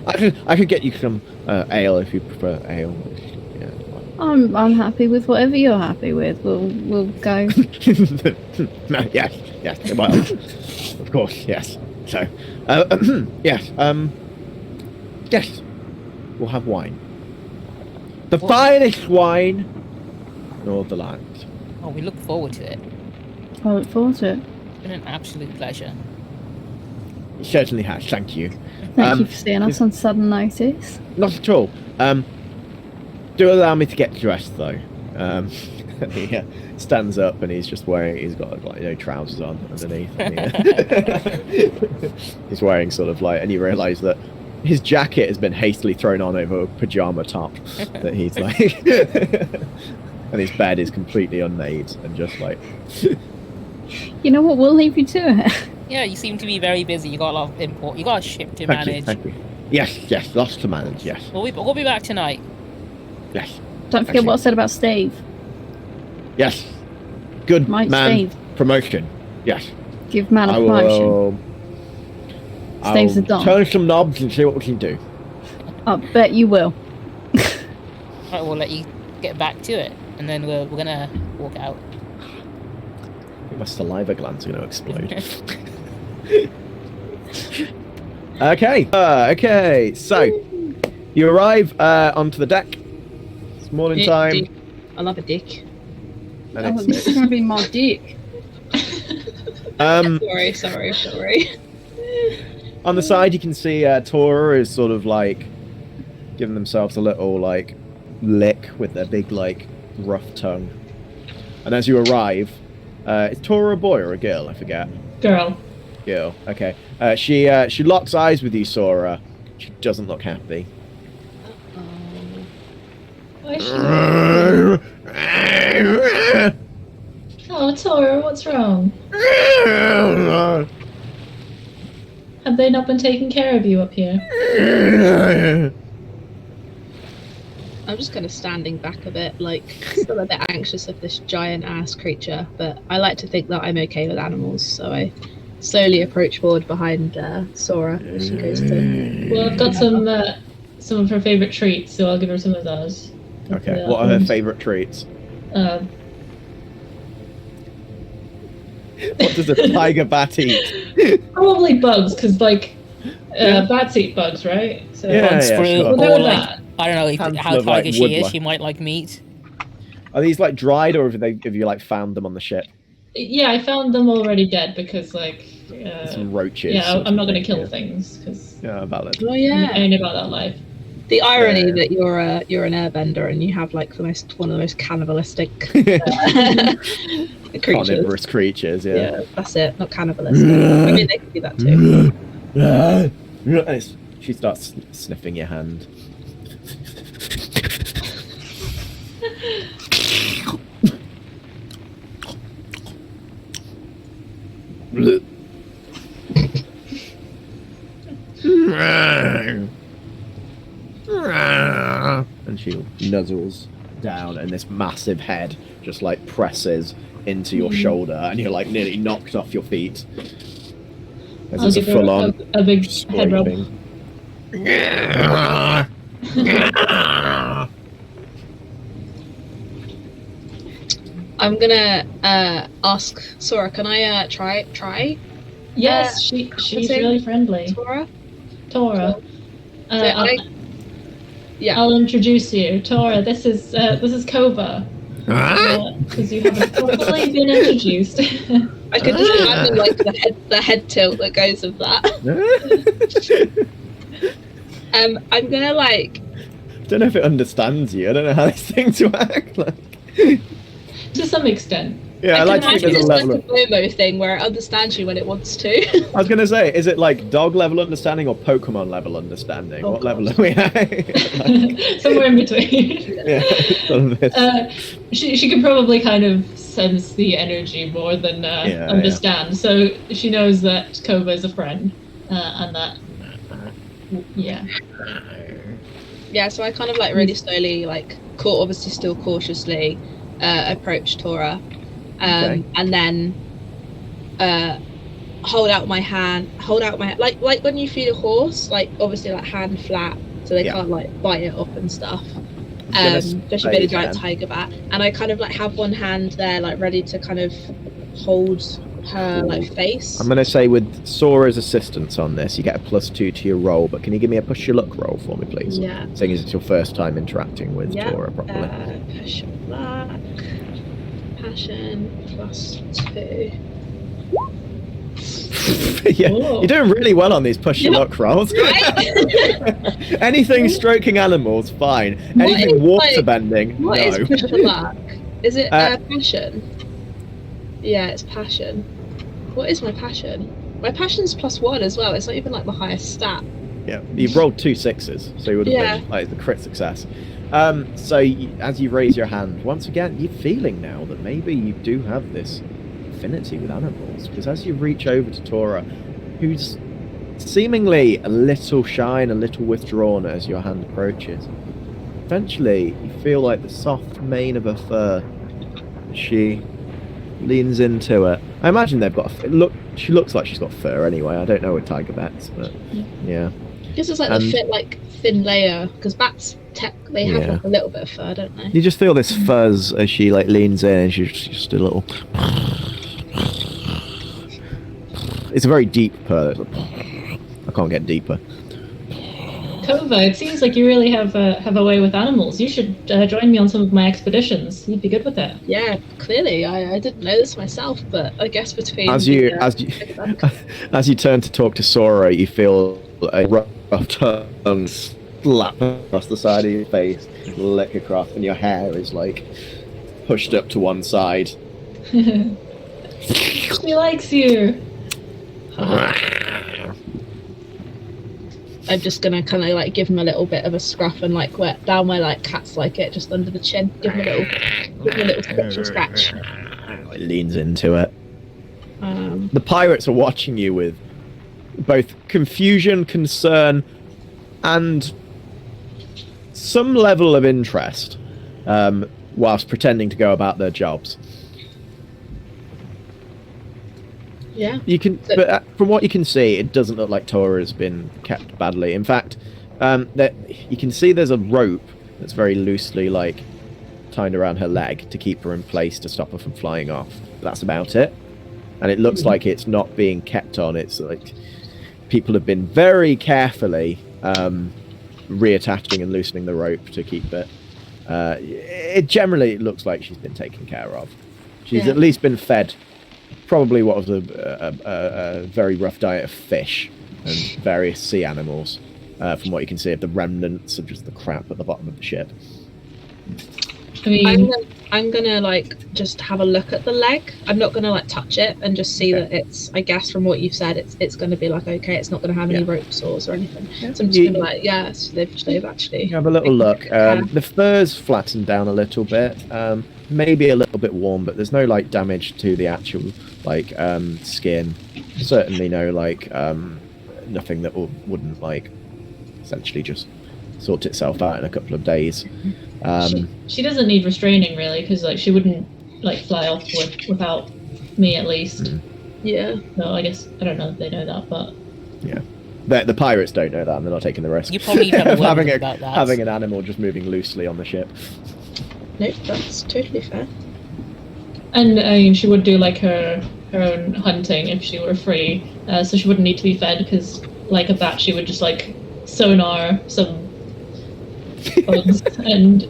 I could get you some ale if you prefer ale. Yeah. I'm happy with whatever you're happy with. We'll go. Yes. Well, of course, yes. So, yes. Yes, we'll have wine. The finest wine in all the land. Oh, we look forward to it. I look forward to it. It's been an absolute pleasure. It certainly has. Thank you. Thank you for seeing us on sudden notice. Not at all. Do allow me to get dressed though. He stands up and he's got like no trousers on underneath. He's wearing sort of like, and you realise that his jacket has been hastily thrown on over a pajama top that he's like, and his bed is completely unmade and just like. You know what? We'll leave you to it. Yeah, you seem to be very busy. You got a lot of import. You got a ship to manage. Thank you. Yes, lots to manage. Yes. We'll be back tonight. Yes. Don't forget what I said about Steve. Yes. Good Mike man. Steve. Promotion. Yes. Give man a promotion. Steve's the don. Turn some knobs and see what we can do. I bet you will. Alright, we'll let you get back to it, and then we're gonna walk out. My saliva glands are going to explode. Okay. So, you arrive onto the deck. It's morning time. Dick. I love a dick. And This is going to be my dick. Sorry. On the side, you can see Tora is sort of like giving themselves a little like lick with their big like rough tongue. And as you arrive, is Tora a boy or a girl? I forget. Girl. Girl. Okay. She locks eyes with you, Sora. She doesn't look happy. Why is she... Oh, Tora, what's wrong? Have they not been taking care of you up here? I'm just kind of standing back a bit, like, still a bit anxious of this giant-ass creature, but I like to think that I'm okay with animals, so I slowly approach forward behind Sora as she goes to... Well, I've got some of her favourite treats, so I'll give her some of those. Okay, what are her favourite treats? Um, What does a tiger bat eat? Probably bugs, because, like, bats eat bugs, right? So, Bugs, fruit, sure. We'll go or with like, that. I don't know Handful how of, like, tiger she is. woodland. She might like meat. Are these like dried, or have you like found them on the ship? Yeah, I found them already dead, because, like... Some roaches. yeah, I'm not going to something, kill things, because Yeah, valid. Oh I yeah, ain't about that life. the irony Yeah. that you're an airbender and you have like one of the most cannibalistic creatures. Carnivorous creatures, Yeah, that's it. Not cannibalistic. I mean, they could be that too. She starts sniffing your hand. And she nuzzles down, and this massive head just like presses into your shoulder, and you're like nearly knocked off your feet. As I'll it's a give her full-on a big head rub. scraping. I'm gonna ask Sora. Can I try Yes, she's what's her really friendly. Tora? Tora. So yeah. I'll introduce you. Tora, this is Kova. Because you haven't properly been introduced. I could just imagine like the head tilt that goes with that. I'm gonna like. I don't know if it understands you. I don't know how these things work. Like, To some extent. yeah, I like to think imagine there's a it's level like of. a Momo thing where it understands you when it wants to. I was gonna say, is it like dog level understanding or Pokemon level understanding? Oh, what God. level are we at? Somewhere in between. Yeah, sort of this. She can probably kind of sense the energy more than Yeah, understand. So she knows that Kova is a friend, and that yeah. Yeah, so I kind of like really slowly, like, obviously still cautiously, approach Tora, Okay. and then hold out my like when you feed a horse, like obviously like hand flat, so they Yeah. can't like bite it up and stuff. gonna Especially say being a giant then. tiger bat, and I kind of like have one hand there, like ready to kind of hold her like face. I'm gonna say with Sora's assistance on this, you get a +2 to your roll. But can you give me a push your luck roll for me, please? Yeah. Seeing as it's your first time interacting with Yeah. Tora properly. Push your luck. Passion +2. Yeah, Whoa. you're doing really well on these push your luck rolls. Anything stroking animals, fine. What Anything is, water like- bending, What no. is push your luck? Is it Uh, passion? Yeah, it's passion. What is my passion? My passion's +1 as well. It's not even like the highest stat. Yeah, you've rolled 2 6s, so you would have Yeah. been like the crit success. As you raise your hand, once again, you're feeling now that maybe you do have this affinity with animals, because as you reach over to Tora, who's seemingly a little shy and a little withdrawn as your hand approaches, eventually you feel like the soft mane of her fur. She leans into it. I imagine they've got she looks like she's got fur anyway. I don't know with tiger bats, but yeah. This is like the thin layer, because bats they have like a little bit of fur, don't they? You just feel this fuzz as she like leans in, and she's just a little. It's a very deep purr. I can't get deeper. Kova, it seems like you really have a way with animals. You should join me on some of my expeditions. You'd be good with it. Yeah, clearly. I didn't know this myself, but I guess between As you turn to talk to Sora, you feel a rough tongue slap across the side of your face, lick across, and your hair is like pushed up to one side. She likes you. I'm just gonna kind of like give him a little bit of a scruff and like wet down where like cats like it, just under the chin. Give him a little scratch. It leans into it. Um, The pirates are watching you with both confusion, concern, and some level of interest, whilst pretending to go about their jobs. yeah. You can, but from what you can see, it doesn't look like Tora has been kept badly. In fact, that you can see there's a rope that's very loosely like tied around her leg to keep her in place to stop her from flying off. That's about it, and it looks like it's not being kept on. It's like people have been very carefully reattaching and loosening the rope to keep it. It generally looks like she's been taken care of. She's at least been fed probably what was a very rough diet of fish and various sea animals, from what you can see of the remnants of just the crap at the bottom of the ship. I mean, I'm gonna like just have a look at the leg. I'm not gonna like touch it and just see that it's. I guess from what you've said, it's gonna be like okay. It's not gonna have any rope saws or anything. So I'm just gonna be like, yes, they've actually. Have a little look. The fur's flattened down a little bit. Maybe a little bit warm, but there's no like damage to the actual like skin. Certainly no like nothing that wouldn't like essentially just sort itself out in a couple of days. she doesn't need restraining really, because like she wouldn't like fly off without me at least. Yeah. So I guess I don't know if they know that, but Yeah. The pirates don't know that, and they're not taking the risk. You probably have a of word having about that. having an animal just moving loosely on the ship. Nope, that's totally fair. and I mean she would do like her own hunting if she were free, so she wouldn't need to be fed, because like a bat she would just like sonar some bugs and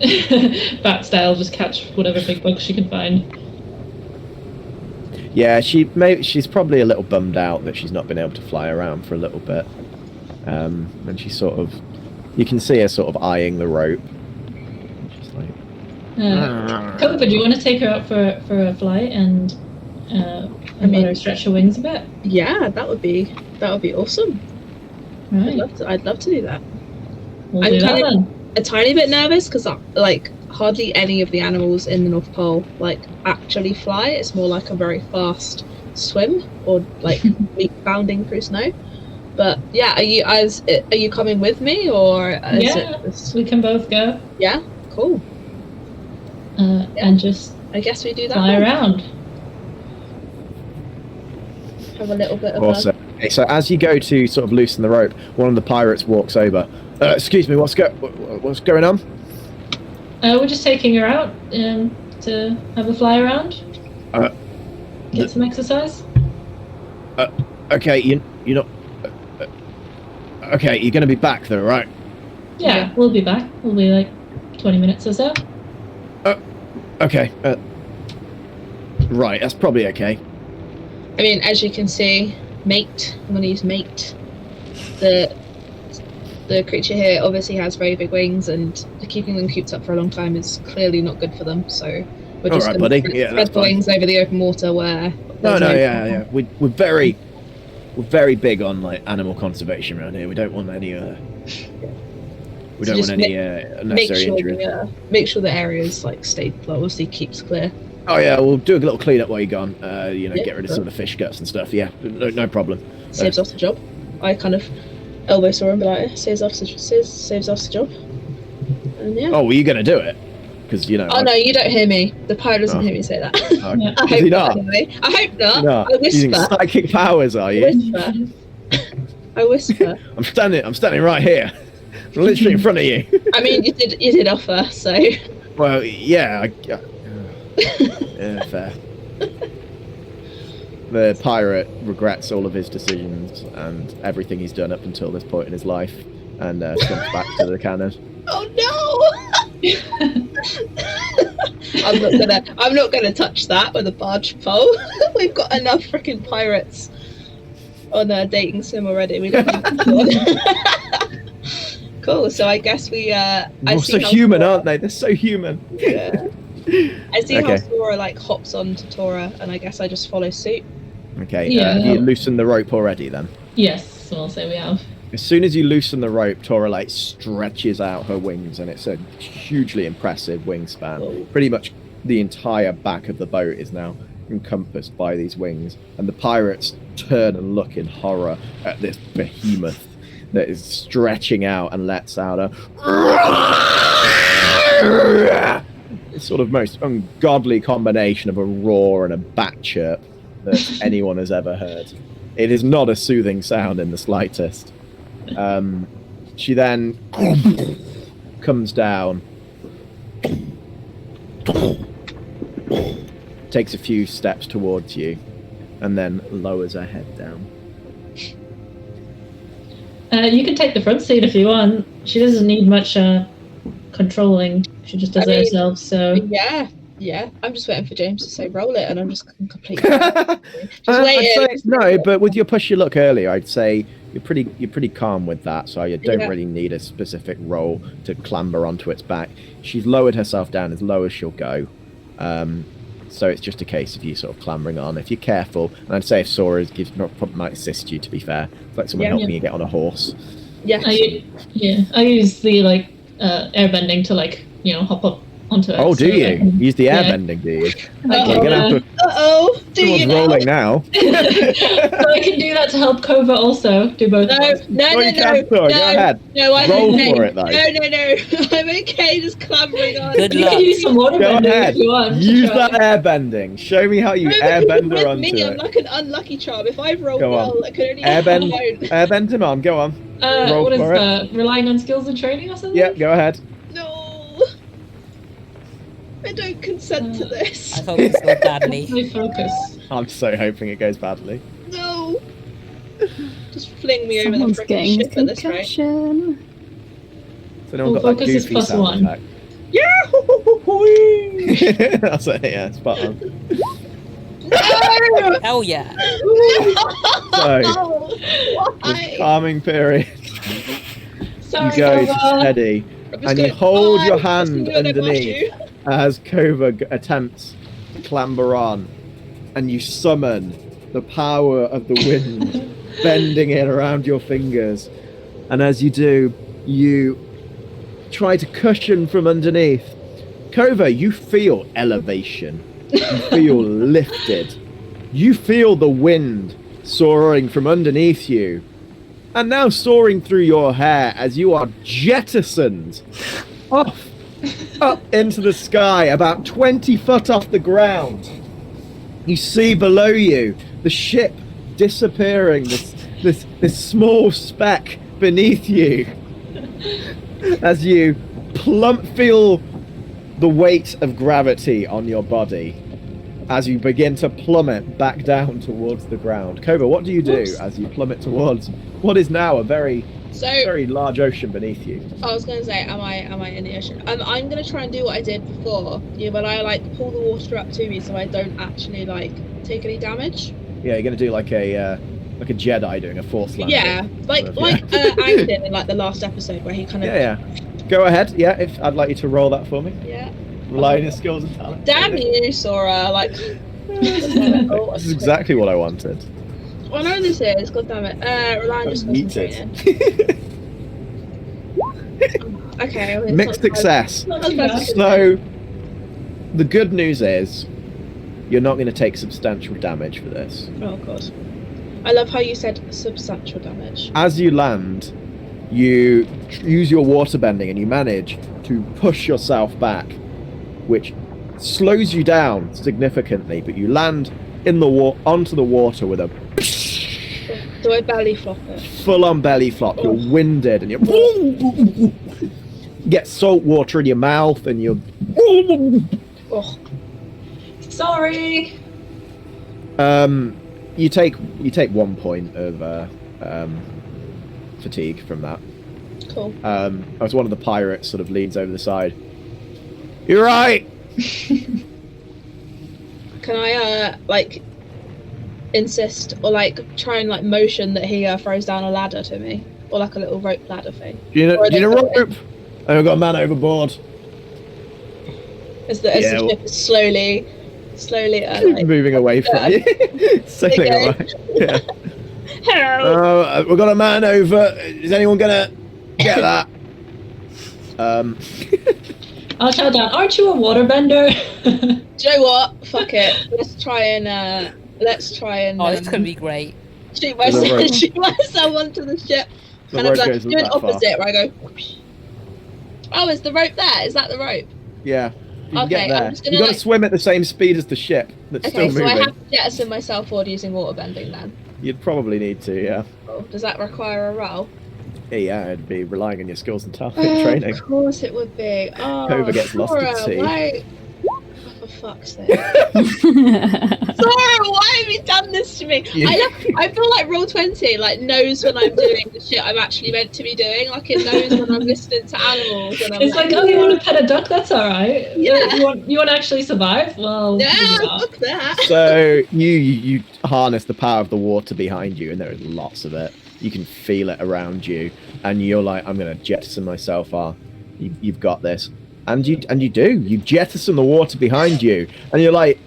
bat style just catch whatever big bugs she can find. Yeah, she's probably a little bummed out that she's not been able to fly around for a little bit. And she's sort of, you can see her sort of eyeing the rope. She's like, Copa, do you want to take her out for a flight and let her stretch her wings a bit? Yeah, that would be awesome. Right. I'd love to do that. We'll I'm do that kind of then. a tiny bit nervous because like hardly any of the animals in the North Pole like actually fly. It's more like a very fast swim or like leap bounding through snow. But yeah, are you coming with me or is Yeah, it we can both go. Yeah, cool. And just I guess we do that. fly then. around. Have a little bit of awesome. Okay, so as you go to sort of loosen the rope, one of the pirates walks over. Excuse me, what's going on? We're just taking her out to have a fly around. Get some exercise. Okay, you're not. Okay, you're going to be back though, right? Yeah, we'll be back. We'll be like 20 minutes or so. Okay. Right, that's probably okay. I mean, as you can see, mate. I'm gonna use mate. The creature here obviously has very big wings, and keeping them cooped up for a long time is clearly not good for them. So we're just Alright, going buddy. to Yeah, spread that's the fine. wings over the open water where. No, there's yeah. We're very big on like animal conservation around here. We don't want any. We So don't just want any Make unnecessary sure injuries. make sure the area's like obviously keeps clear. Oh yeah, we'll do a little clean up while you're gone. Yeah, Get rid of some of the fish guts and stuff. Yeah, no problem. Saves us the job. I kind of elbow saw him, but like, saves us the job. And yeah. Oh, were you going to do it? Because Oh no, you don't hear me. The pirate doesn't hear me say that. Okay. I Is hope he not. not? Anyway. I hope not. No. I Using whisper. psychic powers, are I you? whisper. I whisper. I'm standing right here. I'm literally in front of you. I mean, you did offer, so. Well, yeah. Yeah, fair. The pirate regrets all of his decisions and everything he's done up until this point in his life, and comes back to the cannon. Oh no! I'm not gonna touch that with a barge pole. We've got enough freaking pirates on our dating sim already. We don't need one. Cool. So I guess we. I They're see so how human, Sora- aren't they? They're so human. Yeah. I see how Okay. Sora like hops on to Tora, and I guess I just follow suit. Okay, Yeah. have you loosened the rope already then? Yes, we'll say we have. As soon as you loosen the rope, Tora like stretches out her wings, and it's a hugely impressive wingspan. Oh. Pretty much the entire back of the boat is now encompassed by these wings, and the pirates turn and look in horror at this behemoth that is stretching out and lets out a sort of most ungodly combination of a roar and a bat chirp that anyone has ever heard. It is not a soothing sound in the slightest. She then comes down, takes a few steps towards you, and then lowers her head down. You can take the front seat if you want. She doesn't need much controlling. She just does I it mean, herself. So Yeah. I'm just waiting for James to say roll it, and I'm just completely. I'd waiting. say, no, but with your push your luck earlier, I'd say you're pretty calm with that, so you don't Yeah. really need a specific roll to clamber onto its back. She's lowered herself down as low as she'll go, so it's just a case of you sort of clambering on. If you're careful, and I'd say if Sora probably might assist you. To be fair, it's like someone Yeah. helping you get on a horse. Yeah. I use the airbending to hop up onto it. Oh, do so I you can- use the yeah. airbending? Do you? I You're can, gonna have to. Uh-oh. Do you Someone's know? rolling now. so I can do that to help Kova also do both. No, of us. no, Oh, no, you can, no, Sora, go ahead. no, I'm Roll okay. for it, though. No, I'm okay just clambering on. Good You luck. can use some water Go bending ahead. if you want. to Use try. that airbending. Show me how you No, airbend with her onto me, I'm it. like an unlucky charm. If I've rolled Go on. well, I could only Airbend, alone. airbend him on. Go on. Roll What is for it. relying on skills and training or something? Yeah, go ahead. No. I don't consent to this. I hope it's so badly. My focus. I'm so hoping it goes badly. No. Just fling me over the Someone's freaking getting a ship at this rate. concussion. So no one Well, got that focus is goofy plus sound one. effect. Yeah. That's it. Yeah, spot on. No. Hell yeah. So No. this Why? calming period, Sorry, you go Kova. steady I'm just and you going, hold "Bye, your I'll see hand you when I pass underneath you." as Kova attempts to clamber on, and you summon the power of the wind bending it around your fingers, and as you do, you try to cushion from underneath. Kova, you feel elevation. You feel lifted. You feel the wind soaring from underneath you, and now soaring through your hair as you are jettisoned up into the sky, about 20 foot off the ground. You see below you the ship disappearing, this small speck beneath you, as you feel the weight of gravity on your body as you begin to plummet back down towards the ground. Kova, what do you do Oops. as you plummet towards what is now a very So Very large ocean beneath you. I was going to say, am I in the ocean? I'm going to try and do what I did before. But I like pull the water up to me so I don't actually like take any damage. Yeah, you're gonna do like a Jedi doing a force landing. Yeah, like Angton in like the last episode where he kind of. Yeah. Go ahead. Yeah, if I'd like you to roll that for me. Yeah. Rely on your skills and talent. Damn you, Sora! Like. This is exactly what I wanted. Well, no, this is. God damn it. Rely on your skills and Eat training. it. Okay. Well, Mixed success. Not too bad. So, the good news is, you're not going to take substantial damage for this. Oh god. I love how you said substantial damage. As you land, you use your water bending and you manage to push yourself back, which slows you down significantly, but you land in the onto the water with a Do I belly flop it? full-on belly flop. You're winded and you get salt water in your mouth and you're Oh. Sorry. you take 1 point of fatigue from that. Cool. As one of the pirates sort of leans over the side. You're right. Can I like insist or like try and like motion that he throws down a ladder to me, or like a little rope ladder thing? Do you Or are need a they- rope? I've got a man overboard. As the Yeah, well- ship is slowly like, Moving away from you. Sailing Okay. away. Yeah. hello. We've got a man over. Is anyone gonna get that? I'll shout down. Aren't you a waterbender? Do you know what? Fuck it. Let's try and Oh, it's gonna be great. shoot There's a rope. myself, shoot myself onto the ship. The Kind of rope like goes do an that far. opposite where I go. Whoosh. Oh, is the rope there? Is that the rope? Yeah. You can Okay, get I'm there. just gonna, You got to like- swim at the same speed as the ship that's Okay, still so I moving. have to jettison myself forward using waterbending then. You'd probably need to, yeah. Oh, does that require a roll? Yeah, it'd be relying on your skills and talent Oh, training. of course it would be. Oh, Cobra gets lost at Sora, sea. why? Oh, for fuck's sake. Sora, why have you done this to me? You- I feel like Roll20 like knows when I'm doing the shit I'm actually meant to be doing. Like it knows when I'm listening to animals. And I'm It's like, oh, you want to pet a duck? That's all right. Yeah. You want to actually survive? Well, yeah, maybe not. fuck that. So you harness the power of the water behind you, and there is lots of it. You can feel it around you, and you're like, I'm going to jettison myself. You've got this, and you do. You jettison the water behind you, and you're like,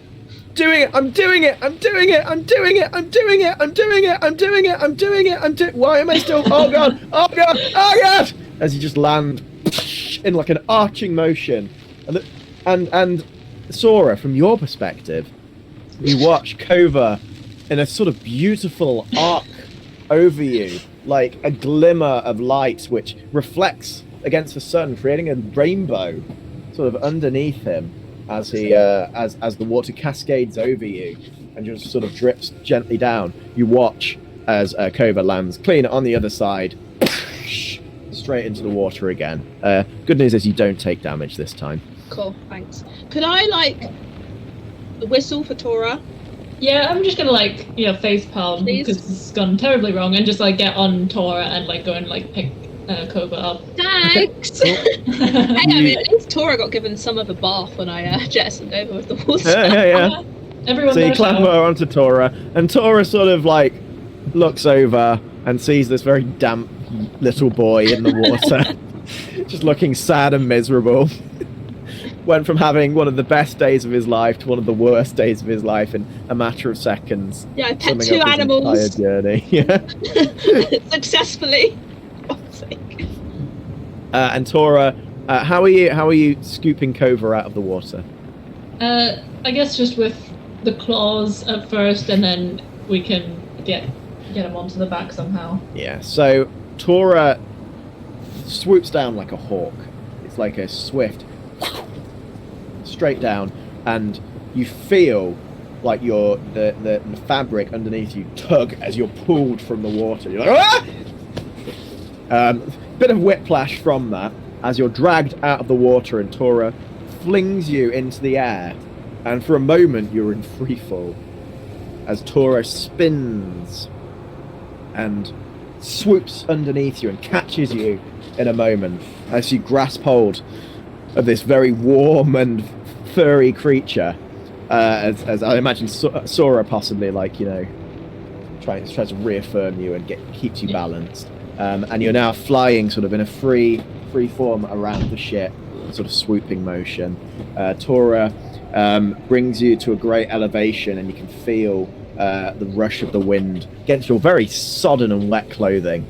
doing it. I'm doing it. I'm doing it. I'm doing it. I'm doing it. I'm doing it. I'm doing it. I'm doing it. I'm doing. Why am I still? Oh god! Oh god! Oh god! As you just land in like an arching motion, and Sora, from your perspective, you watch Kova in a sort of beautiful arc over you, like a glimmer of light which reflects against the sun, creating a rainbow sort of underneath him as he as the water cascades over you and just sort of drips gently down. You watch as Kova lands clean on the other side, straight into the water again. Good news is you don't take damage this time. Cool, thanks. Could I like whistle for Tora? Yeah, I'm just gonna face palm Please. because it's gone terribly wrong, and just like get on Tora and like go and like pick Koba up. Thanks. Hey, I mean, at least Tora got given some of a bath when I jettisoned over with the water. Yeah. Everyone So you knows clamber how. onto Tora, and Tora sort of like looks over and sees this very damp little boy in the water, just looking sad and miserable. Went from having one of the best days of his life to one of the worst days of his life in a matter of seconds. Yeah, I pet Summing two up his animals entire journey. Yeah. successfully. For God's sake. And Tora, how are you scooping Kova out of the water? I guess just with the claws at first, and then we can get him onto the back somehow. Yeah. So Tora swoops down like a hawk. It's like a swift straight down, and you feel like the fabric underneath you tug as you're pulled from the water. You're like, ah! Bit of whiplash from that as you're dragged out of the water, and Tora flings you into the air, and for a moment you're in free fall as Tora spins and swoops underneath you and catches you in a moment as you grasp hold of this very warm and furry creature. As I imagine Sora possibly, like, you know, tries to reaffirm you and keeps you balanced. And you're now flying sort of in a free form around the ship, sort of swooping motion. Tora brings you to a great elevation, and you can feel the rush of the wind against your very sodden and wet clothing,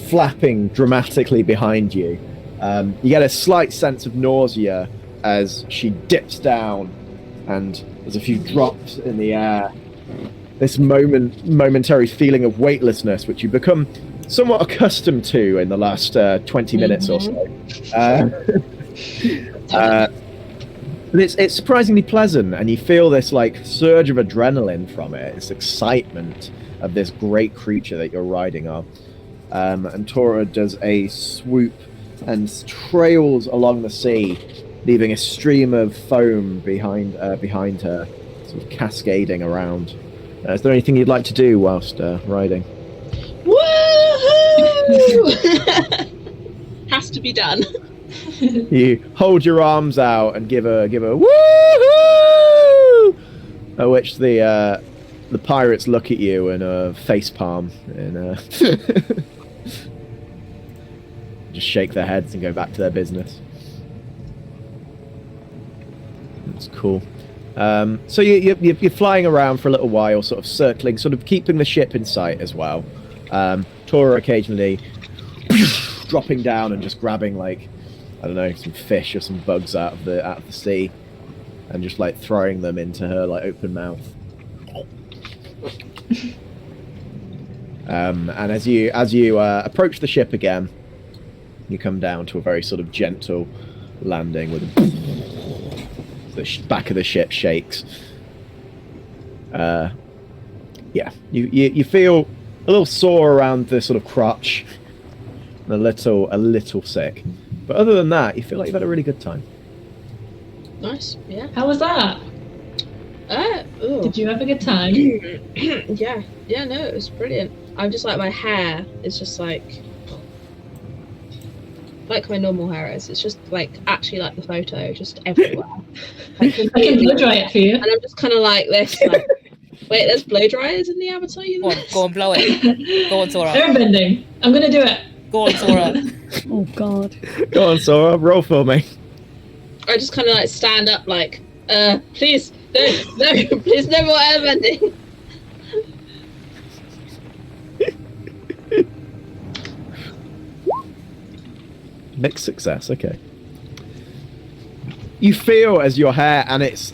flapping dramatically behind you. You get a slight sense of nausea as she dips down, and there's a few drops in the air. This momentary feeling of weightlessness, which you become somewhat accustomed to in the last 20 minutes or so. But it's surprisingly pleasant, and you feel this like surge of adrenaline from it. This excitement of this great creature that you're riding on. And Tora does a swoop and trails along the sea, leaving a stream of foam behind her, sort of cascading around. Is there anything you'd like to do whilst riding? Woohoo! Has to be done. You hold your arms out and give a woohoo! At which the pirates look at you and face palm and just shake their heads and go back to their business. That's cool. So you're flying around for a little while, sort of circling, sort of keeping the ship in sight as well. Tora occasionally dropping down and just grabbing, like, I don't know, some fish or some bugs out of the sea, and just like throwing them into her like open mouth. And as you approach the ship again, you come down to a very sort of gentle landing with the back of the ship shakes. You feel a little sore around the sort of crotch, and a little sick, but other than that, you feel like you've had a really good time. Nice, yeah. How was that? Did you have a good time? Yeah, no, it was brilliant. I'm just like, my hair is just like my normal hair is. It's just like actually like the photo, just everywhere. I can blow dry it for you. And I'm just kind of like this, like, wait, there's blow dryers in the Avatar universe? Go on, blow it. Go on, Sora. Airbending. I'm gonna do it. Go on, Sora. Oh God. Go on, Sora, roll for me. I just kind of like stand up, like, please, no, please, no more airbending. Mixed success, okay. You feel as your hair, and it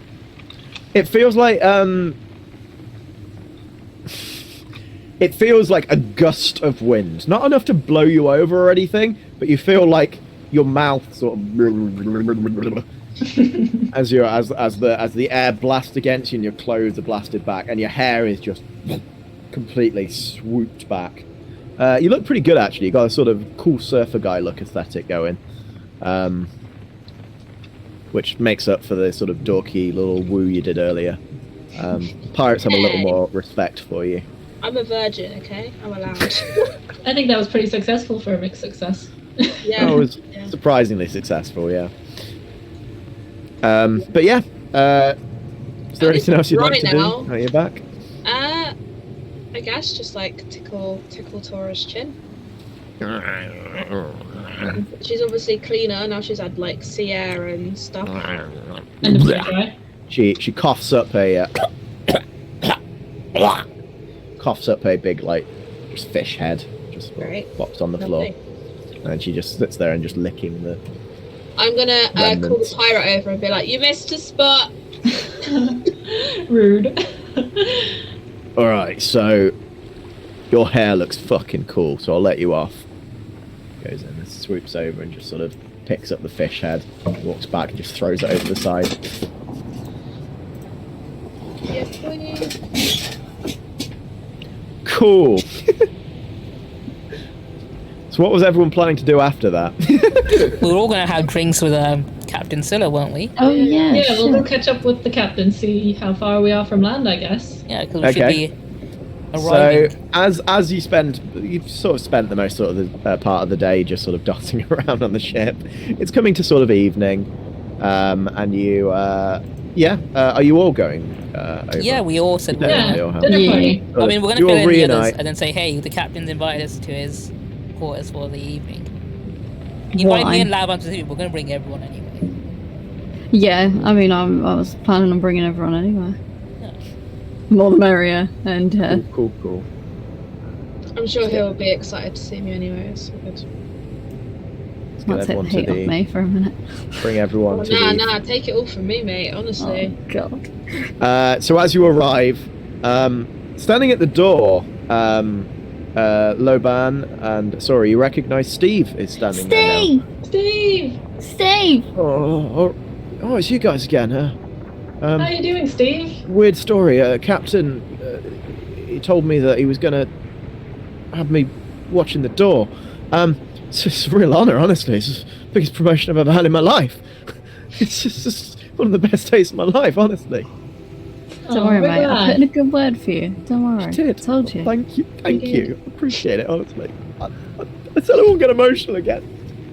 feels like it feels like a gust of wind. Not enough to blow you over or anything, but you feel like your mouth sort of as the air blasts against you, and your clothes are blasted back, and your hair is just completely swooped back. You look pretty good, actually. You got a sort of cool surfer guy look aesthetic going, which makes up for the sort of dorky little woo you did earlier. Pirates have a little more respect for you. I'm a virgin, okay? I'm allowed. I think that was pretty successful for a mixed success. Yeah. It was surprisingly successful, yeah. But yeah, is there anything else you'd like to do? Now you're back? I guess just like tickle Tora's chin. She's obviously cleaner now. She's had like sea air and stuff. And the blow dry. She coughs up a big like just fish head, just flops on the floor, and she just sits there and just licking the. I'm gonna call the pirate over and be like, "You missed a spot." Rude. All right, so your hair looks fucking cool, so I'll let you off. Goes in and swoops over and just sort of picks up the fish head, walks back and just throws it over the side. Yeah, please. Cool. So what was everyone planning to do after that? We were all going to have drinks with Captain Scylla, weren't we? Oh yeah. Yeah, we'll go catch up with the captain, see how far we are from land, I guess. Yeah, because we should be Arriving. So you've sort of spent the most sort of the part of the day just sort of dotting around on the ship. It's coming to sort of evening, and you, are you all going? Over? Yeah, we all said Yeah, we're dinner Yeah. party. I mean, we're gonna You fill all in the others reunite. and then say, hey, the captain's invited us to his quarters for the evening. He invited me Why? and LaoBan to we're gonna bring everyone anyway. Yeah, I mean, I was planning on bringing everyone anyway. Yeah. More the merrier. And Cool. I'm sure he'll be excited to see me anyway. So good. Let's might take the everyone to heat off the me for a minute. bring everyone to the. Nah, take it all from me, mate. Honestly. Oh god. So as you arrive, standing at the door, LaoBan and Sora, you recognise Steve is standing there Steve! Steve! now. Oh, it's you guys again, huh? How you doing, Steve? Weird story. Captain, he told me that he was gonna have me watching the door. It's a real honour, honestly. It's the biggest promotion I've ever had in my life. It's just one of the best days of my life, honestly. Don't worry, we're mate. I glad. put in a good word for you. Don't worry. You did. Told you. Thank you. Thank You did. you. Appreciate it, honestly. I said I won't get emotional again.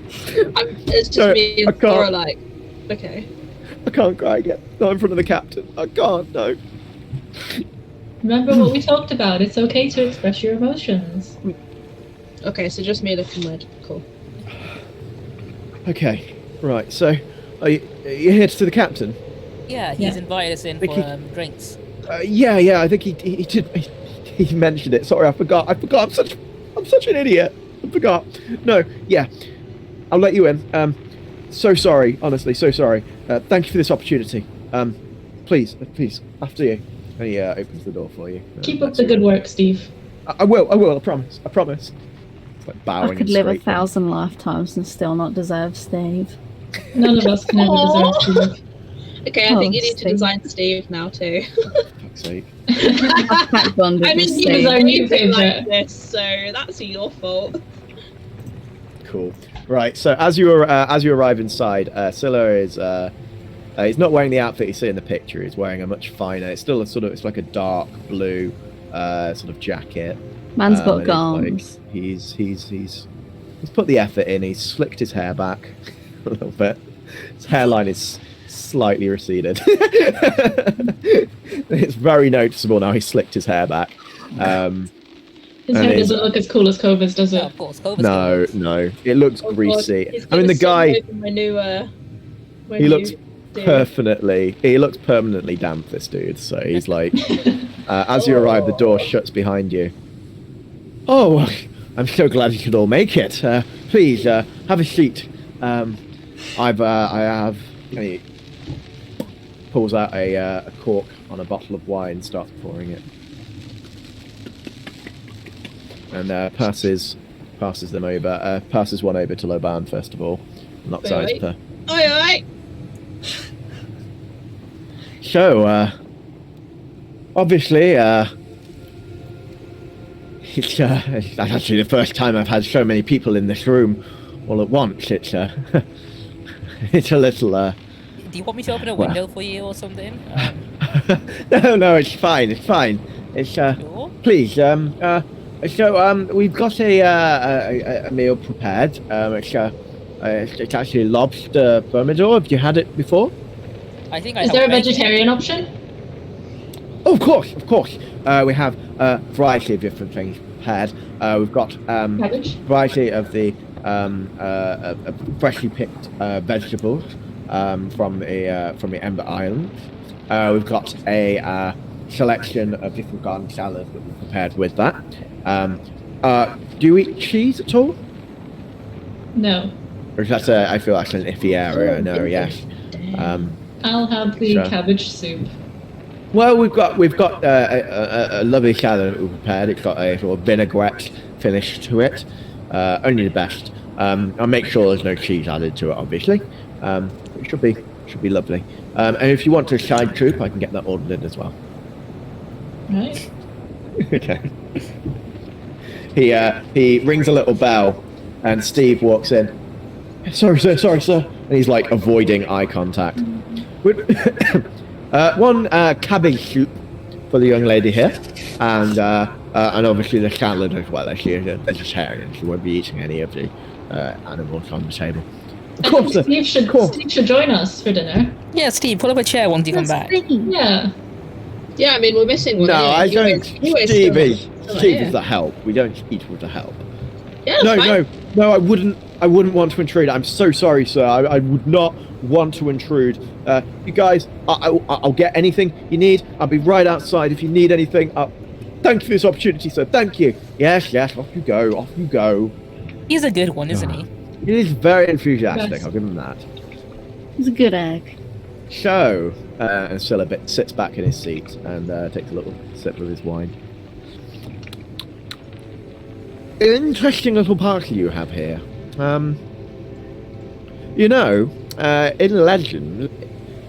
It's just No, me I and Sora, can't. like, okay. I can't cry again. Not in front of the captain. I can't, no. Remember what we talked about? It's okay to express your emotions. Okay, so just me looking weird. Cool. Okay, right, so are you here to see the captain? Yeah, he's Yeah. invited us in Thank for you. Drinks. Yeah, I think he did. He mentioned it. Sorry, I forgot. I'm such an idiot. I forgot. No, yeah. I'll let you in. So sorry, honestly, so sorry. Thank you for this opportunity. Please, after you. And he opens the door for you. Keep up the good work, Steve. I will. I promise. It's like bowing. I could and live 1,000 1,000 lifetimes and still not deserve Steve. None of us can ever Aw. deserve Steve. Okay, I Oh, think you need to Steve. design Steve now too. Fuck's sake. Back bonded I with mean, he was you our Steve. new made it like favourite. this, so that's your fault. Cool. Right. So as you arrive inside, Scylla is he's not wearing the outfit you see in the picture. He's wearing a much finer. It's still it's like a dark blue sort of jacket. Man's And got he's, guns. like, he's put the effort in. He's slicked his hair back a little bit. His hairline is slightly receded. It's very noticeable now. He slicked his hair back. His And hair he's- doesn't look as cool as Kova's, does Yeah, it? of course. Kova's No, it looks Oh, God, greasy. he's I mean, gonna the sit guy. over my new, my He looks new dude. He looks permanently damp, this dude. So he's like, as you arrive, the door shuts behind you. Oh, I'm so glad you could all make it. Please have a seat. I have. And he pulls out a cork on a bottle of wine, starts pouring it, and passes them over. Passes one over to LaoBan first of all. Knocks eyes with her. Oi! So, obviously, it's that's actually the first time I've had so many people in this room all at once. It's it's a little. Do you want me to open a Well. window for you or something? No, it's fine. It's fine. It's Sure. please. So we've got a meal prepared. It's actually lobster thermidor. Have you had it before? I think I Is have there a bacon. vegetarian option? Oh, of course. We have a variety of different things prepared. We've got Cabbage? variety of the freshly picked vegetables from the Ember Islands. We've got a selection of different garden salads that we've prepared with that. Do you eat cheese at all? No. Or is that I feel that's an iffy area. No, yes. I'll have the Sure. cabbage soup. Well, we've got a lovely salad that we prepared. It's got a sort of vinaigrette finish to it. Only the best. I'll make sure there's no cheese added to it, obviously. It should be lovely. And if you want a side troop, I can get that ordered in as well. Right? Okay. He rings a little bell, and Steve walks in. Sorry, sir. And he's like avoiding eye contact. One cabbage soup for the young lady here, and And obviously the salad as well. She's a vegetarian. She won't be eating any of the animals on the table. I think Steve should join us for dinner. Yeah, Steve, pull up a chair once you come back. Yeah. Yeah, I mean, we're missing one. No, anyway. I don't. Steve is here. the help. We don't eat with the help. Yeah, that's fine. No, I wouldn't want to intrude. I'm so sorry, sir. I would not want to intrude. You guys, I'll get anything you need. I'll be right outside if you need anything. Thank you for this opportunity, sir. Thank you. Yes, off you go. He's a good one, isn't he? He is very enthusiastic. Yes. I'll give him that. He's a good egg. So, and Syllabit sits back in his seat and takes a little sip of his wine. Interesting little party you have here. In legend,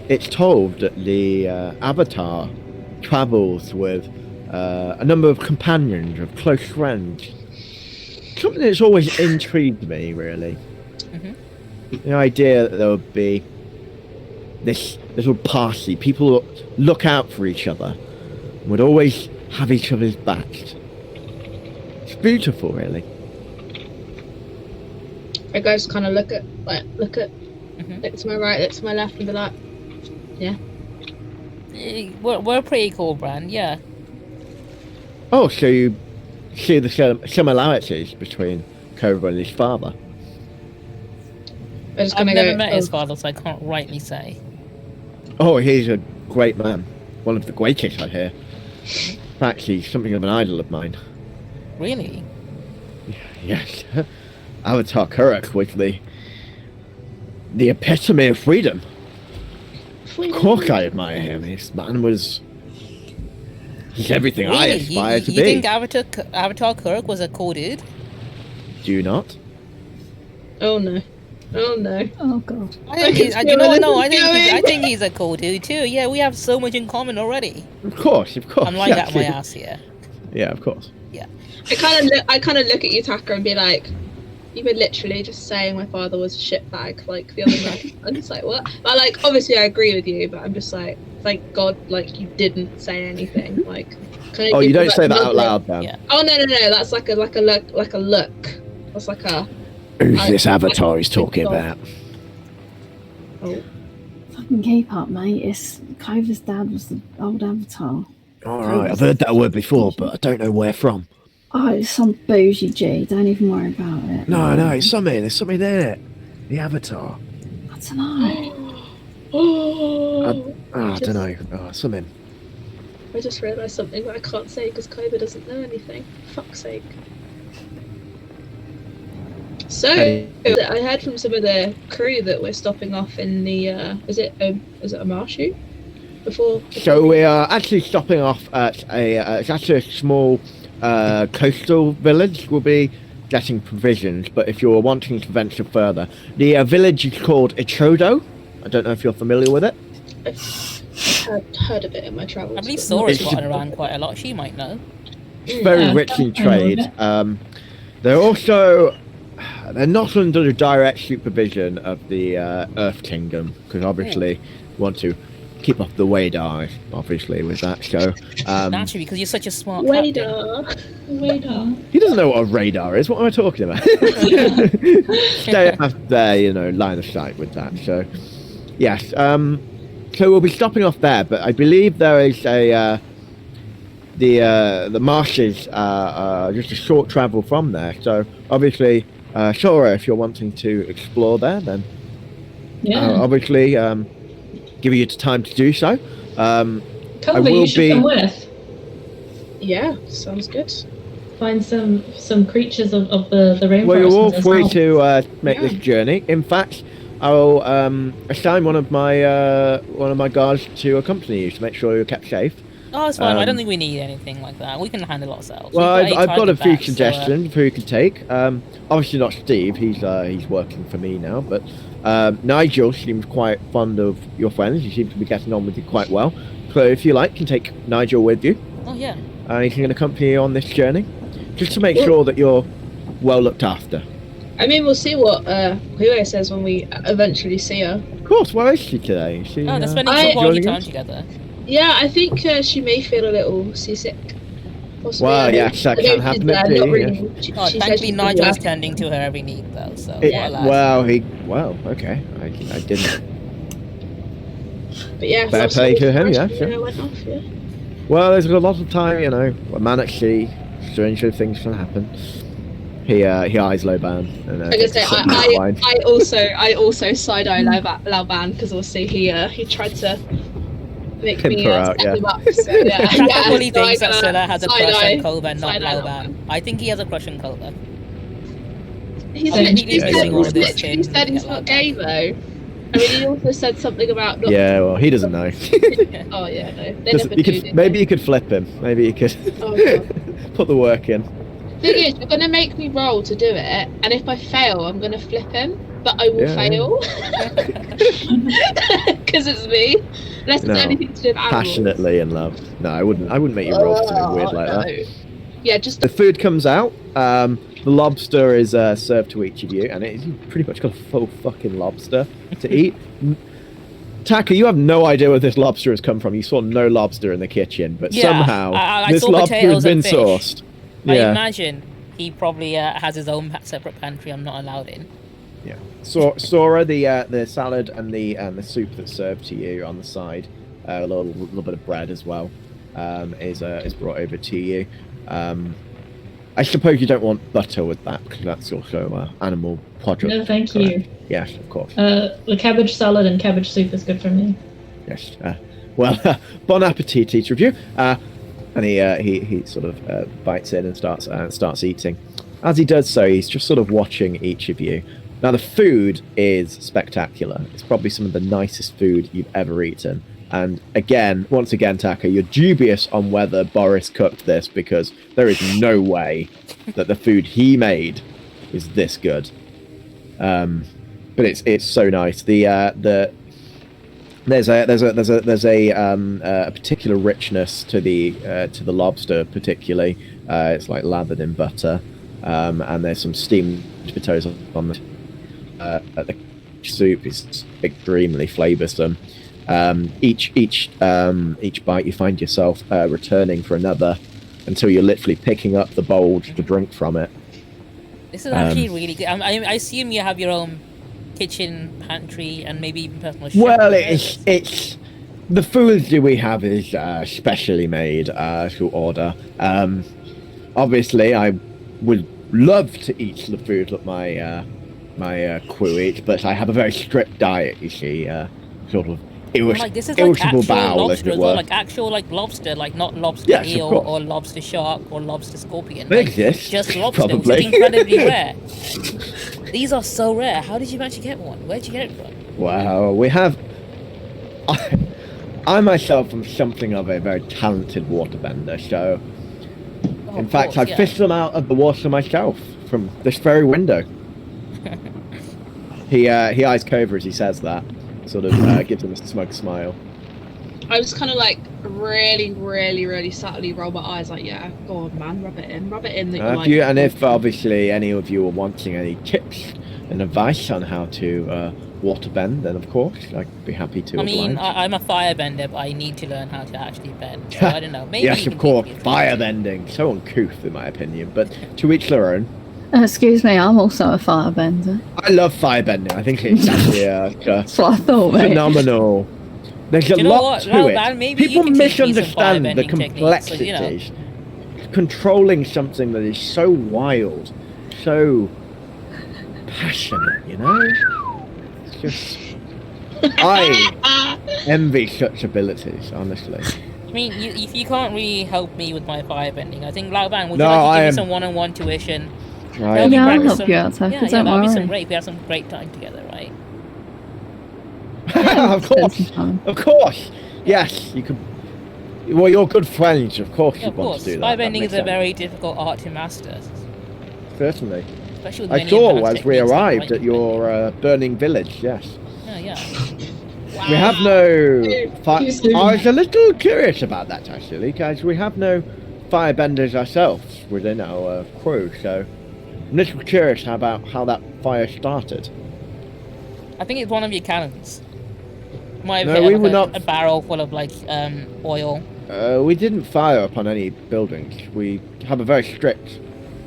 it's told that the Avatar travels with a number of companions, of close friends. Something that's always intrigued me, really. The idea that there would be this little party, people look out for each other, would always have each other's backs. It's beautiful, really. I guys kind of look at, look to my right, look to my left, and be like, yeah. We're a pretty cool brand, yeah. Oh, so you see the similarities between Cobra and his father? We're just I've gonna never go. met his father, so I can't rightly say. Oh, he's a great man. One of the greatest, I hear. In fact, he's something of an idol of mine. Really? Yes. Avatar Kuruk was the epitome of freedom. Of course I admire him. This man was... He's everything I Really? aspire to You be. think Avatar Kirk was a cool dude? Do you not? Oh no. Oh god. I think he's a cool dude too. Yeah, we have so much in common already. Of course. I'm lying yeah, out my ass here. Yeah, of course. I kind of look at you, Taka, and be like, you were literally just saying my father was a shitbag, like the other night. I'm just like, what? But like, obviously I agree with you, but I'm just like, thank God, like you didn't say anything. Like, Oh, you don't say that out loud, then. Yeah. Oh no, that's like a look. That's like a. Who's this Avatar he's talking about? Oh. Fucking keep up, mate. It's Clover's dad was the old Avatar. All right, I've heard that word before, but I don't know where from. Oh, it's some bougie G. Don't even worry about it. No, there's something in it. The Avatar. I don't know. I don't know. Oh, something. I just realised something that I can't say because Kyber doesn't know anything. Fuck's sake. So, I heard from some of the crew that we're stopping off in the, is it a Marshu? Before So we are actually stopping off at it's actually a small coastal village. We'll be getting provisions, but if you're wanting to venture further, the village is called Ichodo. I don't know if you're familiar with it. I've heard of it in my travels. I believe but Sora's It's- spotted around quite a lot. She might know. It's very Yeah, rich in I know trade. it. They're not under the direct supervision of the Earth Kingdom, because obviously we want to keep off the radar, obviously, with that. So Naturally, because you're such a smart captain. Wader. he doesn't know what a radar is. What am I talking about? Stay out there, line of sight with that. So yes, so we'll be stopping off there, but I believe there is the marshes are just a short travel from there. So obviously, Sora, if you're wanting to explore there, then Yeah. obviously give you time to do so. Cobra, will you should be- come with. Yeah, sounds good. Find some creatures of the rainforest. Well, you're all as free well. to make Yeah. this journey. In fact, I'll assign one of my guards to accompany you to make sure you're kept safe. Oh, it's fine. I don't Um, think we need anything like that. We can handle ourselves. Well, We've I've got a eight few target backs, suggestions of who you can take. Obviously not Steve. He's working for me now. But Nigel seems quite fond of your friends. You seem to be getting on with you quite well. So if you like, you can take Nigel with you. Oh yeah. He can accompany you on this journey, just to make sure that you're well looked after. I mean, we'll see what Hue says when we eventually see her. Of course. Where is she today? Is she, Oh, they're spending I- some quality joining time us? together. Yeah, I think she may feel a little seasick. possibly. Well, I know- yes, that I know can she's, happen not indeed, really. She Oh, said thankfully she's Nigel is really- tending to her every need though, so It- what a lad. well, okay. I didn't. But yeah, Fair well, play to someone him, surprised yeah, me when sure. I went off, yeah. Well, there's a lot of time, you know. A man at sea, stranger things can happen. He eyes LaoBan and Like I takes say, a sip of his wine. I also side eye LaoBan because obviously he tried to make Pimp me her out, set yeah. him up. So yeah, Taka fully so thinks I'm that gonna Silla has a side crush eye- on Kova, not side eye LaoBan. I think he has a crush on Kova. He's I think literally he's missing all of this literally in said he's not LaoBan. gay though. I mean, he also said something about not. Yeah, well, he doesn't know. Oh yeah, no, they Just- never you do. could, do maybe they? you could flip him. Maybe you could Oh, God. put the work in. Thing is, you're gonna make me roll to do it, and if I fail, I'm gonna flip him. But I will Yeah, fail because it's me. Unless it's No, anything to do with animals. Passionately in love. No, I wouldn't make you roll for something weird like that. no. Yeah, just The food comes out. The lobster is served to each of you, and you've pretty much got a full fucking lobster to eat. Taka, you have no idea where this lobster has come from. You saw no lobster in the kitchen, but Yeah, somehow I this saw lobster has potatoes been and fish. sourced. I Yeah, imagine he probably has his own separate pantry I'm not allowed in. yeah. Sora, the salad and the soup that's served to you on the side, a little bit of bread as well, is brought over to you. I suppose you don't want butter with that because that's also animal product. No, thank correct? you. Yes, of course. The cabbage salad and cabbage soup is good for me. Yes. Well, bon appetit, each of you. And he sort of bites in and starts eating. As he does so, he's just sort of watching each of you. Now, the food is spectacular. It's probably some of the nicest food you've ever eaten. And once again, Taka, you're dubious on whether Boris cooked this because there is no way that the food he made is this good. But it's so nice. There's a particular richness to the lobster, particularly. It's like lathered in butter, and there's some steamed potatoes on the soup is extremely flavoursome. Each bite, you find yourself returning for another until you're literally picking up the bowl to drink from it. This is actually really good. I assume you have your own kitchen, pantry, and maybe even personal chef. Well, it's the food that we have is specially made to order. Obviously, I would love to eat the food that my crew eats, but I have a very strict diet. You see, sort of This is like irritable actual bowel, lobster as as it well, were. like actual lobster, like not lobster Yes, of eel course. or lobster shark or lobster scorpion. They Like, exist, just lobster, which probably. is incredibly rare. These are so rare. How did you manage to get one? Where'd you get it from? Wow, we have. I myself am something of a very talented waterbender, so Oh, in of fact, course, I yeah. fished them out of the water myself from this very window. He eyes Cova as he says that, sort of gives him a smug smile. I was kind of like really, really, really subtly roll my eyes, like, yeah, go on, man, rub it in. That you're like. If obviously any of you are wanting any tips and advice on how to waterbend, then of course I'd be happy to. I mean, oblige. I'm a firebender, but I need to learn how to actually bend. So I don't know. Maybe Yes, you of can course, teach me. firebending, so uncouth in my opinion, but to each their own. Excuse me, I'm also a firebender. I love firebending. I think it's actually That's what I thought, mate. phenomenal. There's a Do you know lot what? to Well, it. man, maybe you People can teach me some misunderstand the firebending techniques, so, you know. complexities. Controlling something that is so wild, so passionate, you know? It's just. I envy such abilities, honestly. I mean, if you can't really help me with my firebending, I think LaoBan, would No, you like to I give me am- some one-on-one tuition? Right? Help me Yeah, I'll practice help some- you out, Taka, Yeah, don't that'd be some worry. great. We have some great time together, right? Of course, Spend some time. of course. Yes, you could. Well, you're good friends, of course. Yeah, You of want course. to do that. That Firebending makes is a sense. very difficult art to master, Certainly. especially with I many saw advanced as we techniques like arrived right at your burning village. Yes. Yeah, yeah. We have no. Too soon. I was a little curious about that actually, because we have no firebenders ourselves within our crew. So, I'm a little curious about how that fire started. I think it's one of your cannons. Might No, have we hit were like not- a barrel full of like oil We didn't fire upon any buildings. We have a very strict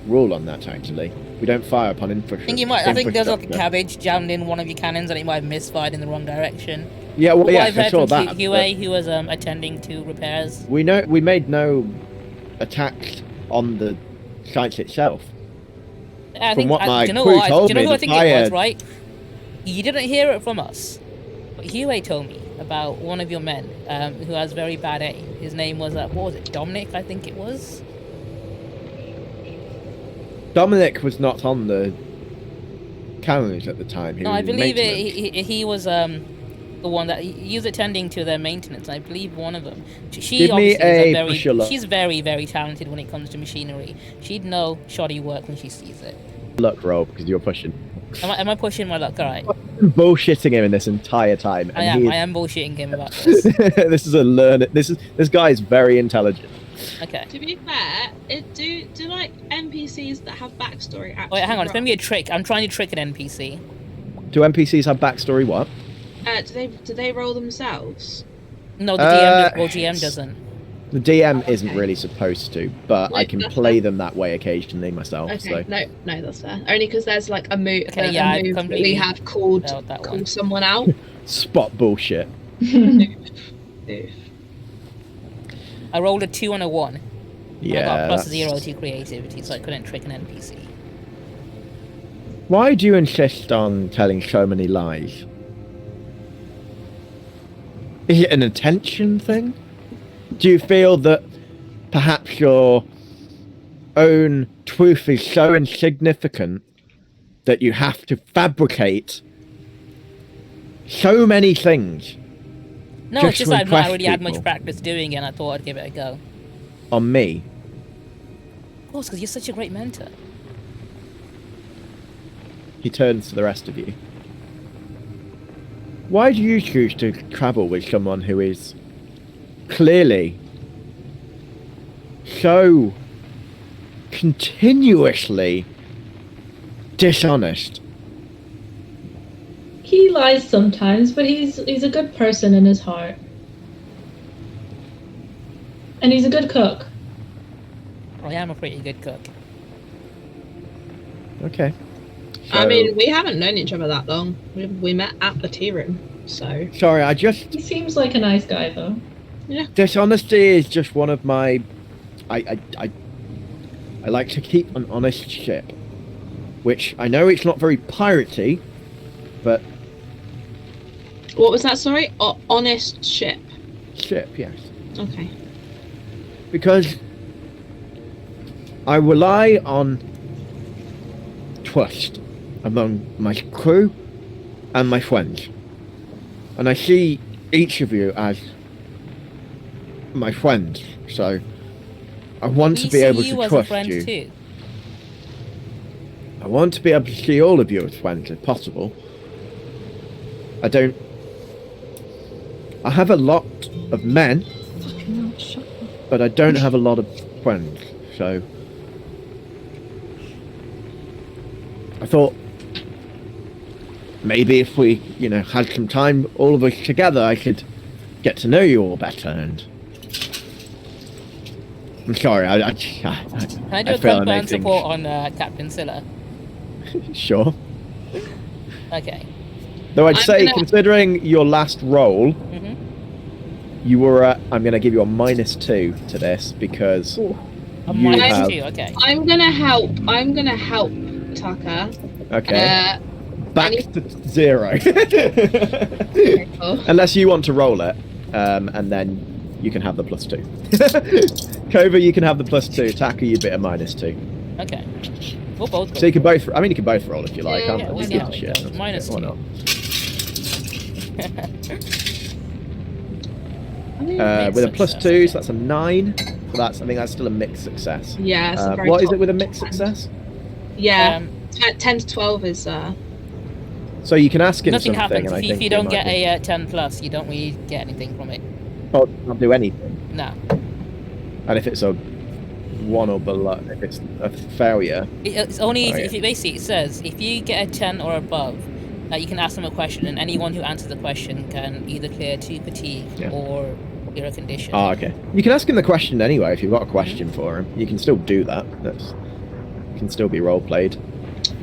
rule on that, actually. We don't fire upon infrastructure. I think you might. I think there's like a cabbage jammed in one of your cannons, and it might have misfired in the wrong direction. Yeah, well, What yeah, I've I heard saw from that. Huey, who was attending to repairs. We made no attacks on the site itself. I From think, what my do you know crew what? told Do you know me, who I the think it was, fire- right? You didn't hear it from us, but Huey told me about one of your men who has very bad aim. His name was what was it? Dominic, I think it was. Dominic was not on the cannons at the time. He No, was I in believe maintenance. he was the one that he was attending to their maintenance. I believe one of them. She Give me obviously is a push she's very, very talented when it comes to machinery. She'd know shoddy work when she sees it. Luck roll because you're pushing. Am I pushing my luck? All right. Bullshitting him in this entire time. I And am bullshitting him about this. this is a learner. This guy is very intelligent. Okay. To be fair, do like NPCs that have backstory actually? Wait, hang on. It's roll? gonna be a trick. I'm trying to trick an NPC. Do NPCs have backstory? What? Do they roll themselves? No, the DM or GM doesn't. The DM Okay. isn't really supposed to, but I No, can that's play fair. them that way occasionally myself. Okay, So no, that's fair. Only because there's like a move, Okay, a yeah, I move that we completely have called felt that one. someone out. spot bullshit. Oof. I rolled a 2 and a 1. And Yeah. I got plus that's- 0 to creativity, so I couldn't trick an NPC. Why do you insist on telling so many lies? Is it an attention thing? Do you feel that perhaps your own truth is so insignificant that you have to fabricate so many things No, Just it's just to I've not impress already had people. much practice doing it, and I thought I'd give it a go. on me? Of course, because you're such a great mentor. He turns to the rest of you. Why do you choose to travel with someone who is clearly so continuously dishonest? He lies sometimes, but he's a good person in his heart. And he's a good cook. I am a pretty good cook. Okay. I So- mean, we haven't known each other that long. We met at the tea room, so sorry, I just He seems like a nice guy, though. dishonesty is just one of my. I like to keep an honest ship, which I know it's not very piratey, but what was that? Sorry, honest ship. ship, yes. Okay. Because I rely on trust among my crew and my friends. And I see each of you as my friends, so I want to We be see able you to as a trust friend you. too. I want to be able to see all of you as friends if possible. I have a lot of men, Fucking hell, shut up. but I don't have a lot of friends, so I thought maybe if we, had some time, all of us together, I could get to know you all better. And I'm sorry, Can I do a feel I combat make and support on Captain Scylla? Sure. Okay. Though I'd I'm say, gonna- considering your last roll, Mhm. you were I'm going to give you a -2 to this because A You minus have- 2. Okay. I'm gonna help Tucker. okay, back I to 0. Cool. Unless you want to roll it, and then you can have the +2. Cova, you can have the +2. Taka, you'd be a -2. Okay. We'll both. So you can both. I mean, you can both roll if you like. Yeah, I'm yeah, not why gonna give not? a shit. Yeah, -2. Why not? With a +2, so that's a 9. So I think that's still a mixed success. Yeah. It's a very What is top it with a mixed top end. success? Yeah. Um, 10 to 12 is So you can ask him nothing something, happens and I if think you he don't might get be- a 10 plus. You don't really get anything from it. Oh, not do anything. No. And if it's a 1 or below, if it's a failure, It's only Oh, if yeah. it basically it says if you get a 10 or above, you can ask them a question, and anyone who answers the question can either clear 2 fatigue Yeah. or you're a condition. Oh, okay. You can ask him the question anyway if you've got a question for him. You can still do that. That's can still be role played.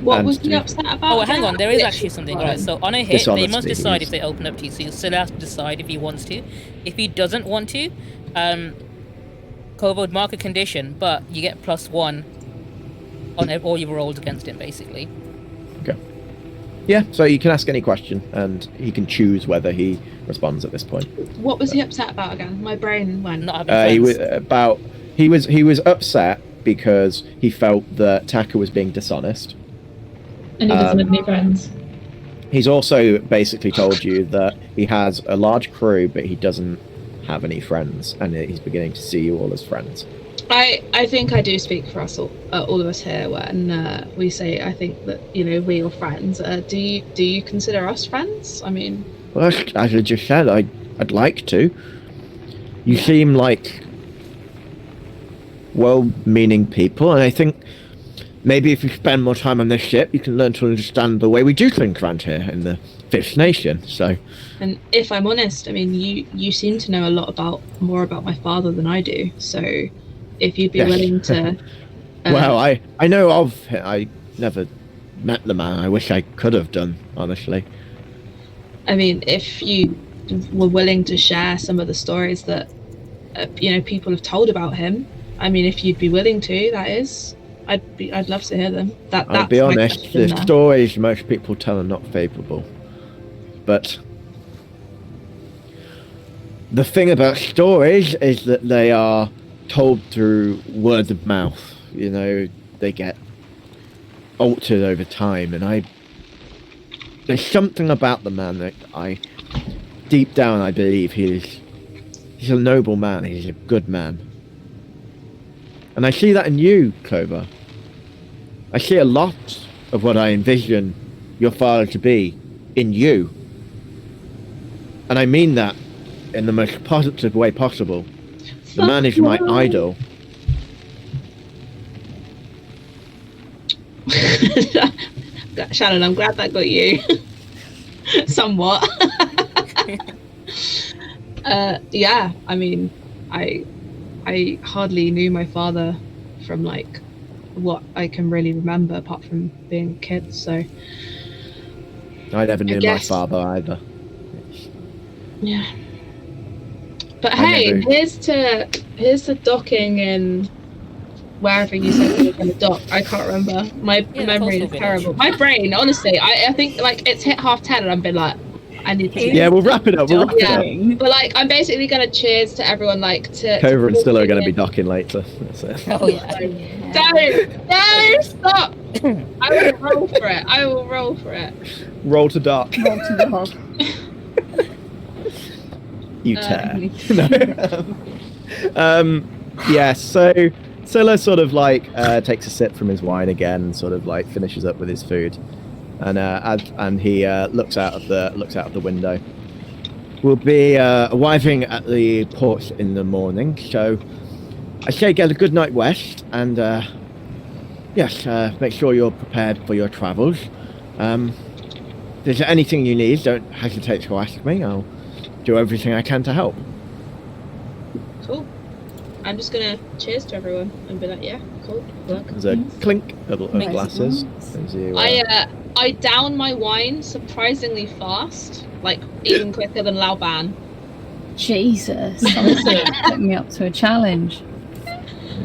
What And was to he be- upset about? Oh, well, hang again? on. There is actually something. Right. So on a hit, they Dishonesty, must decide yes. if they open up to you. So you still have to decide if he wants to. If he doesn't want to, Cova would mark a condition, but you get +1 on all your rolls against him, basically. Okay. Yeah, so you can ask any question, and he can choose whether he responds at this point. What was he upset about again? My brain went. Not having friends. He was upset because he felt that Taka was being dishonest. And he doesn't have any friends. He's also basically told you that he has a large crew, but he doesn't have any friends, and he's beginning to see you all as friends. I think I do speak for us all of us here when we say I think that we're your friends. Do you consider us friends? I mean, Well, as I just said, I'd like to. You seem like well-meaning people, and I think maybe if you spend more time on this ship, you can learn to understand the way we do things around here in the Fifth Nation. So, and if I'm honest, I mean, you seem to know a lot more about my father than I do. So, if you'd be Yes. willing to, well, I know of him. I never met the man. I wish I could have done, honestly. I mean, if you were willing to share some of the stories that people have told about him, I mean, if you'd be willing to, that is, I'd love to hear them. I'll be honest, the stories most people tell are not favourable. But the thing about stories is that they are told through word of mouth. They get altered over time, and there's something about the man that deep down I believe he's a noble man, he's a good man. And I see that in you, Clover. I see a lot of what I envision your father to be in you. And I mean that in the most positive way possible. The man is my idol. Shannon, I'm glad that got you. Somewhat. Yeah, I mean, I hardly knew my father from what I can really remember apart from being a kid, so I never knew my guess- father either. yeah. But I hey, never- here's to docking in wherever you said we were going to dock. I can't remember. My Yeah, the memory is coastal terrible. village. My brain, honestly, I think it's hit 10:30 and I've been like, I need to. Yeah, we'll wrap it up. We'll wrap it up. Yeah. But I'm basically gonna cheers to everyone to Clover and Stilla are going to be to docking later. That's it. Oh yeah. Don't stop. I will roll for it. I will roll for it. Roll to dock. Roll to the hog. You tear. Yeah, so Scylla sort of takes a sip from his wine again and sort of finishes up with his food. And he looks out of the window. We'll be arriving at the port in the morning, so I say get a good night rest, and yes, make sure you're prepared for your travels. If there's anything you need, don't hesitate to ask me. I'll do everything I can to help. Cool. I'm just gonna cheers to everyone and be like, yeah, cool. Work. There's a clink of Nice. glasses. As you, I down my wine surprisingly fast, even quicker than LaoBan. Jesus, put me up to a challenge.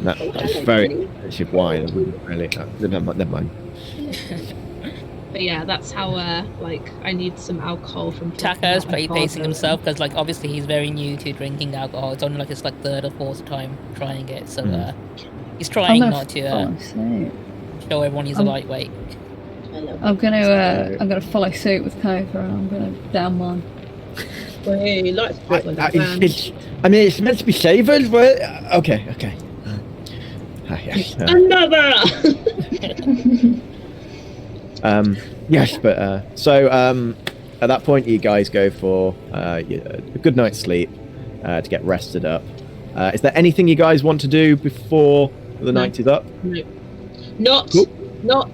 that's very expensive wine. I wouldn't really. Never mind. But yeah, that's how I need some alcohol from. Taka is talking about my pacing father. himself because obviously he's very new to drinking alcohol. It's only his third or fourth time trying it, so he's trying not to follow suit. show everyone he's a lightweight. I'm gonna follow suit with Cobra, and I'm gonna down one. Wait, let's do it with that man. It's meant to be savoured, but okay. Yes. Another. Yes, but so at that point, you guys go for a good night's sleep to get rested up. Is there anything you guys want to do before the night is up? No. Not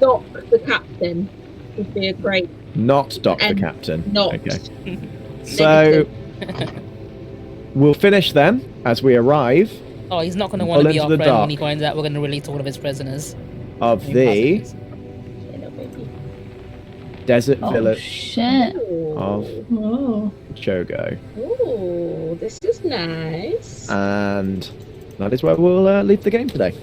dock the captain would be a great. Not dock the And captain. not. Okay. So we'll finish then as we arrive Oh, he's not going to want to Pull be into our the friend when dock. he finds out we're going to release all of his prisoners. of I mean, the hostages. Hello, baby. desert Oh village shit! of Oh. Jogo. Oh, this is nice. And that is where we'll leave the game today.